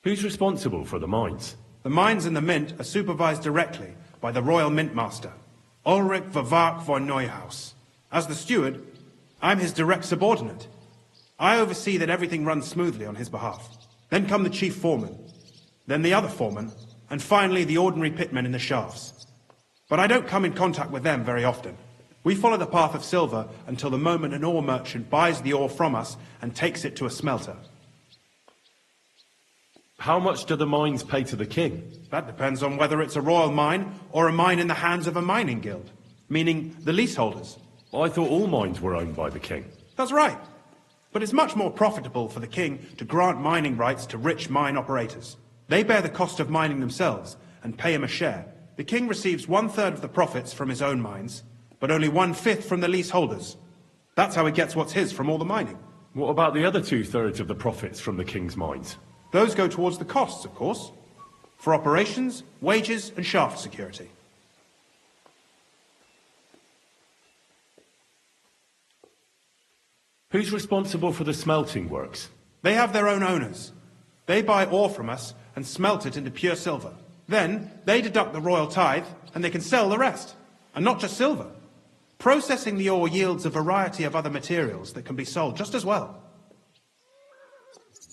Who's responsible for the mines? The mines and the mint are supervised directly by the royal mint master, Ulrich Vervark von Neuhaus. As the steward, I'm his direct subordinate. I oversee that everything runs smoothly on his behalf. Then come the chief foreman, then the other foreman, and finally the ordinary pitmen in the shafts. But I don't come in contact with them very often. We follow the path of silver until the moment an ore merchant buys the ore from us and takes it to a smelter. How much do the mines pay to the king? That depends on whether it's a royal mine or a mine in the hands of a mining guild, meaning the leaseholders. I thought all mines were owned by the king. That's right. But it's much more profitable for the king to grant mining rights to rich mine operators. They bear the cost of mining themselves and pay him a share. The king receives 1/3 of the profits from his own mines, but only 1/5 from the leaseholders. That's how he gets what's his from all the mining. What about the other 2/3 of the profits from the king's mines? Those go towards the costs, of course, for operations, wages, and shaft security. Who's responsible for the smelting works? They have their own owners. They buy ore from us and smelt it into pure silver. Then they deduct the royal tithe and they can sell the rest. And not just silver. Processing the ore yields a variety of other materials that can be sold just as well.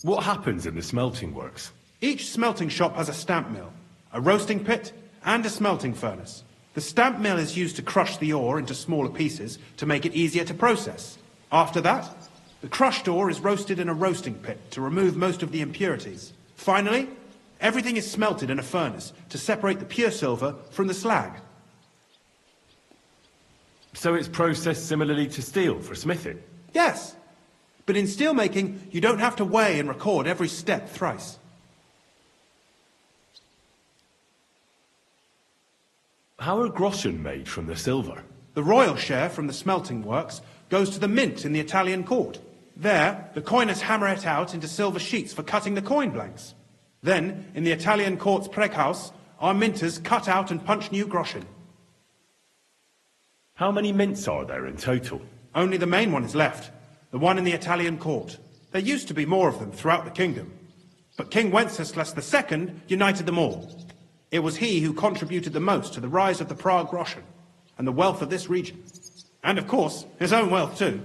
What happens in the smelting works? Each smelting shop has a stamp mill, a roasting pit, and a smelting furnace. The stamp mill is used to crush the ore into smaller pieces to make it easier to process. After that, the crushed ore is roasted in a roasting pit to remove most of the impurities. Finally, everything is smelted in a furnace to separate the pure silver from the slag. So it's processed similarly to steel for smithing? Yes, but in steelmaking, you don't have to weigh and record every step thrice. How are groschen made from the silver? The royal share from the smelting works goes to the mint in the Italian court. There, the coiners hammer it out into silver sheets for cutting the coin blanks. Then, in the Italian court's Preghouse, our minters cut out and punched new groschen. How many mints are there in total? Only the main one is left, the one in the Italian court. There used to be more of them throughout the kingdom, but King Wenceslas II united them all. It was he who contributed the most to the rise of the Prague groschen and the wealth of this region. And of course, his own wealth too.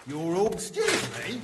You're all excuse me?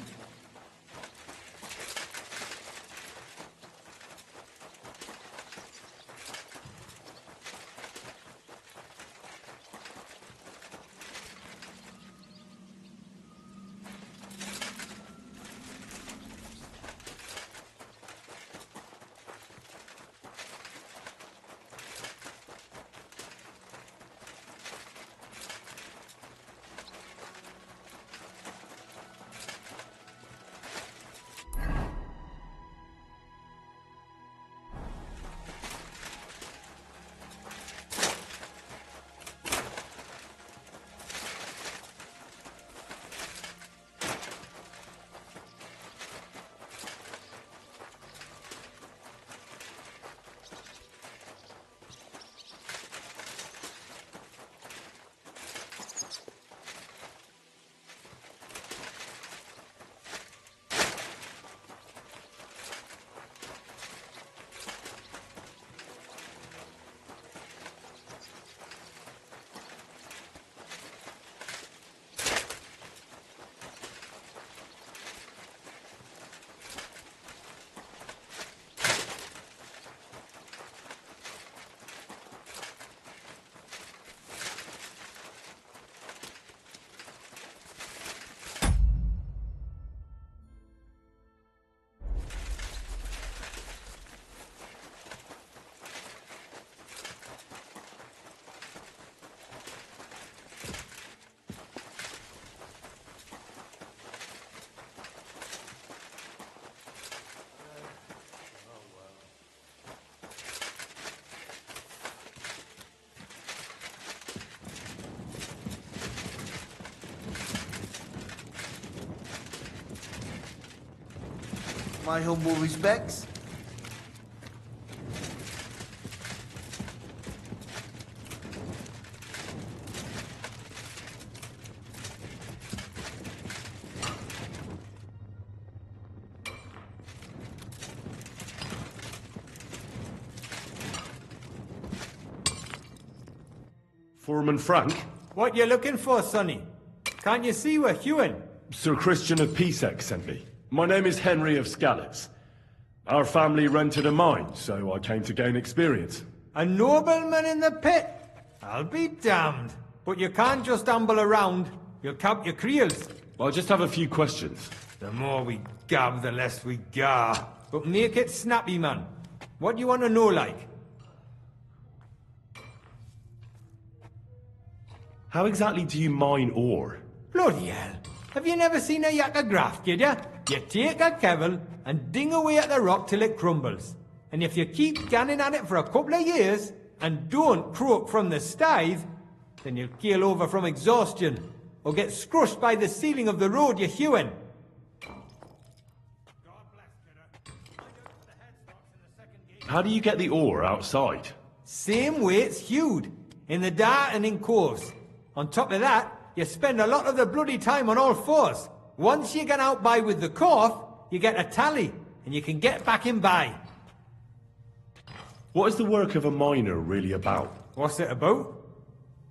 My humble respects. Foreman Frank? What you looking for, Sonny? Can't you see we're Hewin? Sir Christian of Pisek sent me. My name is Henry of Skalitz. Our family rented a mine, so I came to gain experience. A nobleman in the pit? I'll be damned. But you can't just amble around. You'll count your creels. I just have a few questions. The more we gab, the less we gar. But make it snappy, man. What do you want to know, like? How exactly do you mine ore? Bloody hell. Have you never seen a yakka graph, kid ya? You take a kevel and ding away at the rock till it crumbles. And if you keep ganning at it for a couple of years, and don't croak from the stithe, then you'll keel over from exhaustion, or get scrushed by the ceiling of the road you're hewing. How do you get the ore outside? Same way it's hewed, in the dart and in course. On top of that, you spend a lot of the bloody time on all fours. Once you get out by with the cough, you get a tally, and you can get back in by. What is the work of a miner really about? What's it about?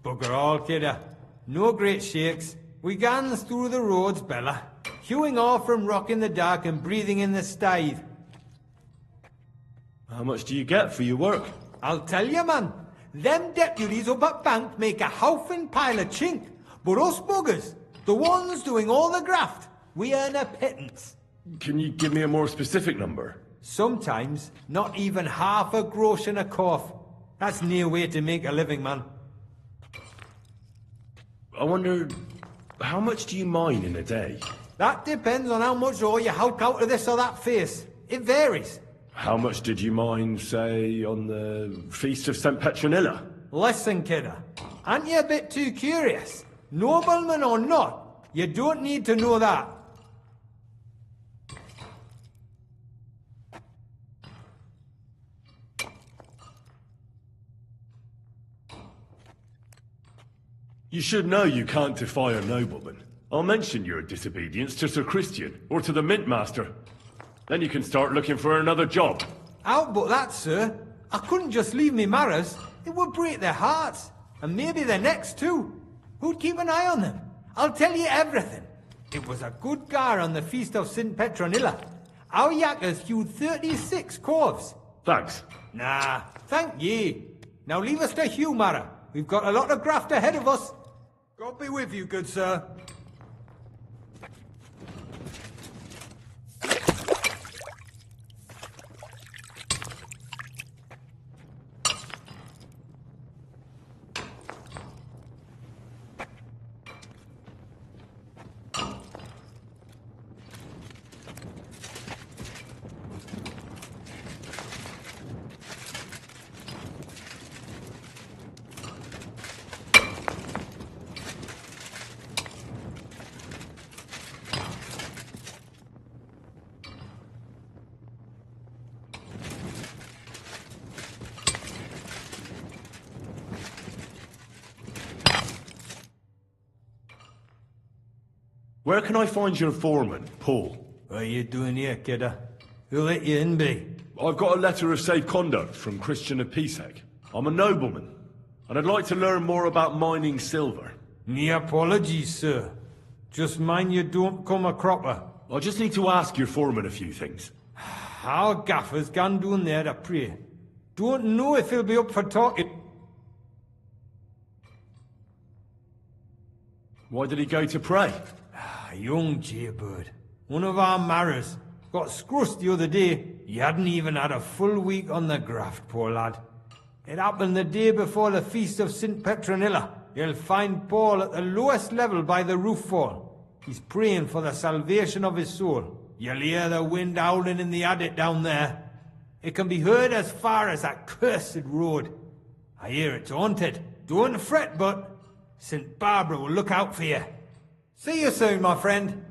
Bugger all, kidder. No great shakes. We gans through the roads, Bella, hewing off from rock in the dark and breathing in the stithe. How much do you get for your work? I'll tell you, man. Them deputies up at Bank make a howfin' pile of chink. But us buggers, the ones doing all the graft, we earn a pittance. Can you give me a more specific number? Sometimes, not even half a grosh and a cough. That's near way to make a living, man. I wonder, how much do you mine in a day? That depends on how much ore you hulk out of this or that face. It varies. How much did you mine, say, on the Feast of St. Petronilla? Listen, kidder. Aren't you a bit too curious? Nobleman or not, you don't need to know that. You should know you can't defy a nobleman. I'll mention your disobedience to Sir Christian, or to the Mint Master. Then you can start looking for another job. Out but that, sir. I couldn't just leave me marrows. It would break their hearts. And maybe their necks too. Who'd keep an eye on them? I'll tell you everything. It was a good gar on the Feast of St. Petronilla. Our yakkers hewed 36 corves. Thanks. Nah, thank ye. Now leave us to hew, Mara. We've got a lot of graft ahead of us. God be with you, good sir. Where can I find your foreman, Paul? What are you doing here, kidder? Who let you in, be? I've got a letter of safe conduct from Christian of Pisek. I'm a nobleman, and I'd like to learn more about mining silver. Me apologies, sir. Just mind you don't come a cropper. I just need to ask your foreman a few things. Our gaffer's gone down there to pray. Don't know if he'll be up for talking. Why did he go to pray? Young jaybird. One of our marrows. Got scrussed the other day. He hadn't even had a full week on the graft, poor lad. It happened the day before the Feast of St. Petronilla. You'll find Paul at the lowest level by the roof fall. He's praying for the salvation of his soul. You'll hear the wind howling in the adit down there. It can be heard as far as that cursed road. I hear it's haunted. Don't fret, but St. Barbara will look out for you. See you soon, my friend.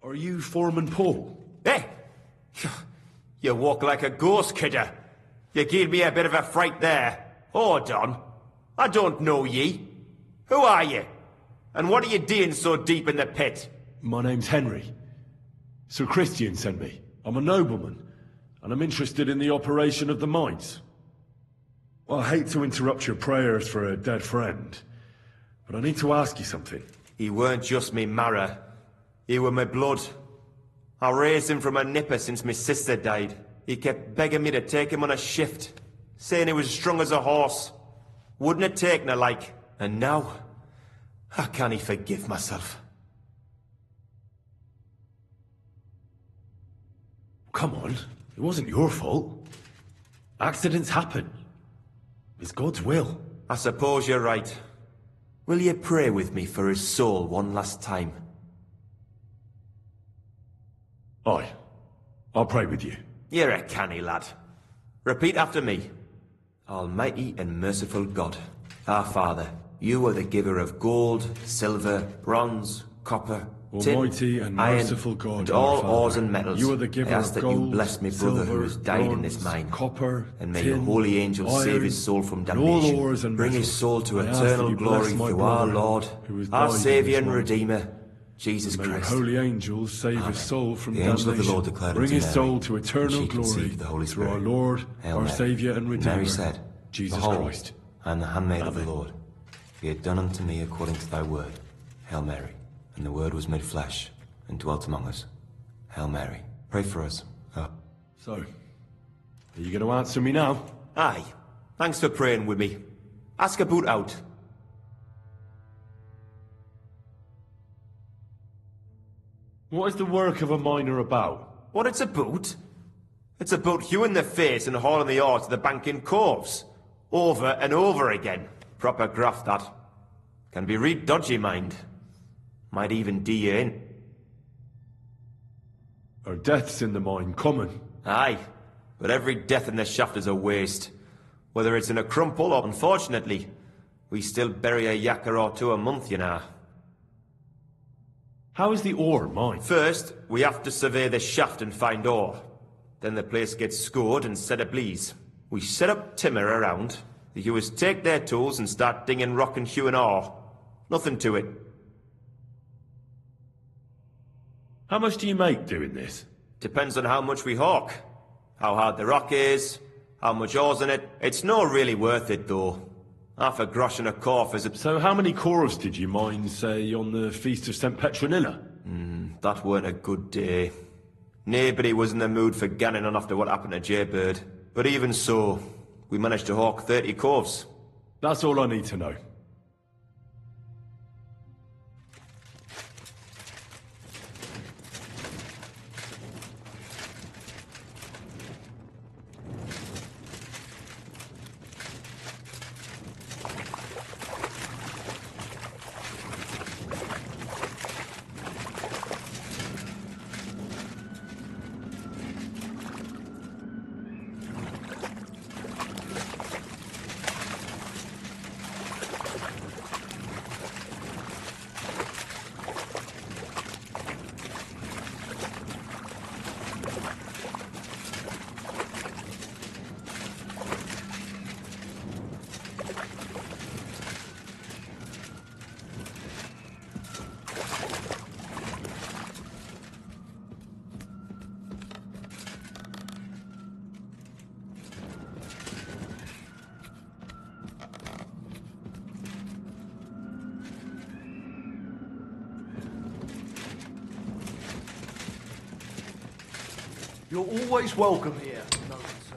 Are you Foreman Paul? Eh? You walk like a ghost, kidder. You gave me a bit of a fright there. Hold on. I don't know ye. Who are ye? And what are you doing so deep in the pit? My name's Henry. Sir Christian sent me. I'm a nobleman, and I'm interested in the operation of the mines. Well, I hate to interrupt your prayers for a dead friend, but I need to ask you something. He weren't just me marrow. He were my blood. I raised him from a nipper since my sister died. He kept begging me to take him on a shift, saying he was strong as a horse. Wouldn't it take no like. And now, how can he forgive myself? Come on, it wasn't your fault. Accidents happen. It's God's will. I suppose you're right. Will you pray with me for his soul one last time? Aye. I'll pray with you. You're a canny lad. Repeat after me. Almighty and merciful God, our Father, you are the giver of gold, silver, bronze, copper, Almighty tin, and iron, merciful God, and our all Father, ores and metals. you are the giver I ask of that gold, you bless me brother silver, who has died in this bronze, mine. copper, and may tin, your holy angels iron, save his soul from and all damnation. ores and Bring his metals. soul to I ask eternal that you bless glory my through our brother Lord, who has our died in Saviour this and mine. Redeemer, Jesus May your Christ. holy angels save Amen. his soul from The damnation. angel of the Lord declared Bring unto his Mary, soul to and eternal she glory conceived the Holy through our Spirit. Lord, Hail our Mary. Saviour and Redeemer, Mary said, Jesus Behold, Christ. I am the handmaid of the Amen. Lord. Be it done unto me according to thy word. Hail Mary. And the word was made flesh, and dwelt among us. Hail Mary. Pray for us. So, are you going to answer me now? Aye. Thanks for praying with me. Ask a boot out. What is the work of a miner about? What it's about? It's about you in the face and hauling the ore to the bank in coves. Over and over again. Proper graft, that. Can be real dodgy, mind. Might even do you in. Are deaths in the mine common? Aye. But every death in the shaft is a waste. Whether it's in a crumple or, unfortunately, we still bury a yakker or two a month, you know. How is the ore mined? First, we have to survey the shaft and find ore. Then the place gets scored and set ablaze. We set up timber around. The hewers take their tools and start dinging rock and hewing ore. Nothing to it. How much do you make doing this? Depends on how much we hawk. How hard the rock is, how much ore's in it. It's not really worth it, though. Half a grosh and a corf is a... So how many cores did you mine, say, on the Feast of St. Petronilla? That weren't a good day. Nobody was in the mood for ganning on after what happened to Jaybird. But even so, we managed to hawk 30 corves. That's all I need to know. You're always welcome here, noble sir.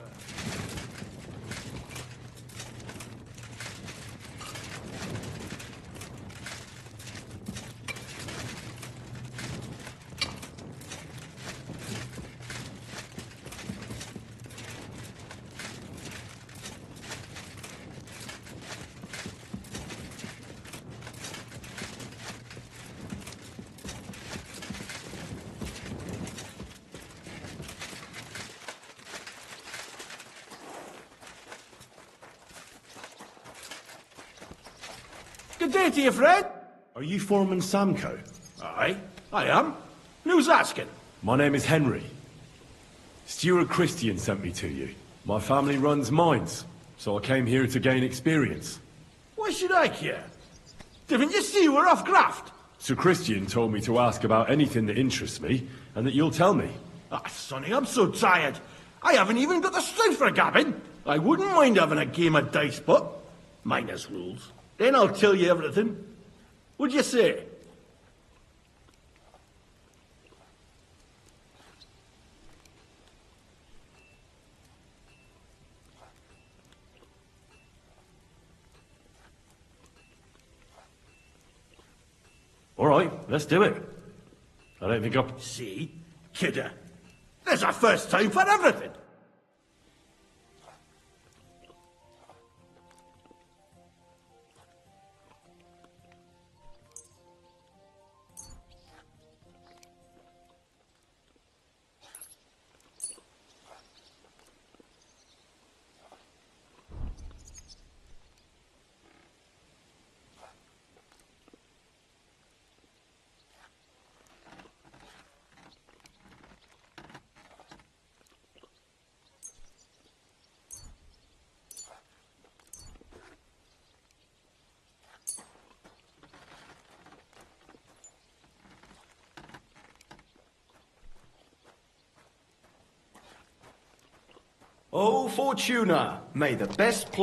Good day to you, friend. Are you Foreman Samco? Aye, I am. Who's asking? My name is Henry. Stuart Christian sent me to you. My family runs mines, so I came here to gain experience. Why should I care? Didn't you see we're off graft? Sir Christian told me to ask about anything that interests me, and that you'll tell me. Ah, Sonny, I'm so tired. I haven't even got the strength for gabbing. I wouldn't mind having a game of dice, but minus rules. Then I'll tell you everything. What'd you say? All right, let's do it. I don't think I'll... See? Kidder. There's a first time for everything. Oh, Fortuna, may the best